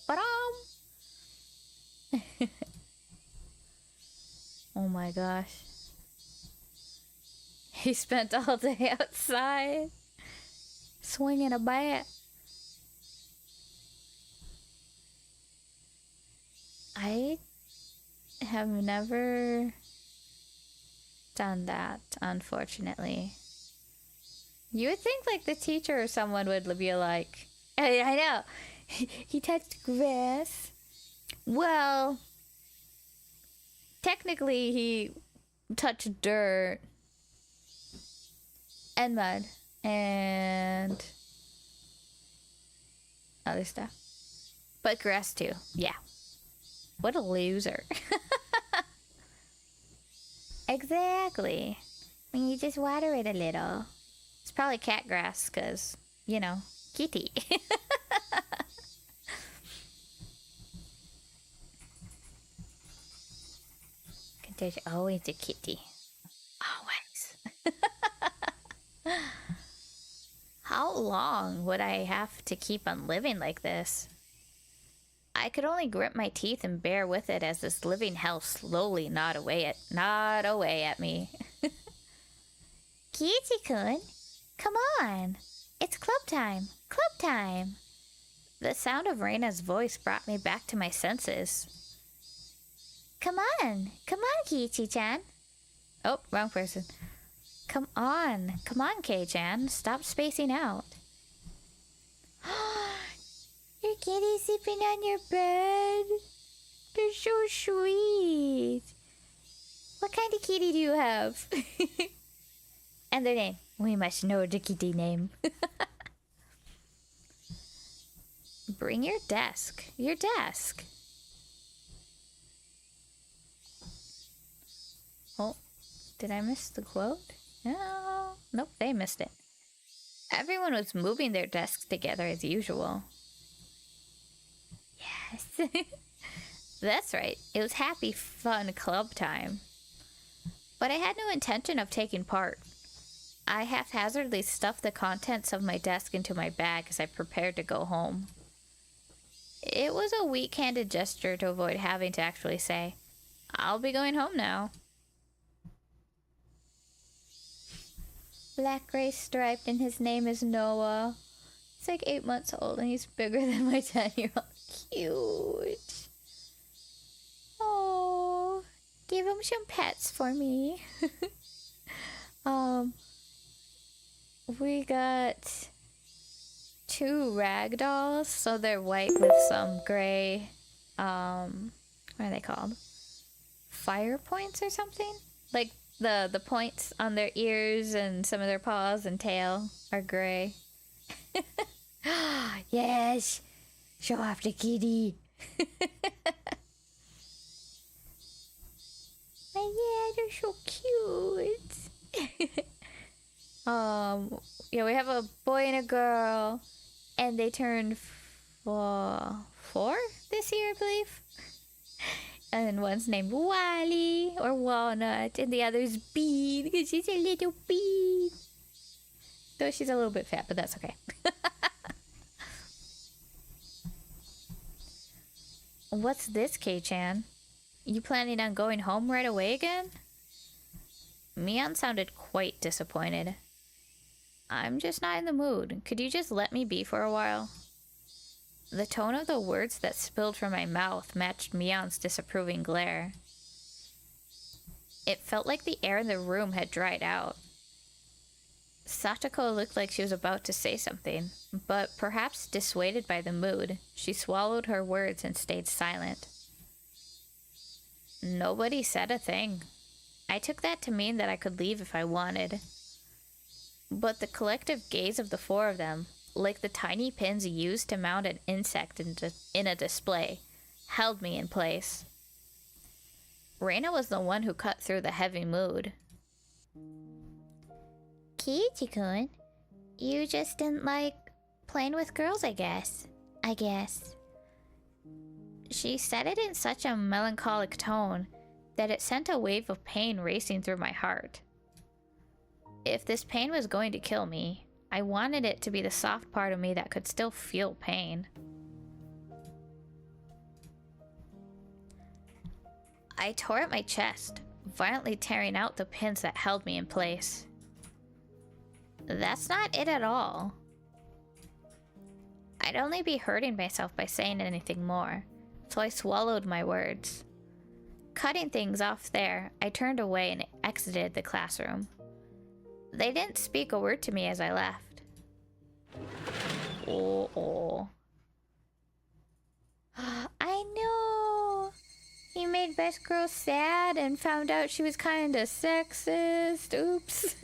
Oh my gosh. He spent all day outside, swinging a bat. I have never done that, unfortunately. You would think like the teacher or someone would be like, I know, he touched grass. Well, technically he touched dirt and mud and other stuff. But grass too, yeah. What a loser. Exactly. When you just water it a little. It's probably cat grass, because, you know, kitty. There's always a kitty. Always. How long would I have to keep on living like this? I could only grit my teeth and bear with it as this living hell slowly gnawed away at me.
Kiichi-kun, come on. It's club time. Club time.
The sound of Reina's voice brought me back to my senses.
Come on. Come on, Kiichi-chan.
Oh, wrong person. Come on, Kei-chan. Stop spacing out.
Your kitty's sleeping on your bed. They're so sweet.
What kind of kitty do you have? And their name. We must know the kitty name. Bring your desk. Your desk. Oh, did I miss the quote? No. Nope, they missed it. Everyone was moving their desks together as usual. Yes. That's right, it was happy, fun club time. But I had no intention of taking part. I haphazardly stuffed the contents of my desk into my bag as I prepared to go home. It was a weak-handed gesture to avoid having to actually say, I'll be going home now. Black, gray, striped, and his name is Noah. He's like 8 months old and he's bigger than my 10-year-old. Cute. Oh, give him some pets for me. We got 2 rag dolls, so they're white with some gray, what are they called? Fire points or something? Like the points on their ears and some of their paws and tail are gray. Yes! Show off the kitty! Oh, yeah, they're so cute! Yeah, we have a boy and a girl, and they turned 4 this year, I believe. And one's named Wally, or Walnut, and the other's Bean, because she's a little bean. Though she's a little bit fat, but that's okay. What's this, K-chan? You planning on going home right away again? Mion sounded quite disappointed. I'm just not in the mood. Could you just let me be for a while? The tone of the words that spilled from my mouth matched Mion's disapproving glare. It felt like the air in the room had dried out. Satoko looked like she was about to say something, but perhaps dissuaded by the mood, she swallowed her words and stayed silent. Nobody said a thing. I took that to mean that I could leave if I wanted. But the collective gaze of the 4 of them, like the tiny pins used to mount an insect in a display, held me in place. Reina was the one who cut through the heavy mood. Kiichi-kun, you just didn't like playing with girls, I guess. She said it in such a melancholic tone that it sent a wave of pain racing through my heart. If this pain was going to kill me, I wanted it to be the soft part of me that could still feel pain. I tore at my chest, violently tearing out the pins that held me in place. That's not it at all. I'd only be hurting myself by saying anything more, so I swallowed my words. Cutting things off there, I turned away and exited the classroom. They didn't speak a word to me as I left. Oh. I know! He made Best Girl sad and found out she was kinda sexist. Oops.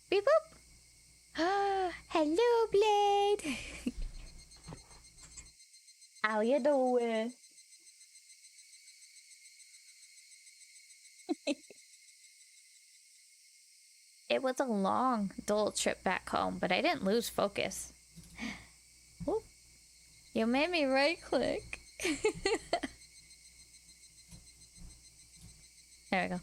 Beep boop! Hello, Blade! How you doing? It was a long, dull trip back home, but I didn't lose focus. Oop. You made me right-click. There we go.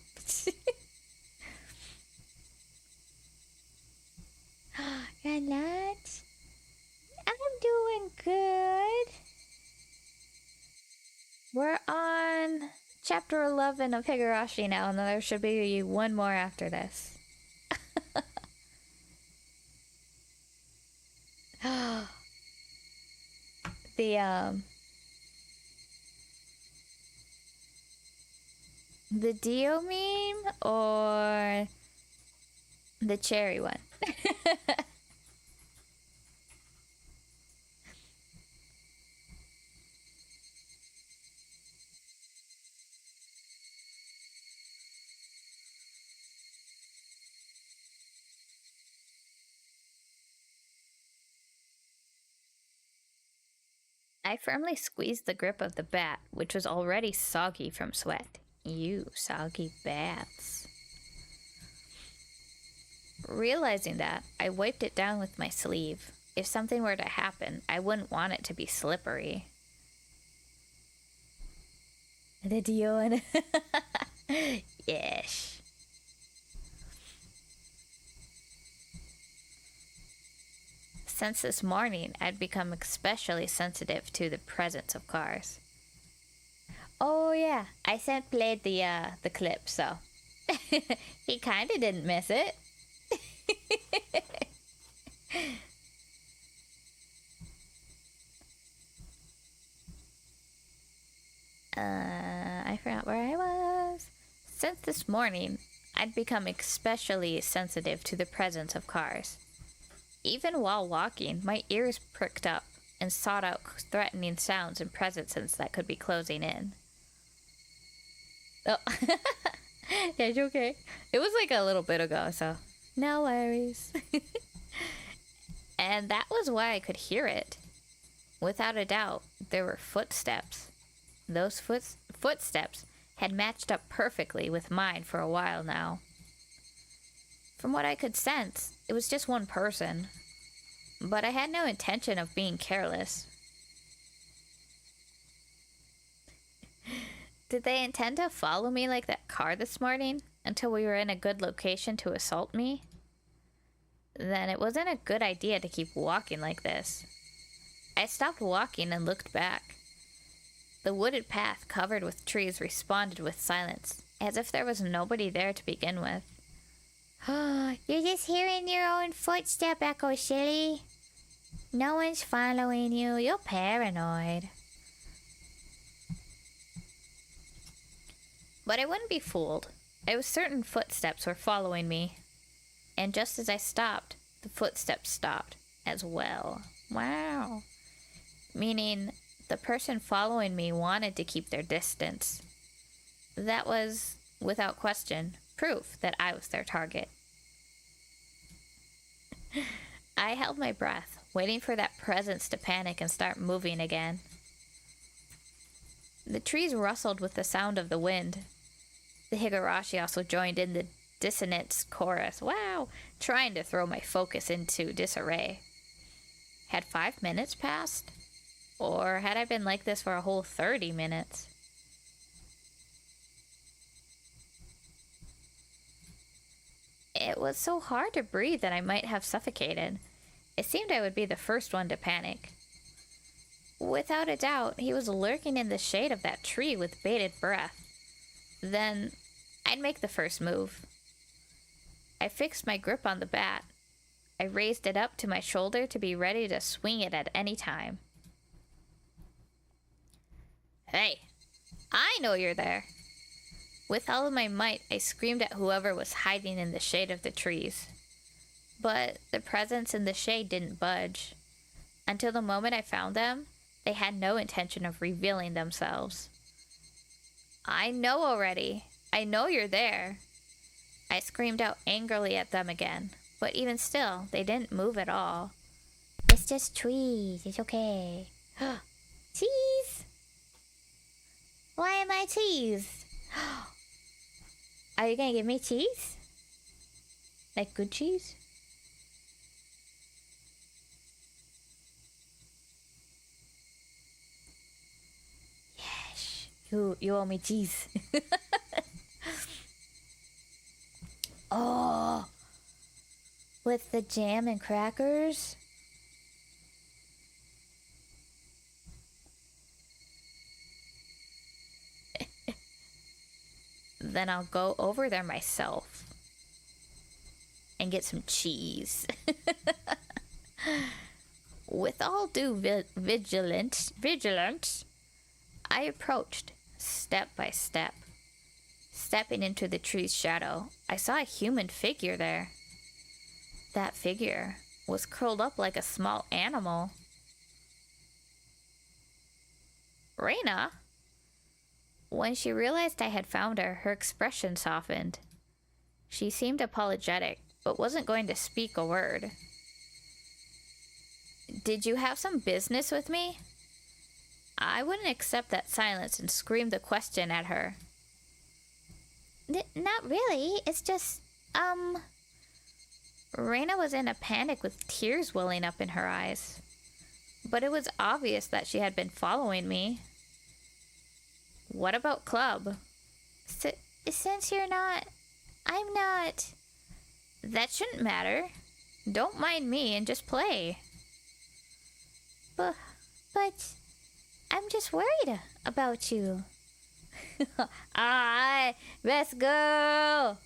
You're not? I'm doing good. We're on chapter 11 of Higurashi now, and there should be one more after this. The Dio meme or the cherry one? I firmly squeezed the grip of the bat, which was already soggy from sweat. You soggy bats. Realizing that, I wiped it down with my sleeve. if something were to happen, I wouldn't want it to be slippery. The Dion. Yes. Since this morning, I'd become especially sensitive to the presence of cars. Oh yeah, I sent played the clip, so he kinda didn't miss it. I forgot where I was. Since this morning, I'd become especially sensitive to the presence of cars. Even while walking, my ears pricked up and sought out threatening sounds and presences that could be closing in. Oh, yeah, you okay? It was like a little bit ago, so no worries. And that was why I could hear it. Without a doubt, there were footsteps. Those footsteps had matched up perfectly with mine for a while now. From what I could sense, it was just one person. But I had no intention of being careless. Did they intend to follow me like that car this morning until we were in a good location to assault me? Then it wasn't a good idea to keep walking like this. I stopped walking and looked back. The wooded path covered with trees responded with silence, as if there was nobody there to begin with.
You're just hearing your own footstep echo, silly. No one's following you. You're paranoid.
But I wouldn't be fooled. I was certain footsteps were following me. And just as I stopped, the footsteps stopped as well. Wow. Meaning, the person following me wanted to keep their distance. That was, without question, proof that I was their target. I held my breath, waiting for that presence to panic and start moving again. The trees rustled with the sound of the wind. The Higurashi also joined in the dissonant chorus, wow, trying to throw my focus into disarray. Had 5 minutes passed? Or had I been like this for a whole 30 minutes? It was so hard to breathe that I might have suffocated. It seemed I would be the first one to panic. Without a doubt, he was lurking in the shade of that tree with bated breath. Then, I'd make the first move. I fixed my grip on the bat. I raised it up to my shoulder to be ready to swing it at any time. Hey, I know you're there. With all of my might, I screamed at whoever was hiding in the shade of the trees. But the presence in the shade didn't budge. Until the moment I found them, they had no intention of revealing themselves. I know already. I know you're there. I screamed out angrily at them again, but even still, they didn't move at all.
It's just trees. It's okay. Cheese? Why am I cheese? Are you gonna give me cheese? Like good cheese? Yes. You owe me cheese. Oh, with the jam and crackers?
Then I'll go over there myself and get some cheese. With all due vigilance, I approached step by step. Stepping into the tree's shadow, I saw a human figure there. That figure was curled up like a small animal. Reina? When she realized I had found her, her expression softened. She seemed apologetic, but wasn't going to speak a word. Did you have some business with me? I wouldn't accept that silence and screamed the question at her.
Not really. It's just,
Reina was in a panic with tears welling up in her eyes. But it was obvious that she had been following me. What about Club?
Since you're not... I'm not...
That shouldn't matter. Don't mind me and just play.
But I'm just worried about you.
Alright, let's go.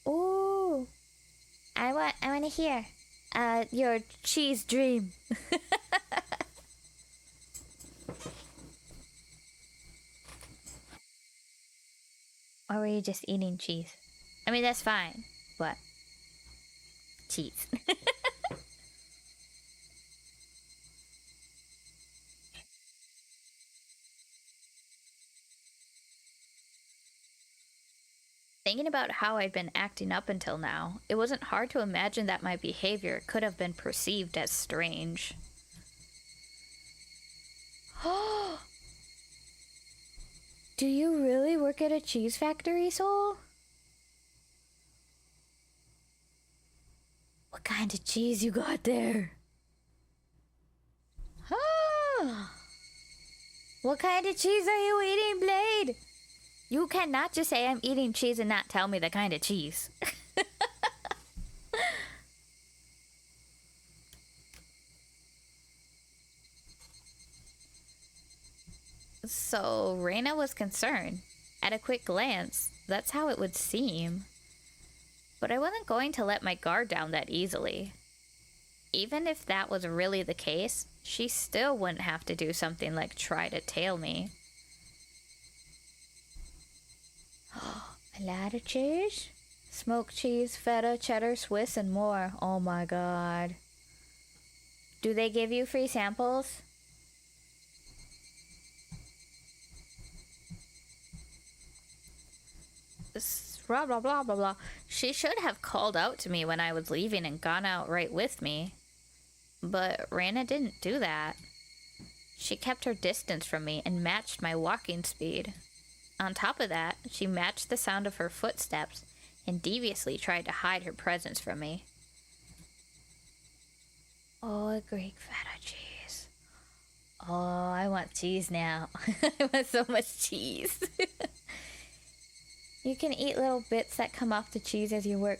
Ooh. I want to hear.
Your cheese dream. Or were you just eating cheese? I mean, that's fine, but cheese. Thinking about how I'd been acting up until now, it wasn't hard to imagine that my behavior could have been perceived as strange. Do you really work at a cheese factory, Soul? What kind of cheese you got there? What kind of cheese are you eating, Blade? You cannot just say I'm eating cheese and not tell me the kind of cheese. So, Reina was concerned. At a quick glance, that's how it would seem. But I wasn't going to let my guard down that easily. Even if that was really the case, she still wouldn't have to do something like try to tail me. A lot of cheese? Smoked cheese, feta, cheddar, Swiss, and more. Oh my god. Do they give you free samples? Blah blah blah blah blah. She should have called out to me when I was leaving and gone out right with me. But Reina didn't do that. She kept her distance from me and matched my walking speed. On top of that, she matched the sound of her footsteps and deviously tried to hide her presence from me. Oh, a Greek feta cheese. Oh, I want cheese now. I want so much cheese. You can eat little bits that come off the cheese as you work.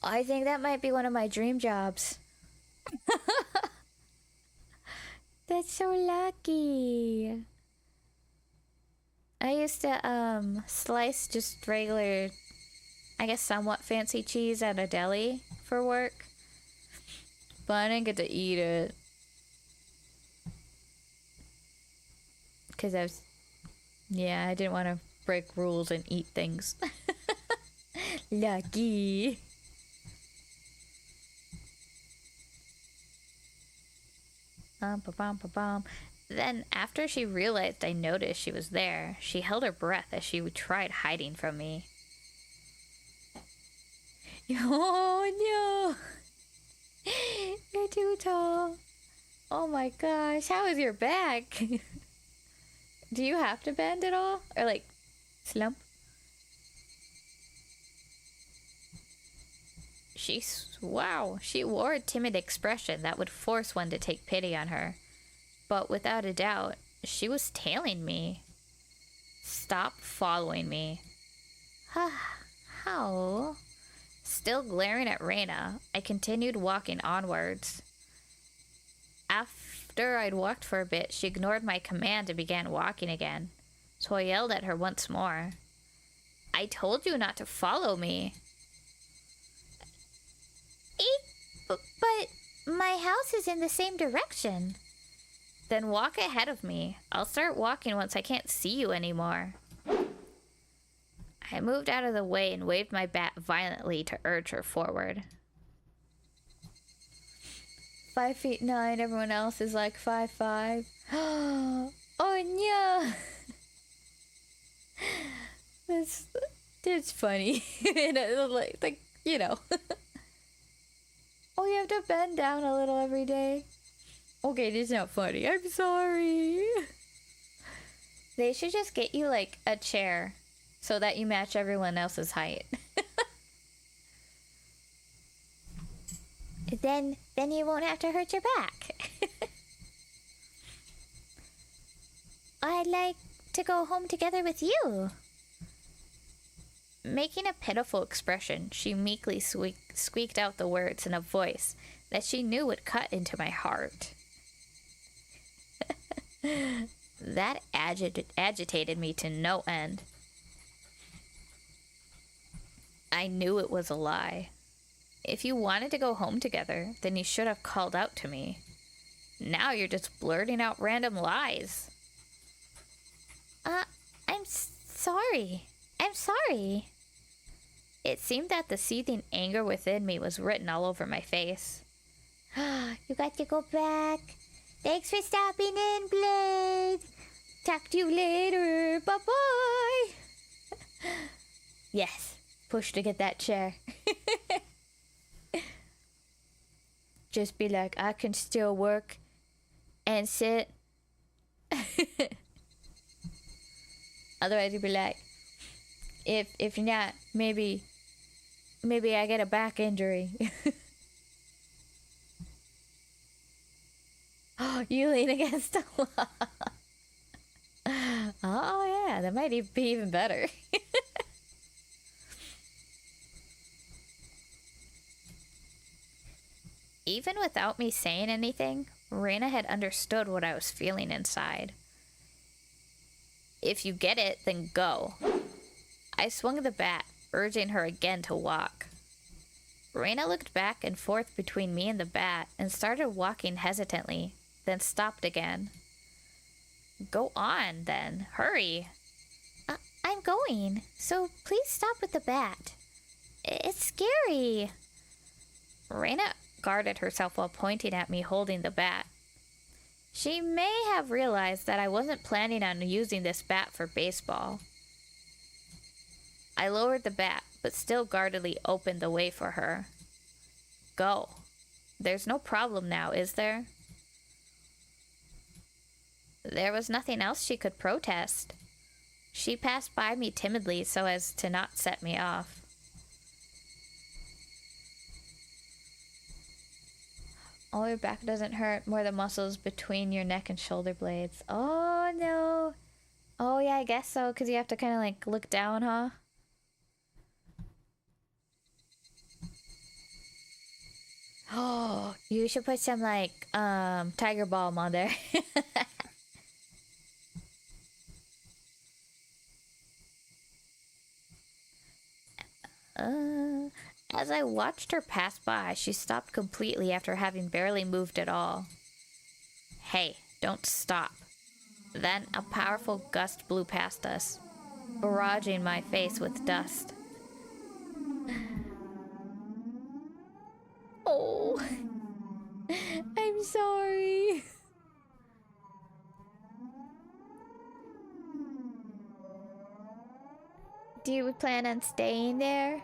I think that might be one of my dream jobs. That's so lucky. I used to slice just regular, I guess somewhat fancy cheese at a deli for work. But I didn't get to eat it. Because I didn't want to break rules and eat things. Lucky. Then, after she realized I noticed she was there, she held her breath as she tried hiding from me. Oh no! You're too tall. Oh my gosh, how is your back? Do you have to bend at all? Or like, slump? She wore a timid expression that would force one to take pity on her. But without a doubt, she was tailing me. Stop following me. How? Still glaring at Reina, I continued walking onwards. After I'd walked for a bit, she ignored my command and began walking again. So I yelled at her once more. I told you not to follow me.
But my house is in the same direction.
Then walk ahead of me. I'll start walking once I can't see you anymore. I moved out of the way and waved my bat violently to urge her forward. 5'9", everyone else is like 5'5". Oh no! That's funny. like you know. Oh, you have to bend down a little every day. Okay, this is not funny. I'm sorry. They should just get you like a chair so that you match everyone else's height.
Then you won't have to hurt your back. I'd like to go home together with you.
Making a pitiful expression, she meekly squeaked out the words in a voice that she knew would cut into my heart. That agitated me to no end. I knew it was a lie. If you wanted to go home together, then you should have called out to me. Now you're just blurting out random lies.
I'm sorry. I'm sorry.
It seemed that the seething anger within me was written all over my face.
You got to go back. Thanks for stopping in, Blade.
Talk to you later. Bye-bye. Yes, push to get that chair. Just be like, I can still work and sit. Otherwise, you'd be like, if you're not, maybe I get a back injury. Oh, you lean against the wall. Oh yeah, that might be even better. Even without me saying anything, Reina had understood what I was feeling inside. If you get it, then go. I swung the bat, urging her again to walk. Reina looked back and forth between me and the bat and started walking hesitantly, then stopped again. Go on, then. Hurry.
I'm going, so please stop with the bat. It's scary.
Reina guarded herself while pointing at me holding the bat. She may have realized that I wasn't planning on using this bat for baseball. I lowered the bat, but still guardedly opened the way for her. Go. There's no problem now, is there? There was nothing else she could protest. She passed by me timidly so as to not set me off. Oh, your back doesn't hurt. More the muscles between your neck and shoulder blades. Oh, no. Oh, yeah, I guess so, because you have to kind of, like, look down, huh? Oh, you should put some, like, tiger balm on there. As I watched her pass by, she stopped completely after having barely moved at all. Hey, don't stop. Then a powerful gust blew past us, barraging my face with dust. Oh, I'm sorry. Do you plan on staying there?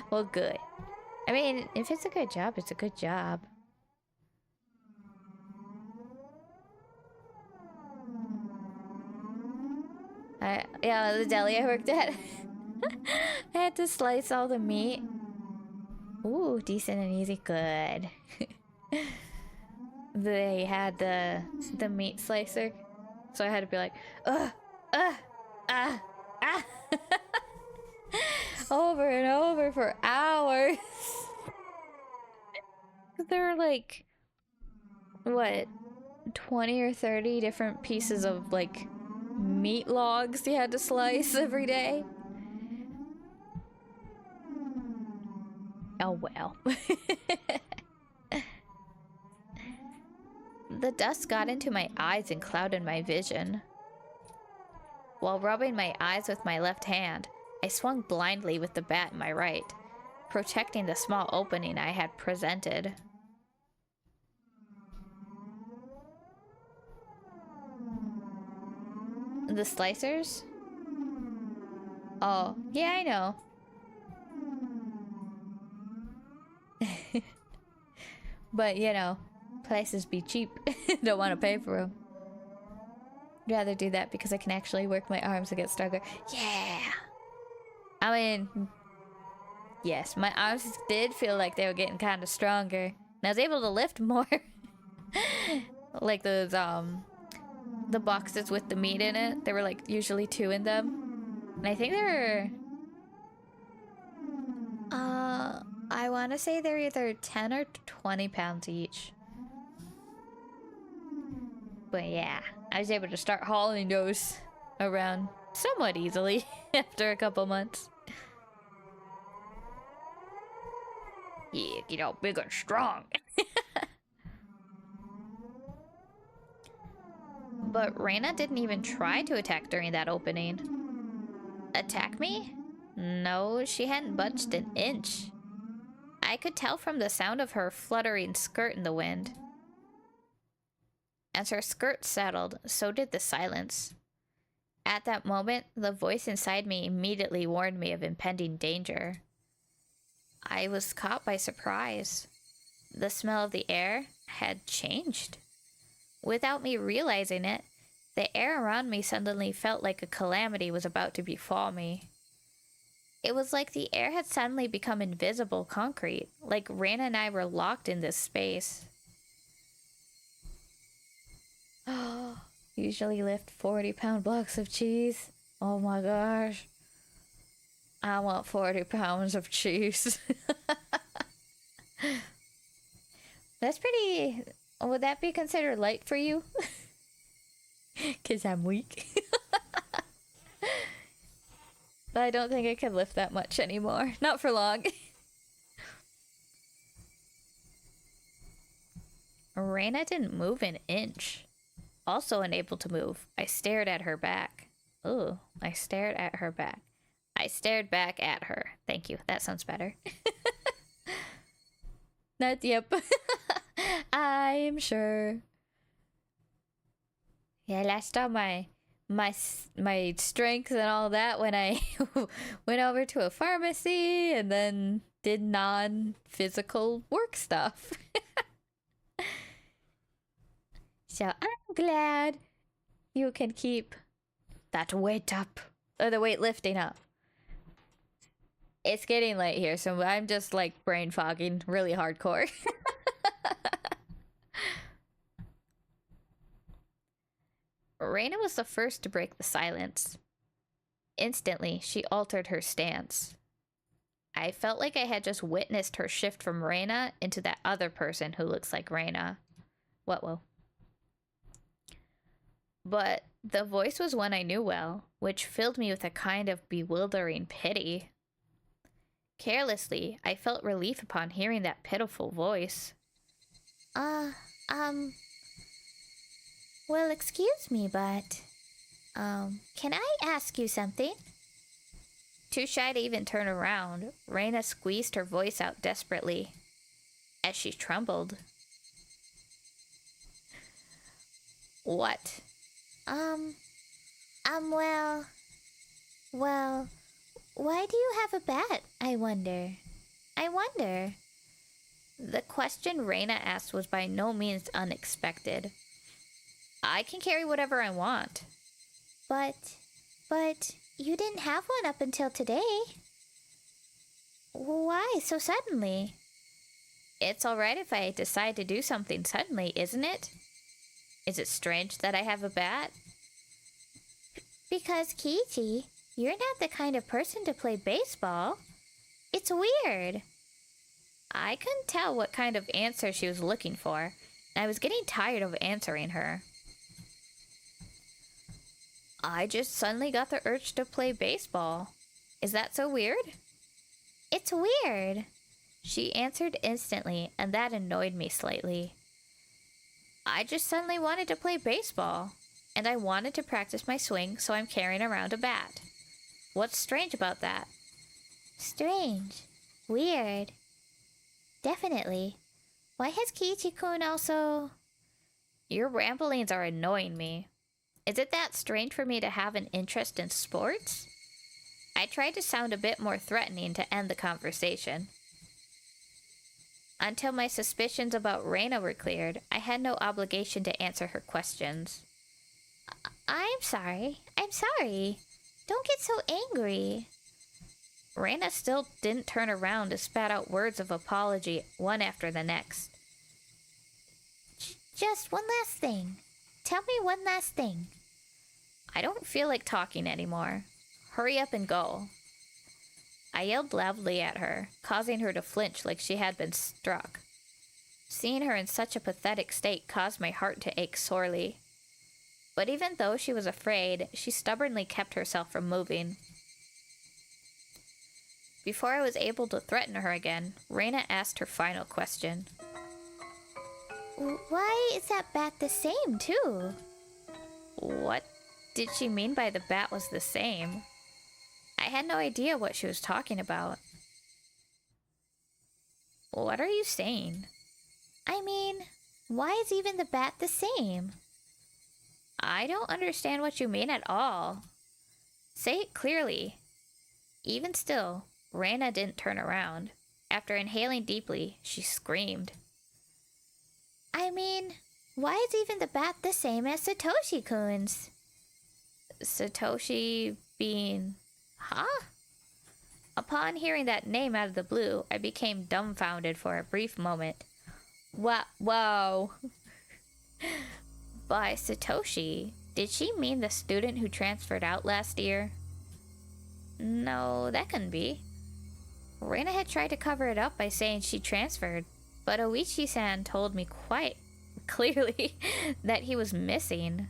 Well, good. I mean, if it's a good job, it's a good job. Yeah, the deli I worked at. I had to slice all the meat. Ooh, decent and easy. Good. They had the meat slicer, so I had to be like, over and over for hours. There were like, what, 20 or 30 different pieces of like meat logs you had to slice every day. Oh well. The dust got into my eyes and clouded my vision. While rubbing my eyes with my left hand, I swung blindly with the bat in my right, protecting the small opening I had presented. The slicers? Oh, yeah, I know. But, you know, prices be cheap. Don't want to pay for them. Rather do that because I can actually work my arms and get stronger. Yeah! I mean, Yes, my arms did feel like they were getting kind of stronger. And I was able to lift more. Like those, the boxes with the meat in it. There were like usually 2 in them. And I think they were, I want to say they're either 10 or 20 pounds each. But yeah, I was able to start hauling those around somewhat easily after a couple months. Yeah, get all big and strong. But Reina didn't even try to attack during that opening. Attack me? No, she hadn't budged an inch. I could tell from the sound of her fluttering skirt in the wind. As her skirt settled, so did the silence. At that moment, the voice inside me immediately warned me of impending danger. I was caught by surprise. The smell of the air had changed. Without me realizing it, the air around me suddenly felt like a calamity was about to befall me. It was like the air had suddenly become invisible concrete, like Reina and I were locked in this space. Usually lift 40-pound blocks of cheese. Oh my gosh. I want 40 pounds of cheese. That's pretty... Would that be considered light for you? Because I'm weak. But I don't think I can lift that much anymore. Not for long. Reina didn't move an inch. Also unable to move, I stared at her back. Ooh, I stared at her back. I stared back at her. Thank you. That sounds better. Not yep. I'm sure. Yeah, I lost all my strength and all that when I went over to a pharmacy and then did non-physical work stuff. So I'm glad you can keep that weight up, or the weight lifting up. It's getting late here, so I'm just like brain fogging really hardcore. Reina was the first to break the silence. Instantly, she altered her stance. I felt like I had just witnessed her shift from Reina into that other person who looks like Reina. Whoa. But the voice was one I knew well, which filled me with a kind of bewildering pity. Carelessly, I felt relief upon hearing that pitiful voice.
Well, excuse me, but, can I ask you something?
Too shy to even turn around, Reina squeezed her voice out desperately. As she trembled. What?
Well, why do you have a bat, I wonder?
The question Reina asked was by no means unexpected. I can carry whatever I want.
But you didn't have one up until today. Why so suddenly?
It's alright if I decide to do something suddenly, isn't it? Is it strange that I have a bat?
Because, Kichi, you're not the kind of person to play baseball. It's weird.
I couldn't tell what kind of answer she was looking for, and I was getting tired of answering her. I just suddenly got the urge to play baseball. Is that so weird?
It's weird.
She answered instantly, and that annoyed me slightly. I just suddenly wanted to play baseball, and I wanted to practice my swing, so I'm carrying around a bat. What's strange about that?
Strange. Weird. Definitely. Why has Kiichi-kun also...
Your ramblings are annoying me. Is it that strange for me to have an interest in sports? I tried to sound a bit more threatening to end the conversation. Until my suspicions about Reina were cleared, I had no obligation to answer her questions.
I'm sorry. Don't get so angry.
Reina still didn't turn around to spat out words of apology one after the next.
Just one last thing. Tell me one last thing.
I don't feel like talking anymore. Hurry up and go. I yelled loudly at her, causing her to flinch like she had been struck. Seeing her in such a pathetic state caused my heart to ache sorely. But even though she was afraid, she stubbornly kept herself from moving. Before I was able to threaten her again, Reina asked her final question.
Why is that bat the same, too?
What did she mean by the bat was the same? I had no idea what she was talking about. What are you saying?
I mean, why is even the bat the same?
I don't understand what you mean at all. Say it clearly. Even still, Reina didn't turn around. After inhaling deeply, she screamed.
I mean, why is even the bat the same as Satoshi-kun's?
Satoshi being... Huh? Upon hearing that name out of the blue, I became dumbfounded for a brief moment. Wow. By Satoshi, did she mean the student who transferred out last year? No, that couldn't be. Reina had tried to cover it up by saying she transferred, but Oichi-san told me quite clearly that he was missing.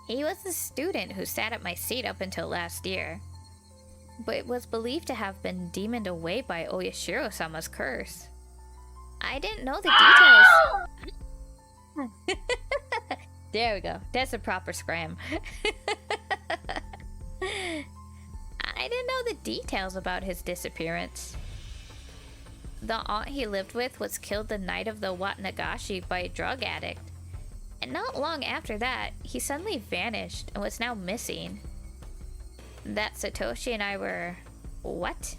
He was the student who sat at my seat up until last year, but was believed to have been demoned away by Oyashiro-sama's curse. I didn't know the details. There we go. That's a proper scram. I didn't know the details about his disappearance. The aunt he lived with was killed the night of the Onikakushi by a drug addict. And not long after that, he suddenly vanished and was now missing. That Satoshi and I were... What?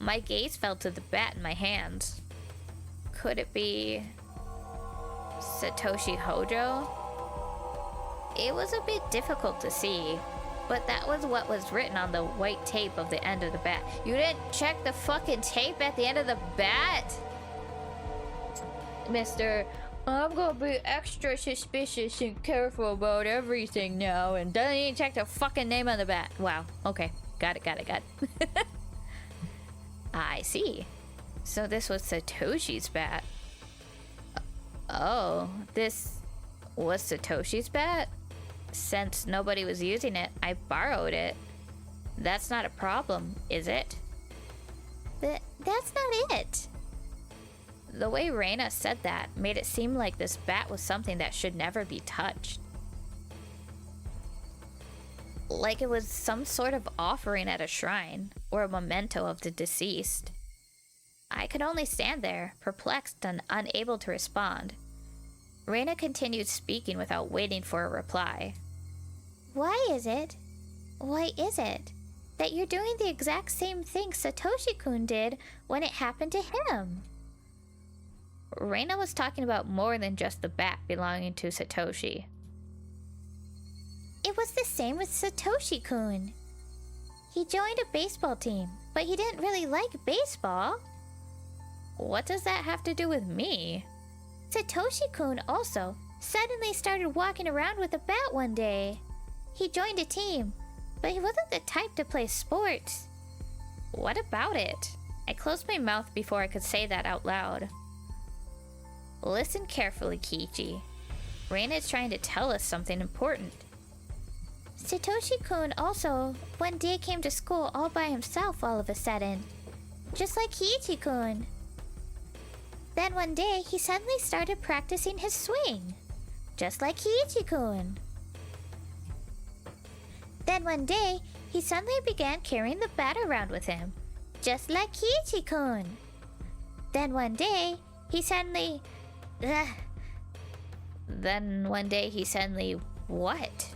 My gaze fell to the bat in my hands. Could it be... Satoshi Hojo? It was a bit difficult to see, but that was what was written on the white tape of the end of the bat. You didn't check the fucking tape at the end of the bat? Mister, I'm gonna be extra suspicious and careful about everything now, and doesn't even check the fucking name on the bat. Wow, okay. Got it. I see. So this was Satoshi's bat. Oh, this was Satoshi's bat? Since nobody was using it, I borrowed it. That's not a problem, is it?
That's not it.
The way Reina said that made it seem like this bat was something that should never be touched. Like it was some sort of offering at a shrine, or a memento of the deceased. I could only stand there, perplexed and unable to respond. Reina continued speaking without waiting for a reply.
Why is it that you're doing the exact same thing Satoshi-kun did when it happened to him?
Reina was talking about more than just the bat belonging to Satoshi.
It was the same with Satoshi-kun. He joined a baseball team, but he didn't really like baseball.
What does that have to do with me?
Satoshi-kun also suddenly started walking around with a bat one day. He joined a team, but he wasn't the type to play sports.
What about it? I closed my mouth before I could say that out loud. Listen carefully, Kiichi. Reina is trying to tell us something important.
Satoshi-kun also one day came to school all by himself all of a sudden, just like Kiichi-kun. Then one day he suddenly started practicing his swing, just like Kiichi-kun. Then one day he suddenly began carrying the bat around with him, just like Kiichi-kun. Then one day he suddenly...
Then one day he suddenly... What?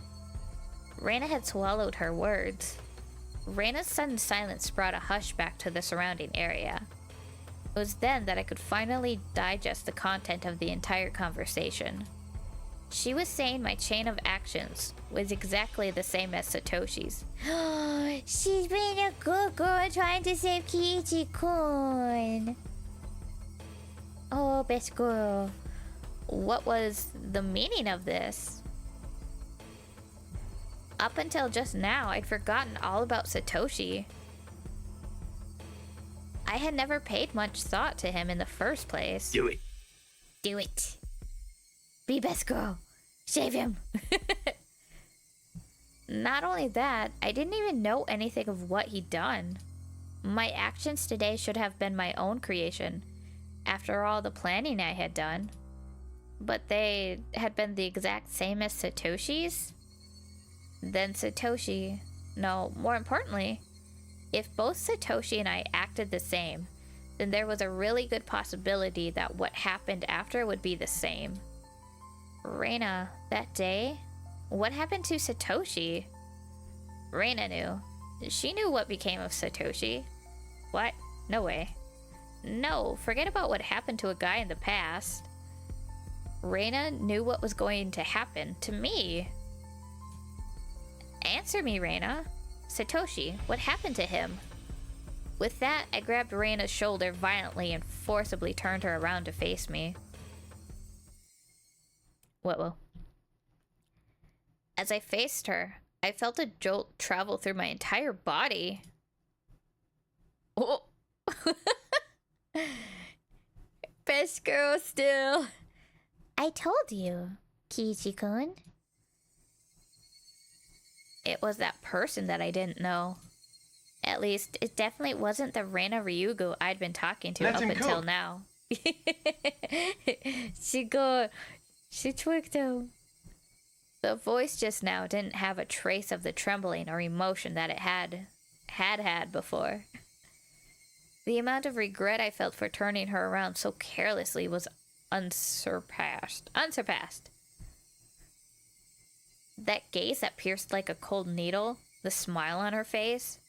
Reina had swallowed her words. Reina's sudden silence brought a hush back to the surrounding area. It was then that I could finally digest the content of the entire conversation. She was saying my chain of actions was exactly the same as Satoshi's.
She's being a good girl trying to save Kiichi-kun. Oh, best girl.
What was the meaning of this? Up until just now, I'd forgotten all about Satoshi. I had never paid much thought to him in the first place.
Do it.
Do it. Be best girl. Save him.
Not only that, I didn't even know anything of what he'd done. My actions today should have been my own creation, after all the planning I had done. But they had been the exact same as Satoshi's? Then Satoshi... No, more importantly, if both Satoshi and I acted the same, then there was a really good possibility that what happened after would be the same. Reina, that day? What happened to Satoshi? Reina knew. She knew what became of Satoshi. What? No way. No, forget about what happened to a guy in the past. Reina knew what was going to happen to me. Answer me, Reina. Satoshi, what happened to him? With that, I grabbed Reina's shoulder violently and forcibly turned her around to face me. Whoa. As I faced her, I felt a jolt travel through my entire body. Oh. Best girl still.
I told you, Kiichi-kun.
It was that person that I didn't know. At least, it definitely wasn't the Reina Ryugu I'd been talking to up until now. She twigged him. The voice just now didn't have a trace of the trembling or emotion that it had before. The amount of regret I felt for turning her around so carelessly was unsurpassed. That gaze that pierced like a cold needle, the smile on her face,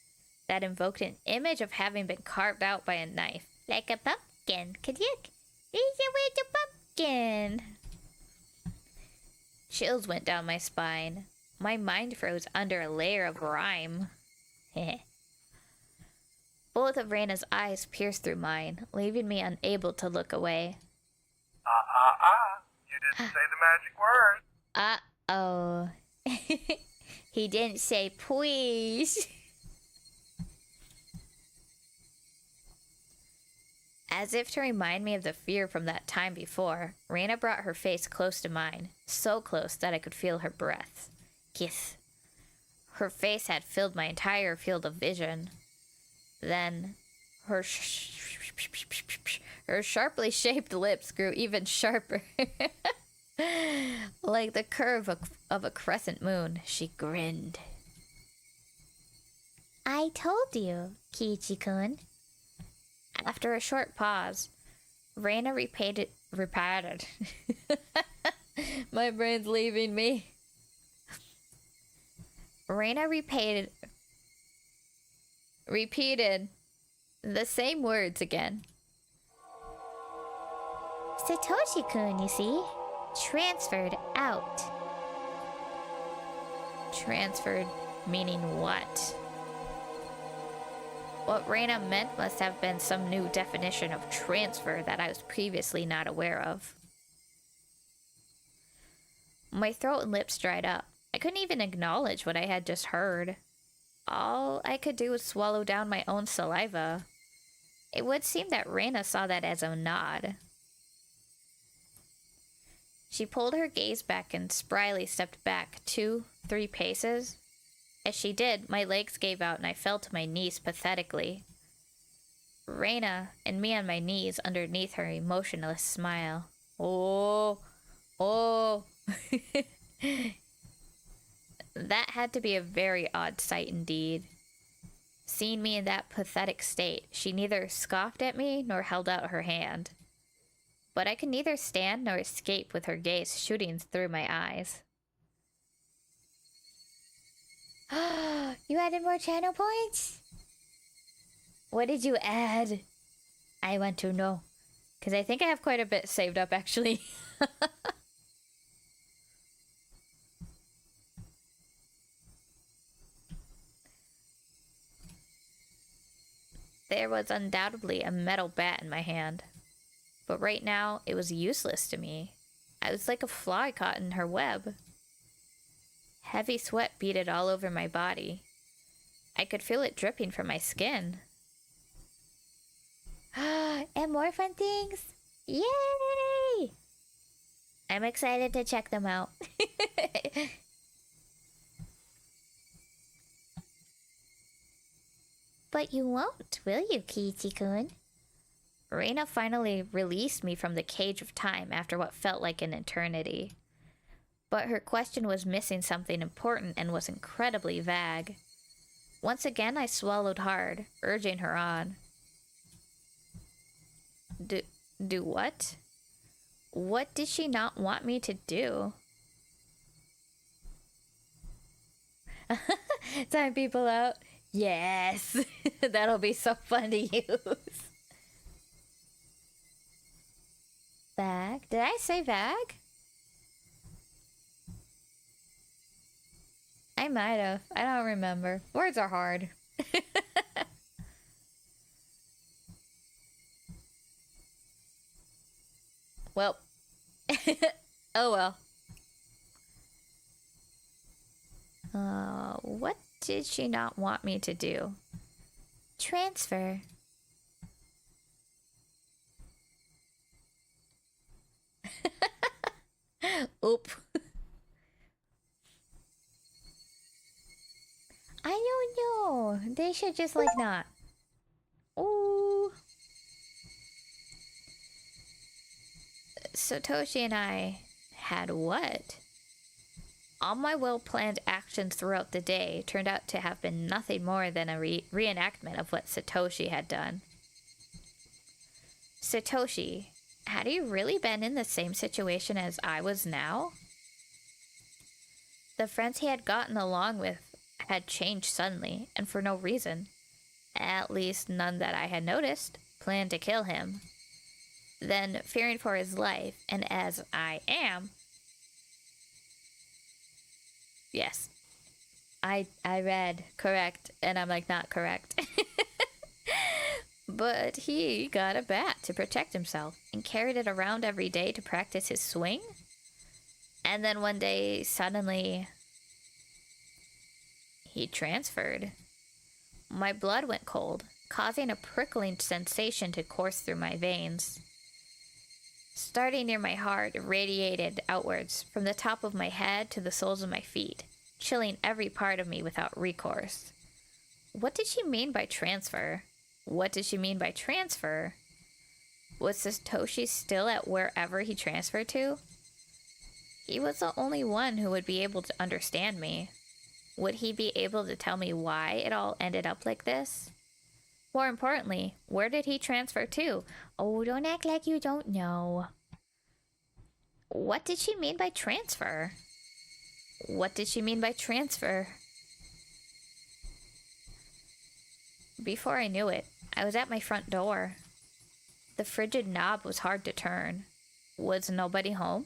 that invoked an image of having been carved out by a knife.
Like a pumpkin. Kajuk. He's a little pumpkin.
Chills went down my spine. My mind froze under a layer of rhyme. Both of Reina's eyes pierced through mine, leaving me unable to look away.
You didn't say the magic word.
Uh-oh. He didn't say please. As if to remind me of the fear from that time before, Reina brought her face close to mine, so close that I could feel her breath. Kiss. Her face had filled my entire field of vision. Then, her sharply shaped lips grew even sharper. Like the curve of a crescent moon, she grinned.
I told you, Kiichi-kun.
After a short pause, Reina repeated. My brain's leaving me. Reina repeated the same words again.
Satoshi-kun, you see, transferred out.
Transferred meaning what? What Reina meant must have been some new definition of transfer that I was previously not aware of. My throat and lips dried up. I couldn't even acknowledge what I had just heard. All I could do was swallow down my own saliva. It would seem that Reina saw that as a nod. She pulled her gaze back and spryly stepped back 2-3 paces. As she did, my legs gave out and I fell to my knees pathetically. Reina and me on my knees underneath her emotionless smile. Oh. That had to be a very odd sight indeed. Seeing me in that pathetic state, she neither scoffed at me nor held out her hand. But I could neither stand nor escape with her gaze shooting through my eyes.
You added more channel points?
What did you add? I want to know. Because I think I have quite a bit saved up, actually. There was undoubtedly a metal bat in my hand. But right now, it was useless to me. I was like a fly caught in her web. Heavy sweat beaded all over my body. I could feel it dripping from my skin.
And more fun things! Yay! I'm excited to check them out. But you won't, will you, Kiichi-kun?
Reina finally released me from the cage of time after what felt like an eternity. But her question was missing something important and was incredibly vague. Once again, I swallowed hard, urging her on. Do what? What did she not want me to do? Time people out. Yes! That'll be so fun to use. Vague? Did I say vague? I might have. I don't remember. Words are hard. Well. Oh well. What did she not want me to do?
Transfer.
Oop.
I don't know. They should just like not.
Ooh. Satoshi and I had what? All my well-planned actions throughout the day turned out to have been nothing more than a reenactment of what Satoshi had done. Satoshi, had he really been in the same situation as I was now? The friends he had gotten along with had changed suddenly, and for no reason. At least none that I had noticed, planned to kill him. Then, fearing for his life, and as I am... Yes. I read correct, and I'm like, not correct. But he got a bat to protect himself, and carried it around every day to practice his swing? And then one day, suddenly... he transferred. My blood went cold, causing a prickling sensation to course through my veins. Starting near my heart, it radiated outwards, from the top of my head to the soles of my feet, chilling every part of me without recourse. What did she mean by transfer? What did she mean by transfer? Was Satoshi still at wherever he transferred to? He was the only one who would be able to understand me. Would he be able to tell me why it all ended up like this? More importantly, where did he transfer to?
Oh, don't act like you don't know.
What did she mean by transfer? What did she mean by transfer? Before I knew it, I was at my front door. The frigid knob was hard to turn. Was nobody home?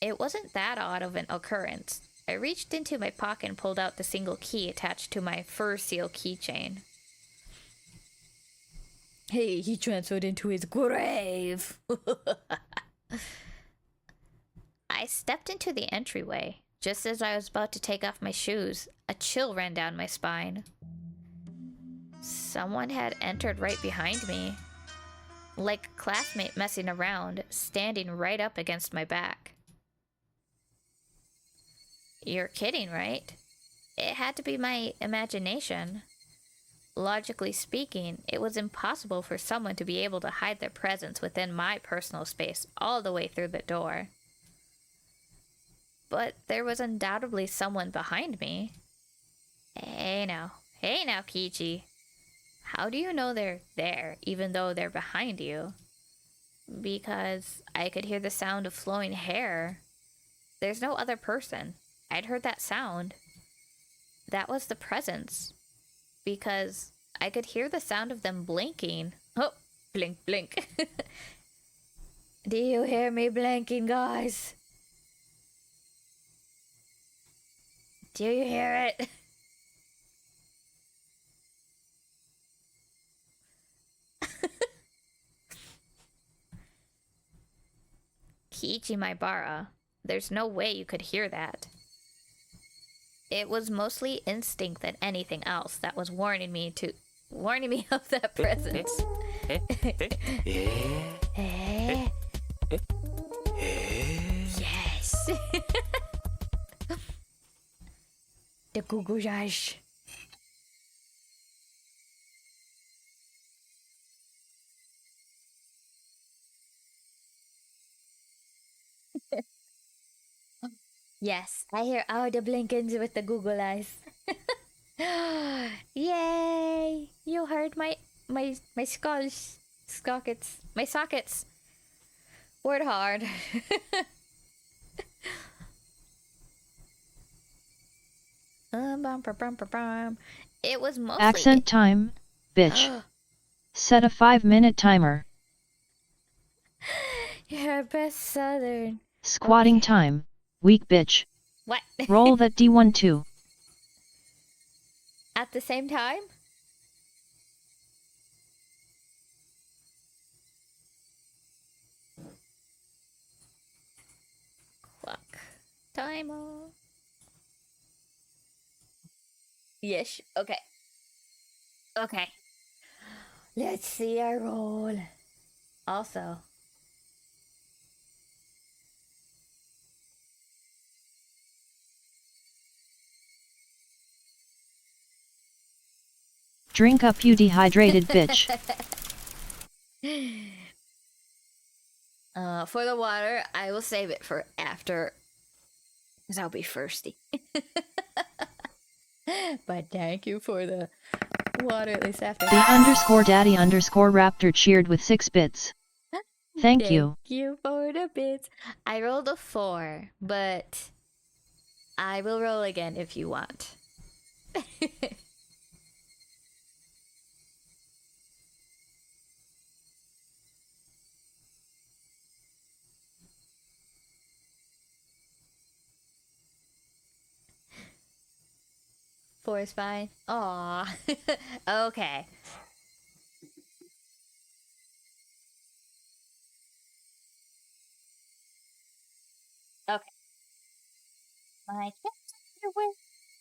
It wasn't that odd of an occurrence. I reached into my pocket and pulled out the single key attached to my fur seal keychain. Hey, he transferred into his grave. I stepped into the entryway. Just as I was about to take off my shoes, a chill ran down my spine. Someone had entered right behind me. Like a classmate messing around, standing right up against my back. You're kidding, right? It had to be my imagination. Logically speaking, it was impossible for someone to be able to hide their presence within my personal space all the way through the door. But there was undoubtedly someone behind me. Hey now, Kiichi. How do you know they're there, even though they're behind you? Because I could hear the sound of flowing hair. There's no other person. I'd heard that sound. That was the presence. Because I could hear the sound of them blinking. Oh, blink, blink. Do you hear me blinking, guys? Do you hear it? Kiichi Maibara, there's no way you could hear that. It was mostly instinct than anything else that was warning me of that presence. Yes. The Higurashi. Yes, I hear all the blinkings with the Google eyes. Yay! You heard my sockets. My sockets. Word hard. It was mostly
Accent time, bitch. Set a 5-minute timer.
Your best southern.
Squatting time, weak bitch.
What?
Roll that D1 too.
At the same time? Clock. Timer. Yes. Okay. Okay. Let's see our roll. Also.
Drink up, you dehydrated bitch.
For the water, I will save it for after, because I'll be thirsty. But thank you for the water at least after.
The _daddy_raptor cheered with 6 bits. Thank you.
Thank you for the bits. I rolled a 4, but I will roll again if you want. Four is fine. Aw. Okay. Okay.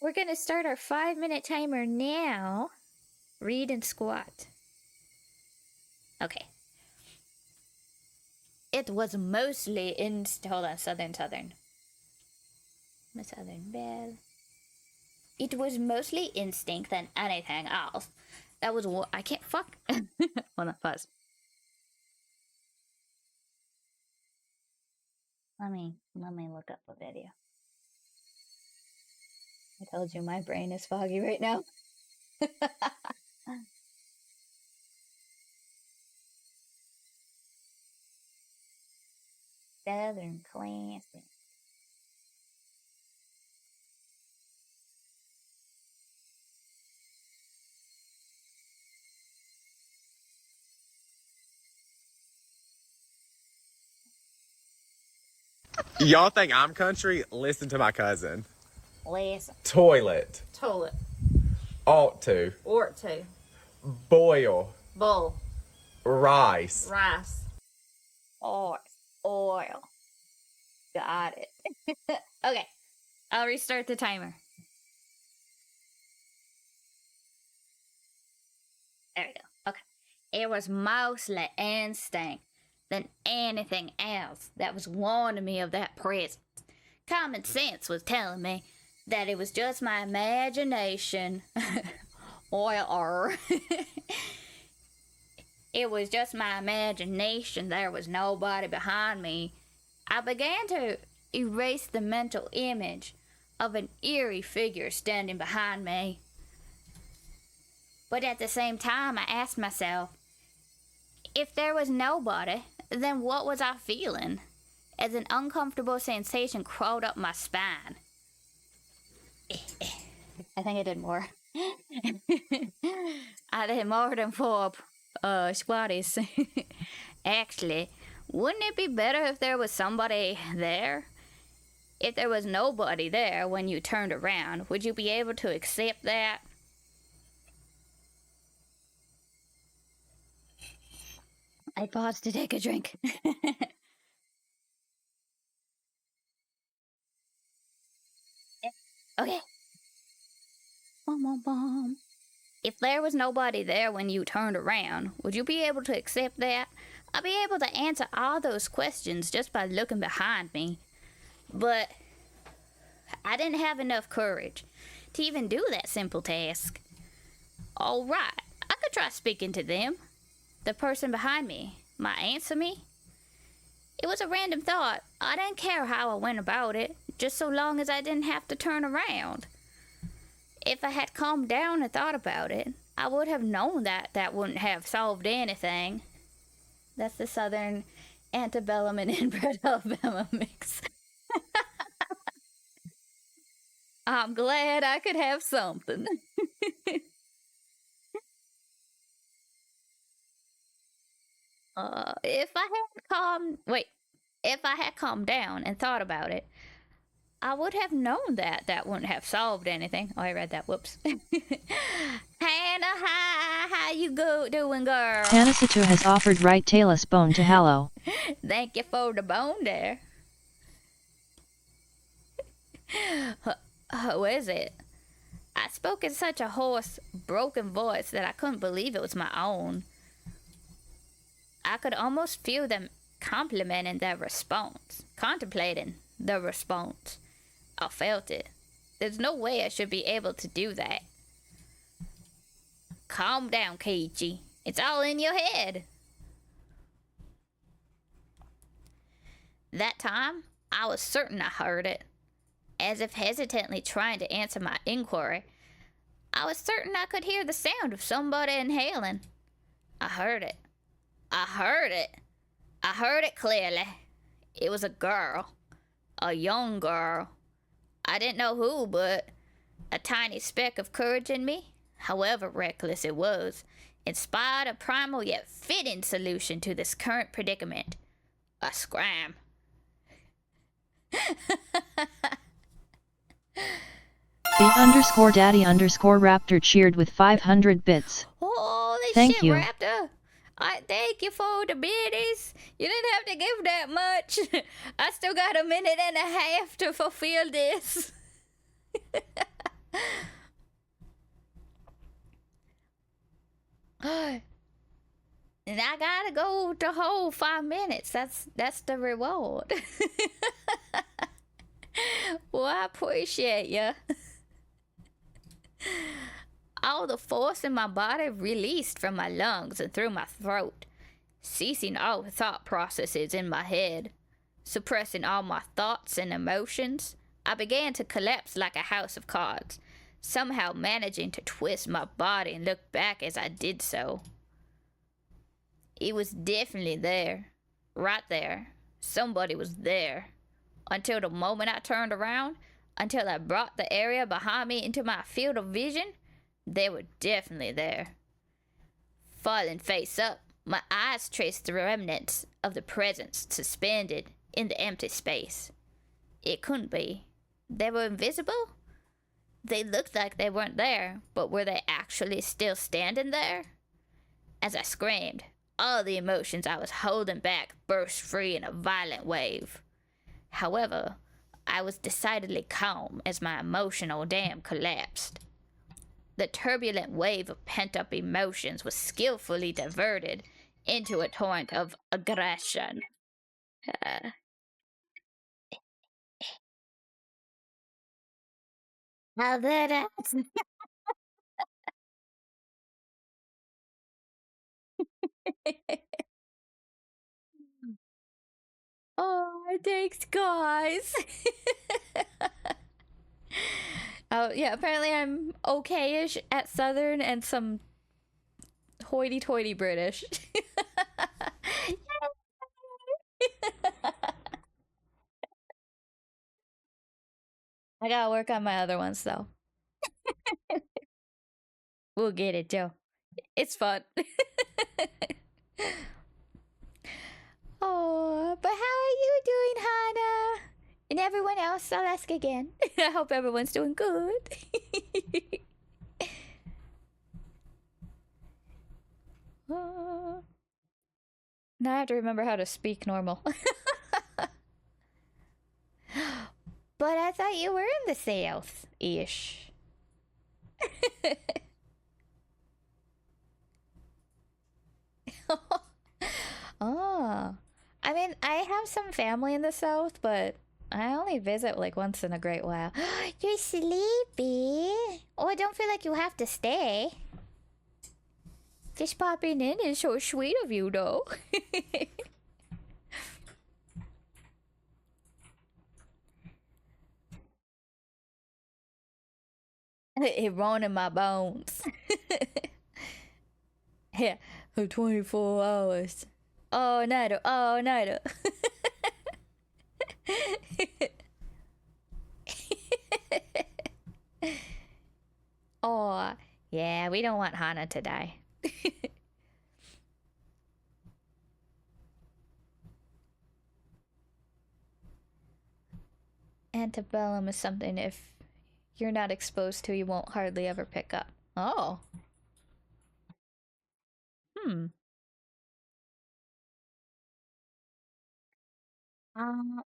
We're gonna start our 5-minute timer now. Read and squat. Okay. It was mostly in. Hold on, southern. My southern bell. It was mostly instinct than anything else. That was what I can't fuck. Hold on, pause. Let me look up a video. I told you my brain is foggy right now. Southern classic.
Y'all think I'm country? Listen to my cousin.
Listen.
Toilet.
Toilet.
Ought to.
Ought to.
Boil.
Bowl.
Rice.
Rice. Oil. Got it. Okay. I'll restart the timer. There we go. Okay. It was mostly instinct than anything else that was warning me of that presence. Common sense was telling me that it was just my imagination. It was just my imagination. There was nobody behind me. I began to erase the mental image of an eerie figure standing behind me. But at the same time, I asked myself, if there was nobody, then what was I feeling? As an uncomfortable sensation crawled up my spine. I think I did more. I did more than 4 squatties. Actually, wouldn't it be better if there was somebody there? If there was nobody there when you turned around, would you be able to accept that? I paused to take a drink. Okay. Bum, bum, bum. If there was nobody there when you turned around, would you be able to accept that? I'd be able to answer all those questions just by looking behind me. But I didn't have enough courage to even do that simple task. All right, I could try speaking to them. The person behind me might answer me. It was a random thought. I didn't care how I went about it, just so long as I didn't have to turn around. If I had calmed down and thought about it, I would have known that wouldn't have solved anything. That's the Southern antebellum and inbred Alabama mix. I'm glad I could have something. If I had calmed down and thought about it, I would have known that wouldn't have solved anything. Oh, I read that. Whoops. Hannah, hi. How you doing, girl?
Tanasitu has offered right talus bone to Hallow.
Thank you for the bone there. Who is it? I spoke in such a hoarse, broken voice that I couldn't believe it was my own. I could almost feel them contemplating the response. I felt it. There's no way I should be able to do that. Calm down, Keiichi. It's all in your head. That time, I was certain I heard it. As if hesitantly trying to answer my inquiry, I was certain I could hear the sound of somebody inhaling. I heard it. I heard it clearly. It was a girl. A young girl. I didn't know who, but a tiny speck of courage in me, however reckless it was, inspired a primal yet fitting solution to this current predicament. A scram.
The_daddy_raptor cheered with 500 bits.
Holy
Thank
shit,
you.
Raptor! I thank you for the biddies. You didn't have to give that much. I still got a minute and a half to fulfill this. And I gotta go the whole 5 minutes. That's the reward. Well, I appreciate ya. All the force in my body released from my lungs and through my throat, ceasing all thought processes in my head. Suppressing all my thoughts and emotions, I began to collapse like a house of cards, somehow managing to twist my body and look back as I did so. It was definitely there. Right there. Somebody was there. Until the moment I turned around, until I brought the area behind me into my field of vision, they were definitely there. Falling face up, my eyes traced the remnants of the presence suspended in the empty space. It couldn't be. They were invisible? They looked like they weren't there, but were they actually still standing there? As I screamed, all the emotions I was holding back burst free in a violent wave. However, I was decidedly calm as my emotional dam collapsed. The turbulent wave of pent-up emotions was skillfully diverted into a torrent of aggression. How did it? Oh, thanks, guys. Oh, yeah, apparently I'm okay-ish at Southern and some hoity-toity British. I gotta work on my other ones, though. We'll get it, Joe. It's fun. Oh, but how are you doing, Hana? And everyone else, I'll ask again. I hope everyone's doing good. Now I have to remember how to speak normal. But I thought you were in the South-ish. Oh. I mean, I have some family in the South, but I only visit like once in a great while.
You're sleepy. Oh, I don't feel like you have to stay.
Just popping in is so sweet of you, though. It running my bones. Yeah, 24 hours. Oh, night. Oh, night. Oh, yeah, we don't want Hana to die. Antebellum is something if you're not exposed to, you won't hardly ever pick up. Oh.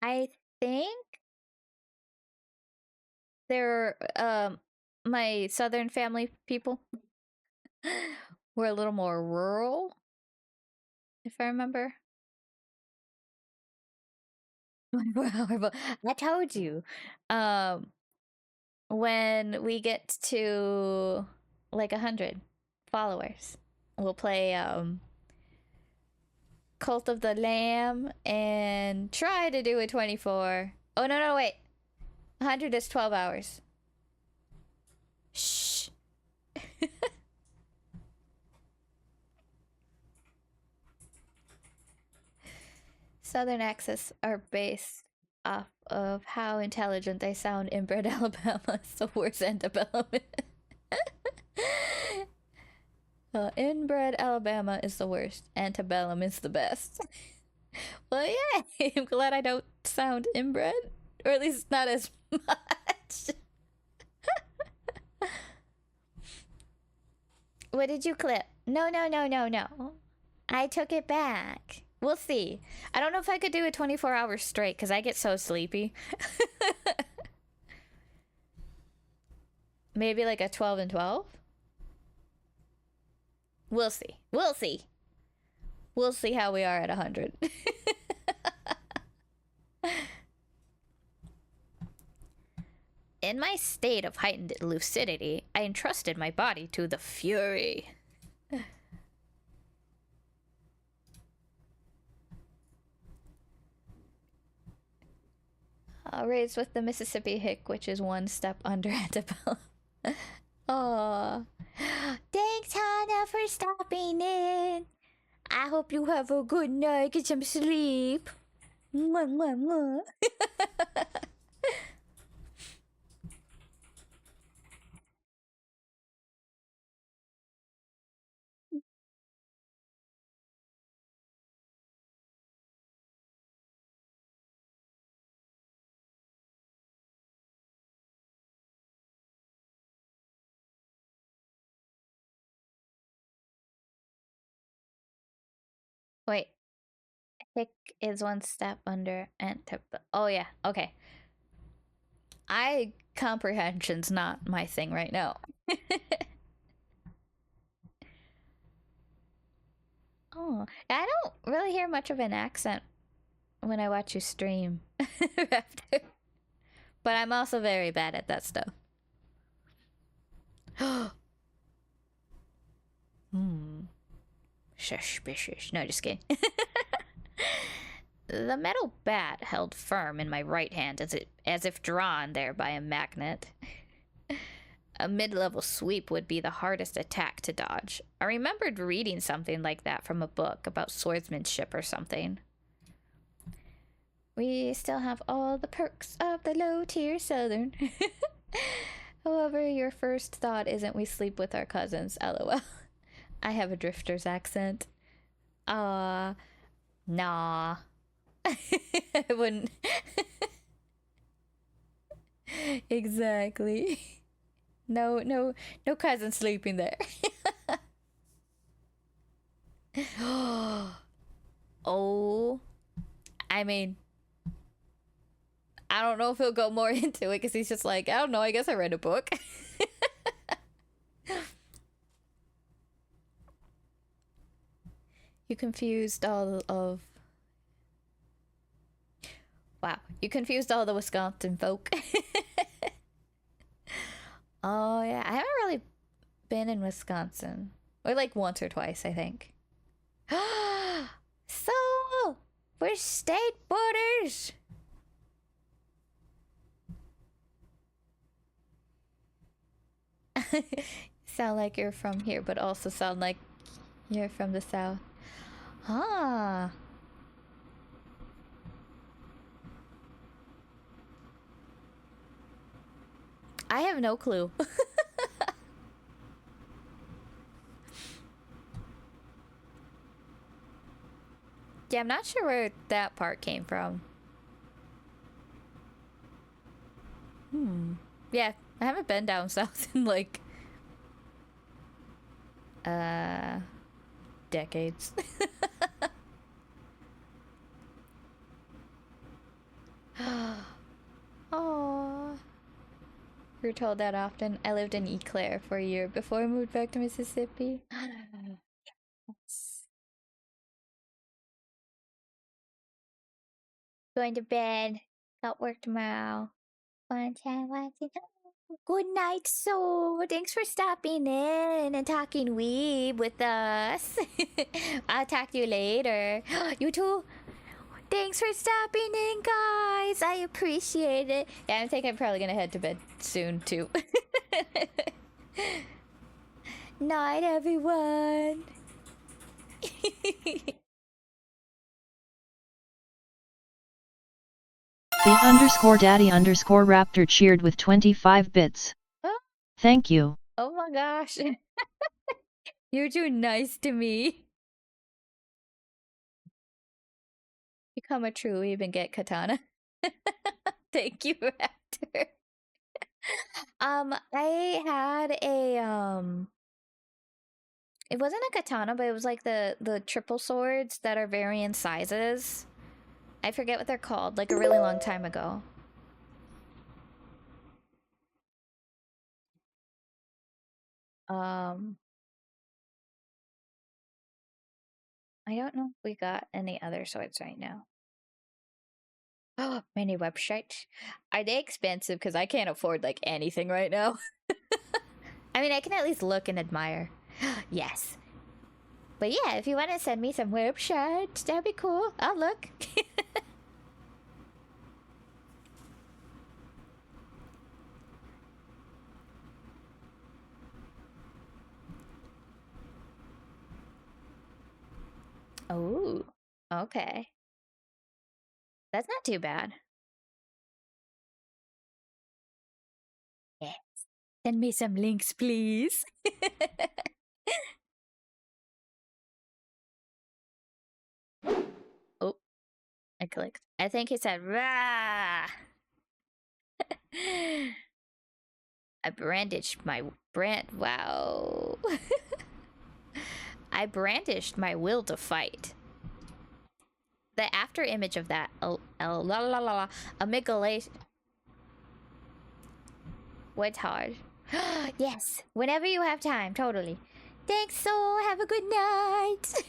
I think they're my southern family people were a little more rural, if I remember. I told you. When we get to like 100 followers, we'll play Cult of the Lamb and try to do a 24. Oh, no, wait. 100 is 12 hours. Shh. Southern accents are based off of how intelligent they sound. Inbred Alabama is the worst antebellum. Inbred Alabama is the worst. Antebellum is the best. Well, yeah, I'm glad I don't sound inbred. Or at least not as much. What did you clip? No. I took it back. We'll see. I don't know if I could do a 24 hours straight because I get so sleepy. Maybe like a 12 and 12? We'll see. We'll see how we are at 100. In my state of heightened lucidity, I entrusted my body to the Fury. Raised with the Mississippi Hick, which is one step under antebellum. Aww. Thanks, Hana, for stopping in. I hope you have a good night. Get some sleep. Mwah, mwah, mwah. Wait. Hick is one step under antebellum. Oh, yeah. Okay. Comprehension's not my thing right now. Oh, I don't really hear much of an accent when I watch you stream. But I'm also very bad at that stuff. Suspicious. No, just kidding. The metal bat held firm in my right hand as if drawn there by a magnet. A mid-level sweep would be the hardest attack to dodge. I remembered reading something like that from a book about swordsmanship or something. We still have all the perks of the low-tier southern. However, your first thought isn't we sleep with our cousins, lol. I have a drifter's accent. Nah. I wouldn't. Exactly. No cousin sleeping there. Oh, I mean, I don't know if he'll go more into it because he's just like, I don't know, I guess I read a book. You confused all of... Wow, you confused all the Wisconsin folk. Oh, yeah, I haven't really been in Wisconsin. Or like once or twice, I think. So, we're state borders. Sound like you're from here, but also sound like you're from the south. Huh. I have no clue. Yeah, I'm not sure where that part came from. Yeah, I haven't been down south in like decades. Oh, we were told that often. I lived in Eau Claire for a year before I moved back to Mississippi. Going to bed. Got work tomorrow. One time watching. Good night, so thanks for stopping in and talking weeb with us. I'll talk to you later. You too. Thanks for stopping in, guys. I appreciate it. Yeah, I think I'm probably gonna head to bed soon too. Night, everyone.
The_daddy_raptor cheered with 25 bits.
Oh,
Thank you.
oh my gosh. You're too nice to me. Become a true weeb and get katana. Thank you, Raptor. I had a it wasn't a katana, but it was like the triple swords that are varying sizes. I forget what they're called, like a really long time ago. I don't know if we got any other swords right now. Oh, many websites. Are they expensive? Because I can't afford like anything right now. I mean, I can at least look and admire. Yes. But yeah, if you want to send me some websites, that'd be cool. I'll look. Oh, okay. That's not too bad. Yes. Send me some links, please. Oh, I clicked. I think he said, rah. I brandished my wow. I brandished my will to fight. The after image of that amygdala. What's hard? Yes, whenever you have time, totally. Thanks, Soul. Have a good night.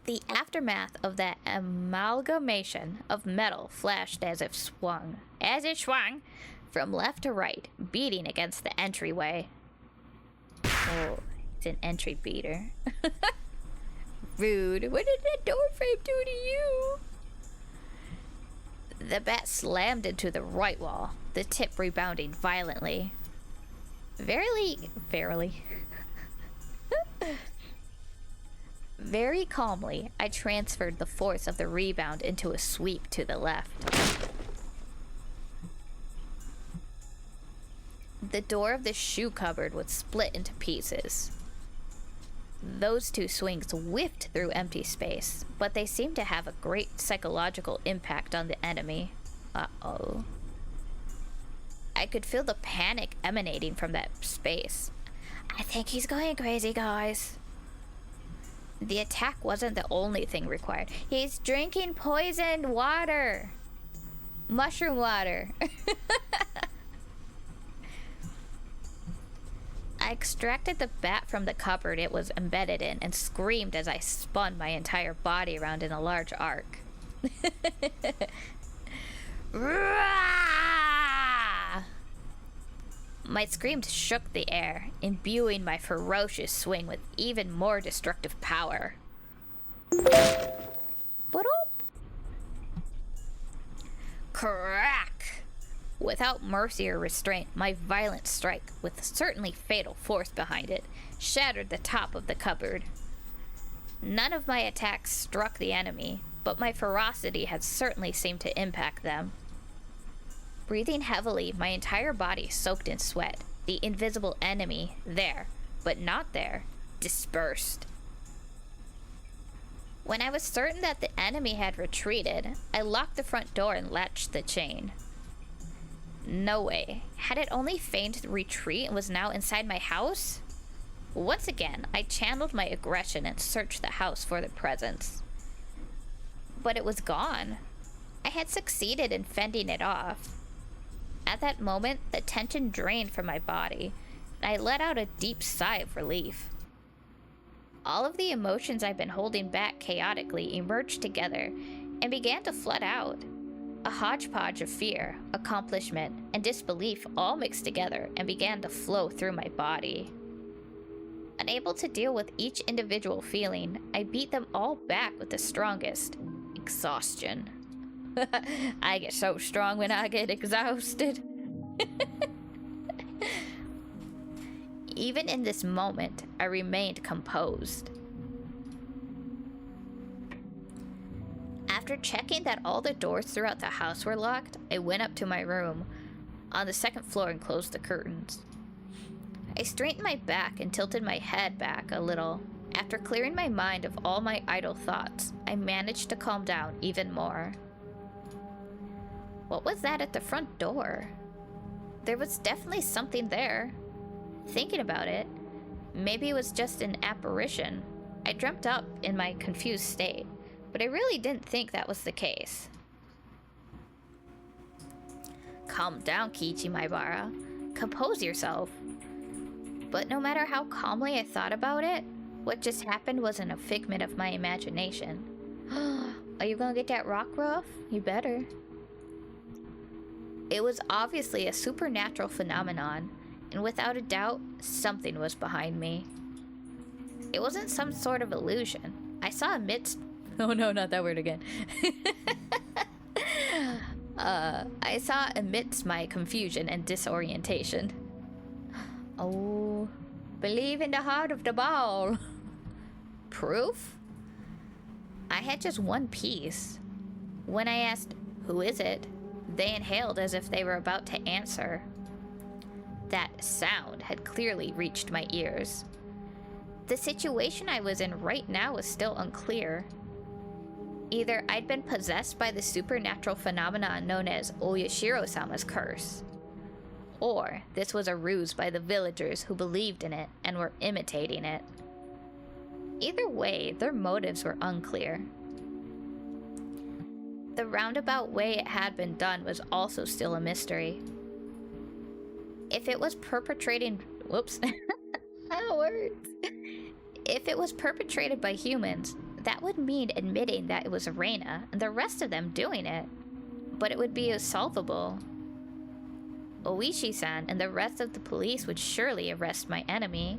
The aftermath of that amalgamation of metal flashed as it swung from left to right, beating against the entryway. Oh, it's an entry beater. Rude. What did that door frame do to you? The bat slammed into the right wall, the tip rebounding violently. Verily. Very calmly, I transferred the force of the rebound into a sweep to the left. The door of the shoe cupboard was split into pieces. Those two swings whiffed through empty space, but they seemed to have a great psychological impact on the enemy. Uh-oh. I could feel the panic emanating from that space. I think he's going crazy, guys. The attack wasn't the only thing required. He's drinking poisoned water. Mushroom water. I extracted the bat from the cupboard it was embedded in and screamed as I spun my entire body around in a large arc. My screams shook the air, imbuing my ferocious swing with even more destructive power. Crack! Without mercy or restraint, my violent strike, with certainly fatal force behind it, shattered the top of the cupboard. None of my attacks struck the enemy, but my ferocity had certainly seemed to impact them. Breathing heavily, my entire body soaked in sweat, the invisible enemy, there, but not there, dispersed. When I was certain that the enemy had retreated, I locked the front door and latched the chain. No way. Had it only feigned retreat and was now inside my house? Once again, I channeled my aggression and searched the house for the presence. But it was gone. I had succeeded in fending it off. At that moment, the tension drained from my body, and I let out a deep sigh of relief. All of the emotions I've been holding back chaotically emerged together and began to flood out. A hodgepodge of fear, accomplishment, and disbelief all mixed together and began to flow through my body. Unable to deal with each individual feeling, I beat them all back with the strongest: exhaustion. I get so strong when I get exhausted. Even in this moment, I remained composed. After checking that all the doors throughout the house were locked, I went up to my room on the second floor and closed the curtains. I straightened my back and tilted my head back a little. After clearing my mind of all my idle thoughts, I managed to calm down even more. What was that at the front door? There was definitely something there. Thinking about it, maybe it was just an apparition. I dreamt up in my confused state, but I really didn't think that was the case. Calm down, Kichi Maibara. Compose yourself. But no matter how calmly I thought about it, what just happened wasn't a figment of my imagination. Are you gonna get that rock ruff? You better. It was obviously a supernatural phenomenon, and without a doubt, something was behind me. It wasn't some sort of illusion. I saw amidst... Oh no, not that word again. I saw amidst my confusion and disorientation. Oh, believe in the heart of the ball. Proof? I had just one piece. When I asked, "Who is it?" they inhaled as if they were about to answer. That sound had clearly reached my ears. The situation I was in right now was still unclear. Either I'd been possessed by the supernatural phenomenon known as Oyashiro-sama's curse, or this was a ruse by the villagers who believed in it and were imitating it. Either way, their motives were unclear. The roundabout way it had been done was also still a mystery. If it was perpetrating... Whoops. Words. If it was perpetrated by humans, that would mean admitting that it was Reina and the rest of them doing it. But it would be solvable. Oishi-san and the rest of the police would surely arrest my enemy.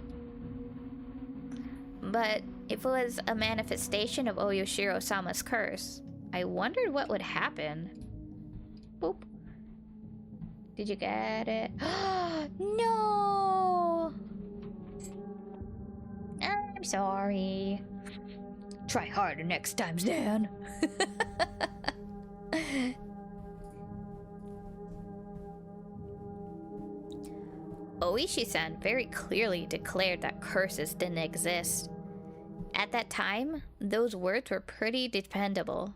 But if it was a manifestation of Oyashiro-sama's curse, I wondered what would happen. Boop. Did you get it? No! I'm sorry. Try harder next time, Stan. Oishi-san very clearly declared that curses didn't exist. At that time, those words were pretty dependable.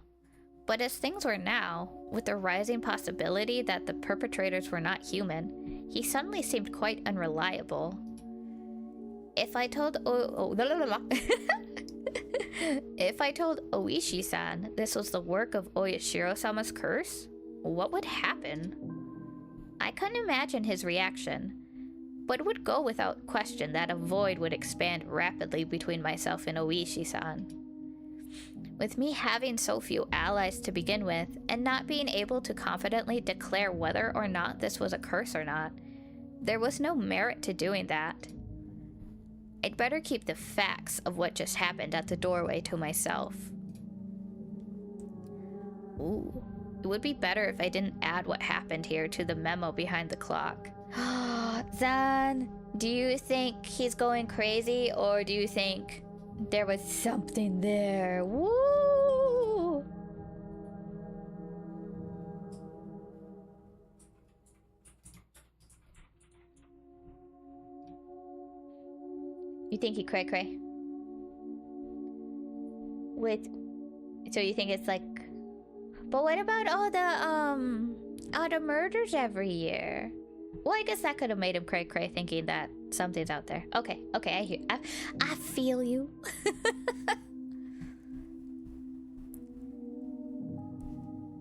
But as things were now, with the rising possibility that the perpetrators were not human, he suddenly seemed quite unreliable. If I told If I told Oishi-san this was the work of Oyashiro-sama's curse, what would happen? I couldn't imagine his reaction, but it would go without question that a void would expand rapidly between myself and Oishi-san. With me having so few allies to begin with, and not being able to confidently declare whether or not this was a curse or not, there was no merit to doing that. I'd better keep the facts of what just happened at the doorway to myself. Ooh, it would be better if I didn't add what happened here to the memo behind the clock. Zan, do you think he's going crazy, or do you think there was something there? Woo! You think he cray-cray? So you think it's like... But what about all the murders every year? Well, I guess that could have made him cray-cray thinking that something's out there. Okay, I feel you.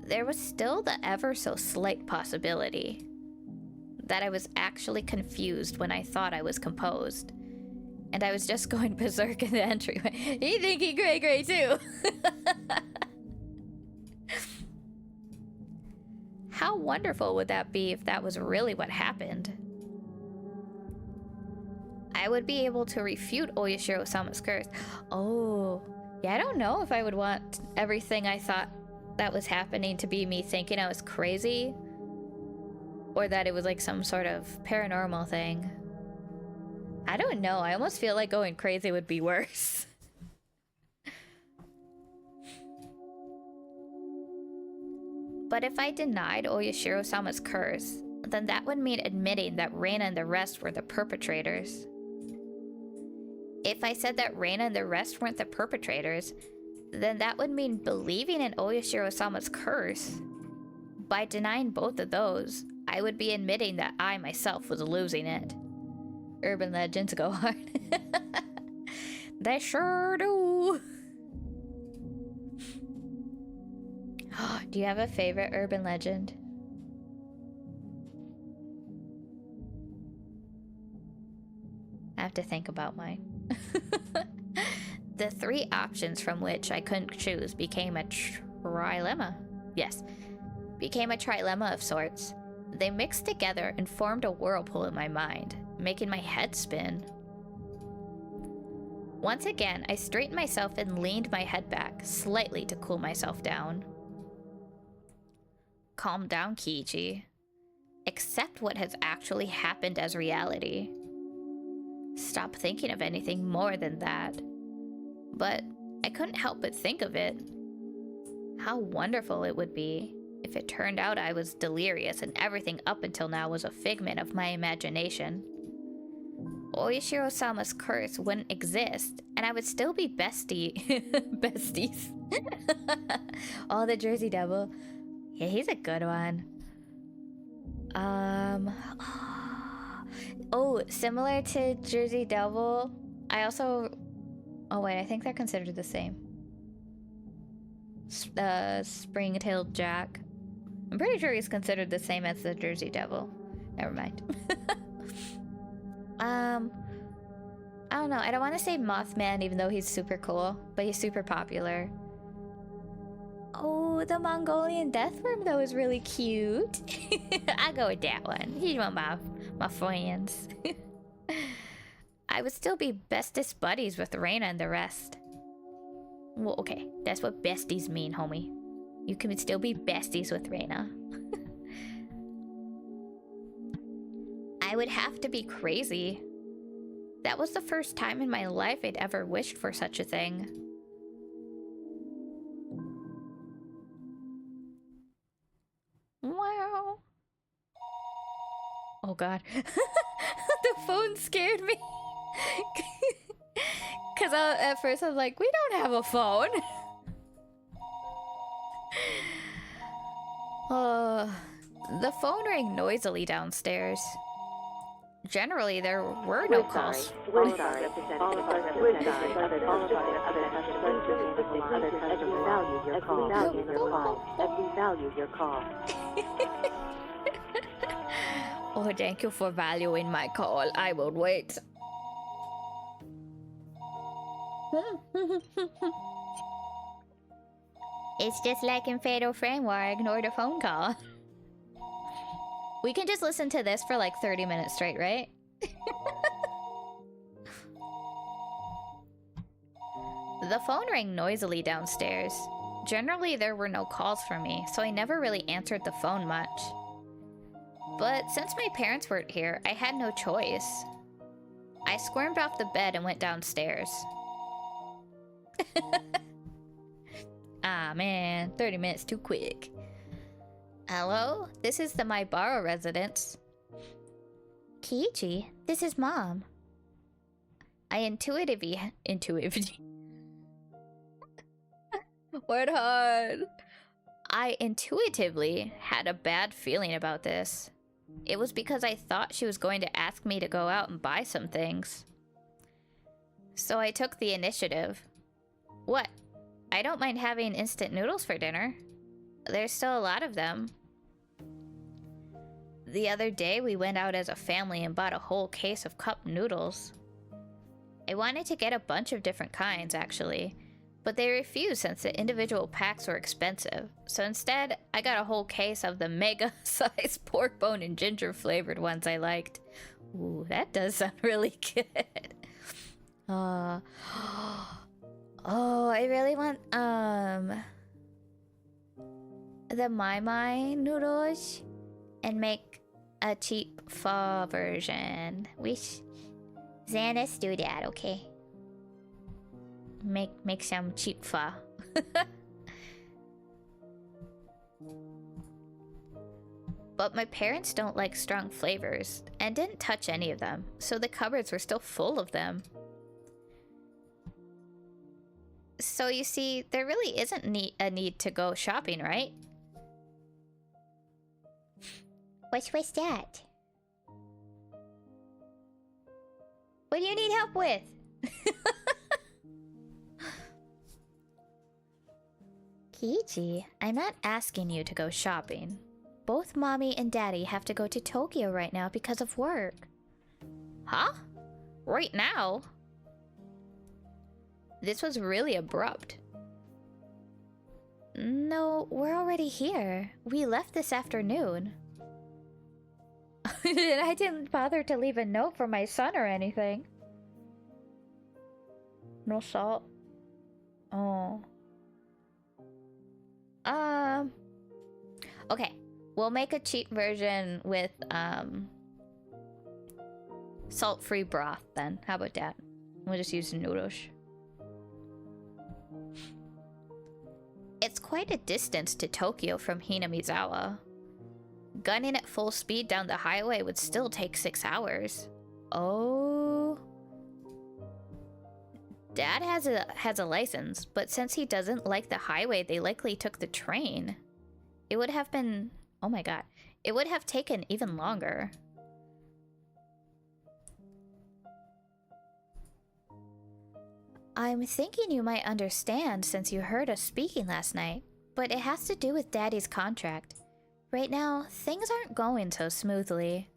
There was still the ever so slight possibility that I was actually confused when I thought I was composed. And I was just going berserk in the entryway. You think he cray-cray too? How wonderful would that be if that was really what happened? I would be able to refute Oyashiro-sama's curse. Oh, yeah, I don't know if I would want everything I thought that was happening to be me thinking I was crazy, or that it was like some sort of paranormal thing. I don't know. I almost feel like going crazy would be worse. But if I denied Oyashiro-sama's curse, then that would mean admitting that Reina and the rest were the perpetrators. If I said that Reina and the rest weren't the perpetrators, then that would mean believing in Oyashiro-sama's curse. By denying both of those, I would be admitting that I myself was losing it. Urban legends go hard. They sure do. Do you have a favorite urban legend? I have to think about mine. The three options from which I couldn't choose became a trilemma. Yes, became a trilemma of sorts. They mixed together and formed a whirlpool in my mind, making my head spin. Once again, I straightened myself and leaned my head back, slightly to cool myself down. Calm down, Kiichi. Accept what has actually happened as reality. Stop thinking of anything more than that. But I couldn't help but think of it. How wonderful it would be if it turned out I was delirious and everything up until now was a figment of my imagination. Oyashiro-sama's curse wouldn't exist, and I would still be besties. Oh, the Jersey Devil. Yeah, he's a good one. Oh, similar to Jersey Devil, I also... Oh wait, I think they're considered the same. Spring-tailed Jack. I'm pretty sure he's considered the same as the Jersey Devil. Never mind. I don't know. I don't want to say Mothman, even though he's super cool, but he's super popular. Oh, the Mongolian Deathworm, though, is really cute. I go with that one. He's one of my friends. I would still be bestest buddies with Reina and the rest. Well, okay. That's what besties mean, homie. You can still be besties with Reina. I would have to be crazy. That was the first time in my life I'd ever wished for such a thing. Wow. Oh god. The phone scared me. Because at first I was like, we don't have a phone. The phone rang noisily downstairs. Generally, there were no calls.
We're sorry. All of our representatives, other value your call. We value your call.
Oh, thank you for valuing my call. I will wait. It's just like in Fatal Frame where I ignored a phone call. We can just listen to this for like 30 minutes straight, right? The phone rang noisily downstairs. Generally, there were no calls for me, so I never really answered the phone much. But since my parents weren't here, I had no choice. I squirmed off the bed and went downstairs. Ah man, 30 minutes too quick. Hello? This is the Maibara residence. Kiichi, this is Mom. I intuitively Word hard. I intuitively had a bad feeling about this. It was because I thought she was going to ask me to go out and buy some things. So I took the initiative. What? I don't mind having instant noodles for dinner. There's still a lot of them. The other day, we went out as a family and bought a whole case of cup noodles. I wanted to get a bunch of different kinds, actually, but they refused since the individual packs were expensive. So instead, I got a whole case of the mega-sized pork bone and ginger flavored ones I liked. Ooh, that does sound really good. Oh, I really want, the Mai noodles and make a cheap pho version. Xanis, do that, okay? Make some cheap pho. But my parents don't like strong flavors and didn't touch any of them, so the cupboards were still full of them. So you see, there really isn't a need to go shopping, right? What's that? What do you need help with? Kiichi, I'm not asking you to go shopping. Both Mommy and Daddy have to go to Tokyo right now because of work. Huh? Right now? This was really abrupt. No, we're already here. We left this afternoon. I didn't bother to leave a note for my son or anything. No salt. Oh. Okay. We'll make a cheap version with, salt-free broth then. How about that? We'll just use noodles. It's quite a distance to Tokyo from Hinamizawa. Gunning at full speed down the highway would still take 6 hours. Oh. Dad has a license, but since he doesn't like the highway, they likely took the train. It would have been... Oh my god. It would have taken even longer. I'm thinking you might understand since you heard us speaking last night, but it has to do with Daddy's contract. Right now, things aren't going so smoothly.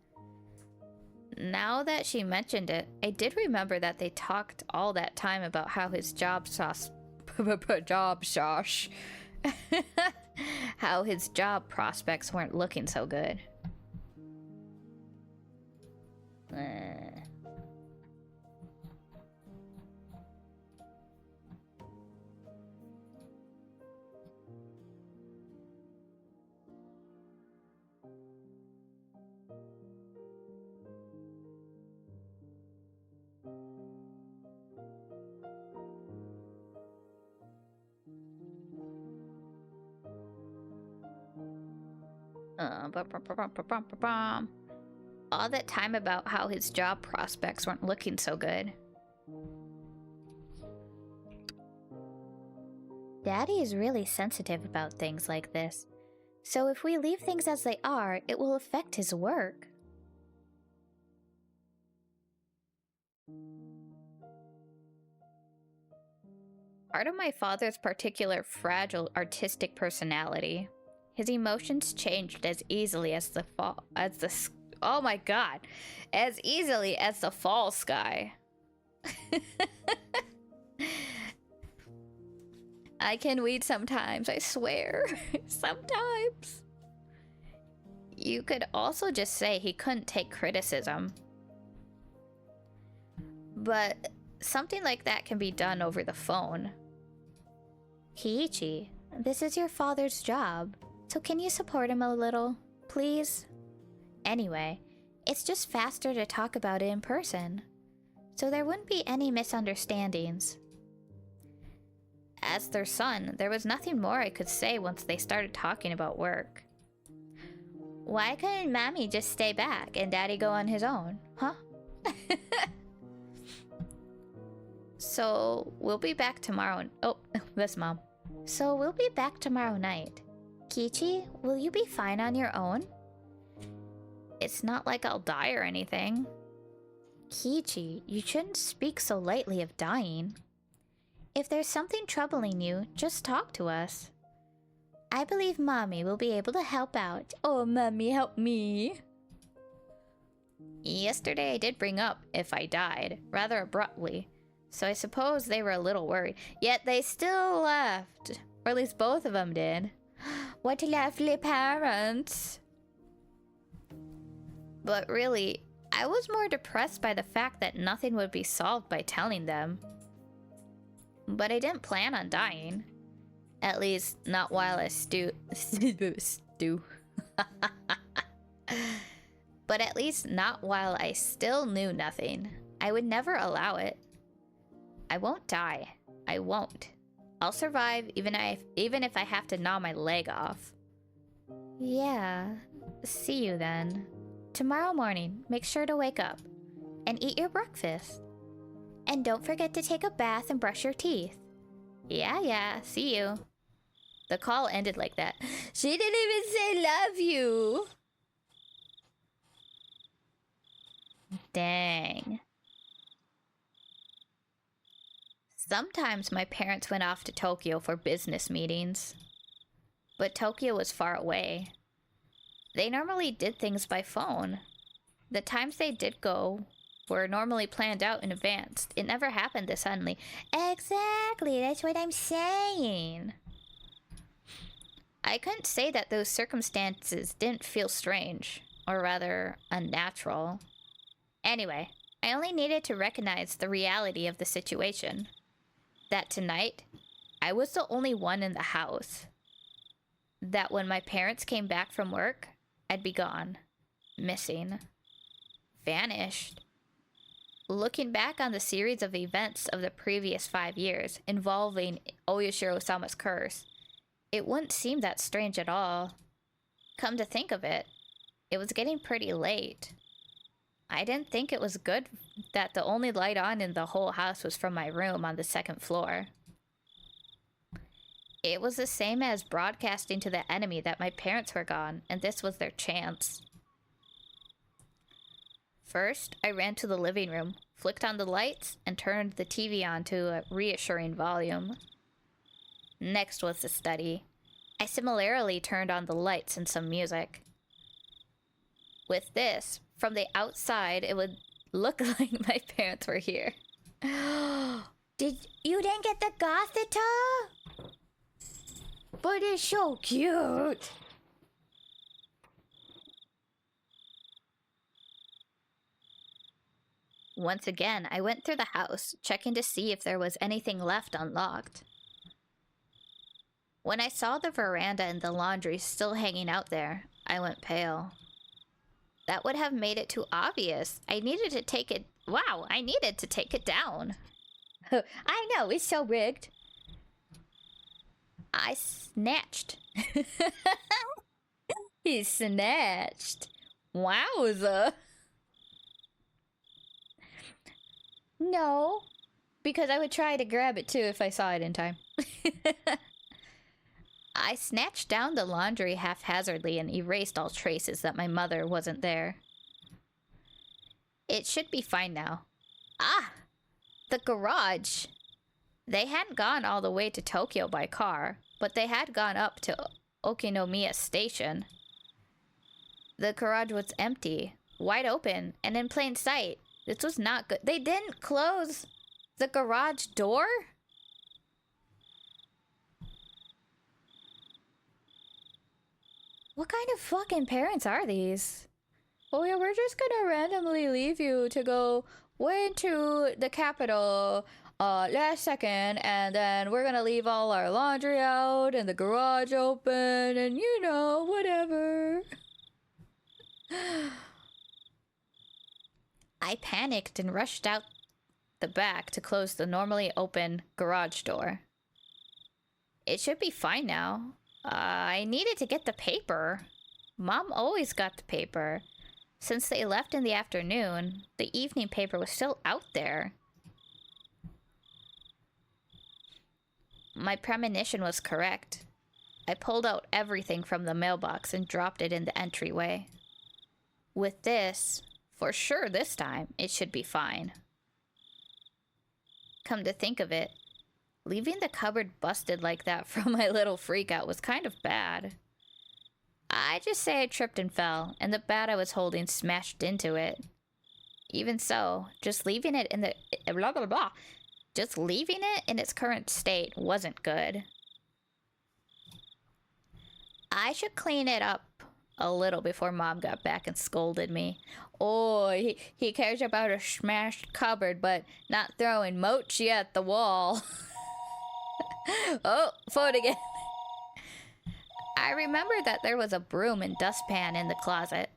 Now that she mentioned it, I did remember that they talked all that time about how his how his job prospects weren't looking so good. all that time about how his job prospects weren't looking so good. Daddy is really sensitive about things like this, so if we leave things as they are, it will affect his work. Part of my father's particular fragile artistic personality. His emotions changed as easily as oh my god, as easily as the fall sky. I can weed sometimes, I swear. Sometimes. You could also just say he couldn't take criticism. But something like that can be done over the phone. Kiichi, this is your father's job, so can you support him a little, please? Anyway, it's just faster to talk about it in person, so there wouldn't be any misunderstandings. As their son, there was nothing more I could say once they started talking about work. Why couldn't Mommy just stay back and Daddy go on his own, huh? So, we'll be back tomorrow. Oh, that's Mom. So, we'll be back tomorrow night. Kiichi, will you be fine on your own? It's not like I'll die or anything. Kiichi, you shouldn't speak so lightly of dying. If there's something troubling you, just talk to us. I believe Mommy will be able to help out. Oh, Mommy, help me. Yesterday I did bring up if I died, rather abruptly, so I suppose they were a little worried. Yet they still laughed, or at least both of them did. What lovely parents. But really, I was more depressed by the fact that nothing would be solved by telling them. But I didn't plan on dying. At least, not while I But at least not while I still knew nothing. I would never allow it. I won't die. I won't. I'll survive even if I have to gnaw my leg off. Yeah. See you then. Tomorrow morning, make sure to wake up and eat your breakfast. And don't forget to take a bath and brush your teeth. Yeah, see you. The call ended like that. She didn't even say love you. Dang. Sometimes my parents went off to Tokyo for business meetings. But Tokyo was far away. They normally did things by phone. The times they did go were normally planned out in advance. It never happened this suddenly. Exactly, that's what I'm saying. I couldn't say that those circumstances didn't feel strange, or rather, unnatural. Anyway, I only needed to recognize the reality of the situation. That tonight, I was the only one in the house. That when my parents came back from work, I'd be gone. Missing. Vanished. Looking back on the series of events of the previous 5 years involving Oyashiro-sama's curse, it wouldn't seem that strange at all. Come to think of it, it was getting pretty late. I didn't think it was good that the only light on in the whole house was from my room on the second floor. It was the same as broadcasting to the enemy that my parents were gone, and this was their chance. First, I ran to the living room, flicked on the lights, and turned the TV on to a reassuring volume. Next was the study. I similarly turned on the lights and some music. With this, from the outside, it would look like my parents were here. You didn't get the gothita? But it's so cute! Once again, I went through the house, checking to see if there was anything left unlocked. When I saw the veranda and the laundry still hanging out there, I went pale. That would have made it too obvious. I needed to take it... Wow, I needed to take it down. I know, it's so rigged. I snatched. He snatched. Wowza. No, because I would try to grab it too if I saw it in time. I snatched down the laundry haphazardly and erased all traces that my mother wasn't there. It should be fine now. Ah! The garage! They hadn't gone all the way to Tokyo by car, but they had gone up to Okinomiya Station. The garage was empty, wide open, and in plain sight. This was not good. They didn't close the garage door? What kind of fucking parents are these? Oh yeah, we're just gonna randomly leave you to go way into the capital last second, and then we're gonna leave all our laundry out and the garage open, and you know, whatever. I panicked and rushed out the back to close the normally open garage door. It should be fine now. I needed to get the paper. Mom always got the paper. Since they left in the afternoon, the evening paper was still out there. My premonition was correct. I pulled out everything from the mailbox and dropped it in the entryway. With this, for sure this time, it should be fine. Come to think of it, leaving the cupboard busted like that from my little freakout was kind of bad. I just say I tripped and fell, and the bat I was holding smashed into it. Even so, just leaving it in the blah blah blah, just leaving it in its current state wasn't good. I should clean it up a little before Mom got back and scolded me. Oh, he cares about a smashed cupboard, but not throwing mochi at the wall. Oh, phone again. I remembered that there was a broom and dustpan in the closet.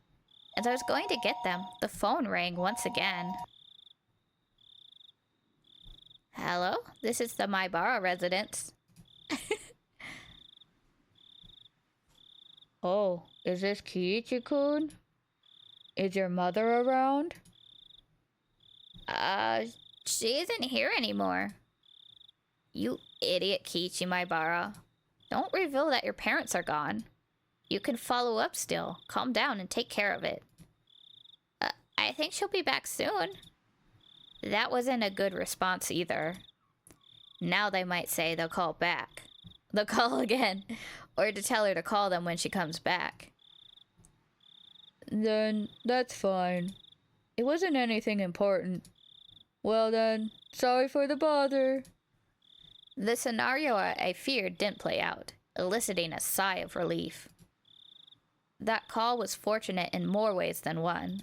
As I was going to get them, the phone rang once again. Hello, this is the Maibara residence. Oh, is this Kiichi-kun? Is your mother around? She isn't here anymore. You idiot, Kiichi Maibara. Don't reveal that your parents are gone. You can follow up still. Calm down and take care of it. I think she'll be back soon. That wasn't a good response either. Now they might say they'll call back. They'll call again. Or to tell her to call them when she comes back. Then, that's fine. It wasn't anything important. Well then, sorry for the bother. The scenario I feared didn't play out, eliciting a sigh of relief. That call was fortunate in more ways than one.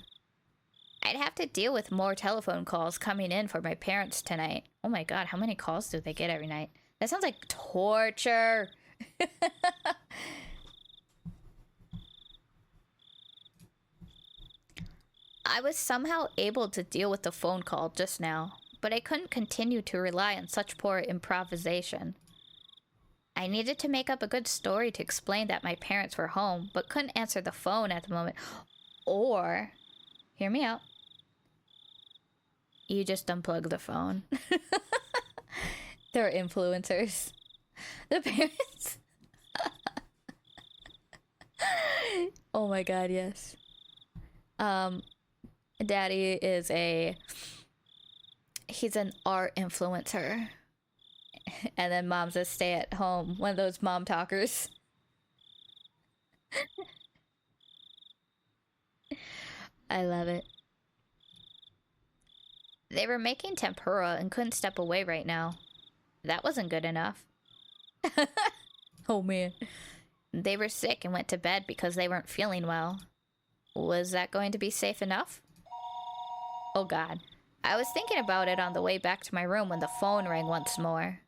I'd have to deal with more telephone calls coming in for my parents tonight. Oh my god, how many calls do they get every night? That sounds like torture! I was somehow able to deal with the phone call just now, but I couldn't continue to rely on such poor improvisation. I needed to make up a good story to explain that my parents were home, but couldn't answer the phone at the moment. Or, hear me out, you just unplug the phone. They're influencers. The parents. Oh my god, yes. Daddy is he's an art influencer. And then mom's a stay-at-home, one of those mom talkers. I love it. They were making tempura and couldn't step away right now. That wasn't good enough. Oh man. They were sick and went to bed because they weren't feeling well. Was that going to be safe enough? Oh god. I was thinking about it on the way back to my room when the phone rang once more.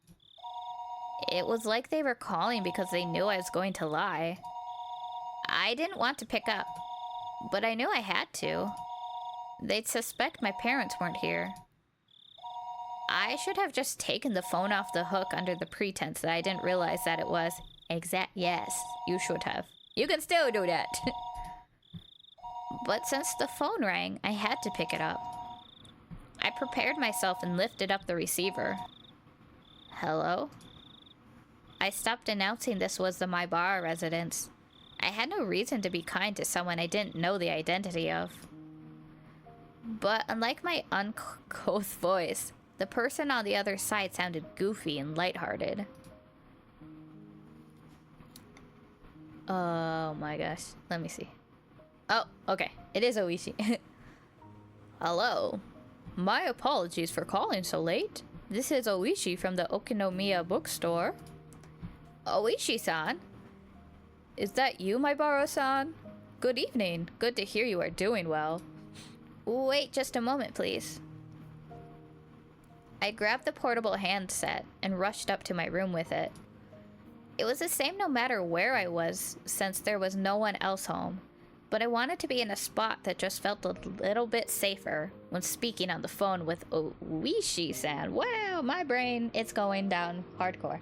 It was like they were calling because they knew I was going to lie. I didn't want to pick up, but I knew I had to. They'd suspect my parents weren't here. I should have just taken the phone off the hook under the pretense that I didn't realize that it was. Yes, you should have. You can still do that. But since the phone rang, I had to pick it up. I prepared myself and lifted up the receiver. Hello? I stopped announcing this was the Maibara residence. I had no reason to be kind to someone I didn't know the identity of. But unlike my uncouth voice, the person on the other side sounded goofy and lighthearted. Oh my gosh. Let me see. Oh, okay. It is Oishi. Hello. My apologies for calling so late. This is Oishi from the Okinomiya bookstore. Oishi-san? Is that you, Maibara-san? Good evening. Good to hear you are doing well. Wait just a moment, please. I grabbed the portable handset and rushed up to my room with it. It was the same no matter where I was, since there was no one else home. But I wanted to be in a spot that just felt a little bit safer when speaking on the phone with Oishi-san. Wow, my brain, it's going down hardcore.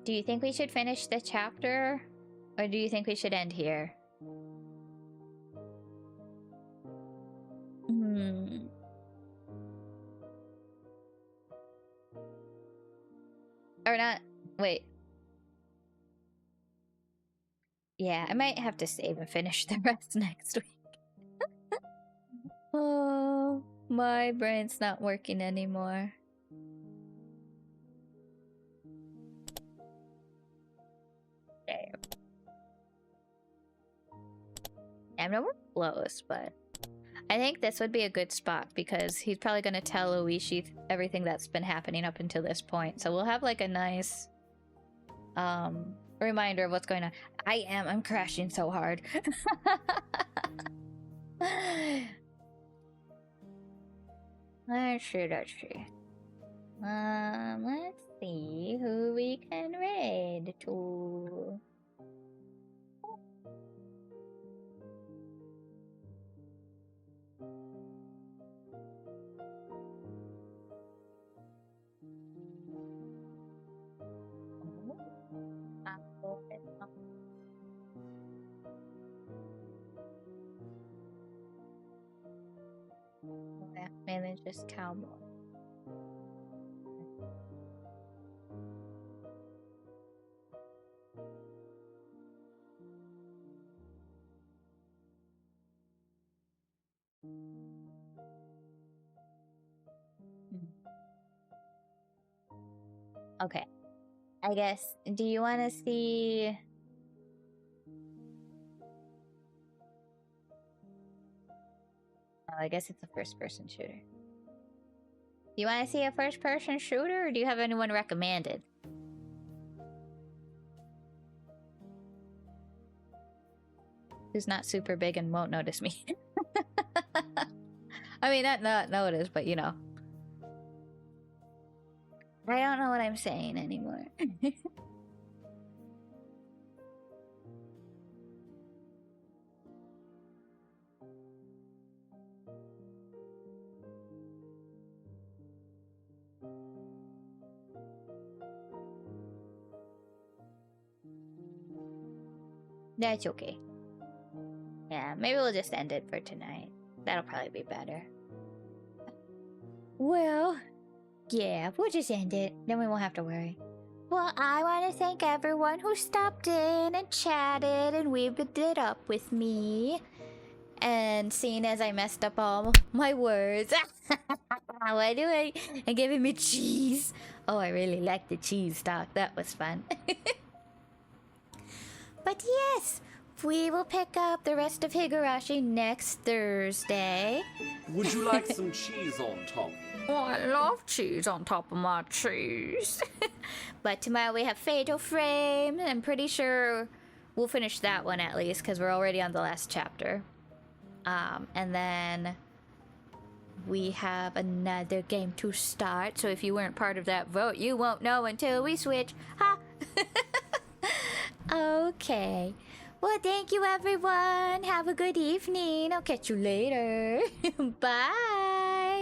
Do you think we should finish the chapter? Or do you think we should end here? Or not. Wait. Yeah, I might have to save and finish the rest next week. Oh, my brain's not working anymore. Okay. I'm no more close, but I think this would be a good spot because he's probably going to tell Oishi everything that's been happening up until this point. So we'll have like a nice reminder of what's going on. I'm crashing so hard. Let's see. Let's see who we can raid to. Yeah, mainly just cowboy. Okay. I guess, do you want to see... Oh, I guess it's a first-person shooter. Do you want to see a first-person shooter, or do you have anyone recommended? Who's not super big and won't notice me. I mean, not notice, but you know. I don't know what I'm saying anymore. That's okay. Yeah, maybe we'll just end it for tonight. That'll probably be better. Well, yeah, we'll just end it. Then we won't have to worry. Well, I want to thank everyone who stopped in and chatted and weaved it up with me. And seeing as I messed up all my words. What do I... And giving me cheese. Oh, I really like the cheese talk. That was fun. But yes, we will pick up the rest of Higurashi next Thursday.
Would you like some cheese on top?
Oh, I love cheese on top of my cheese. But tomorrow we have Fatal Frame. I'm pretty sure we'll finish that one at least because we're already on the last chapter. And then we have another game to start. So if you weren't part of that vote, you won't know until we switch. Ha! Okay. Well, thank you, everyone. Have a good evening. I'll catch you later. Bye.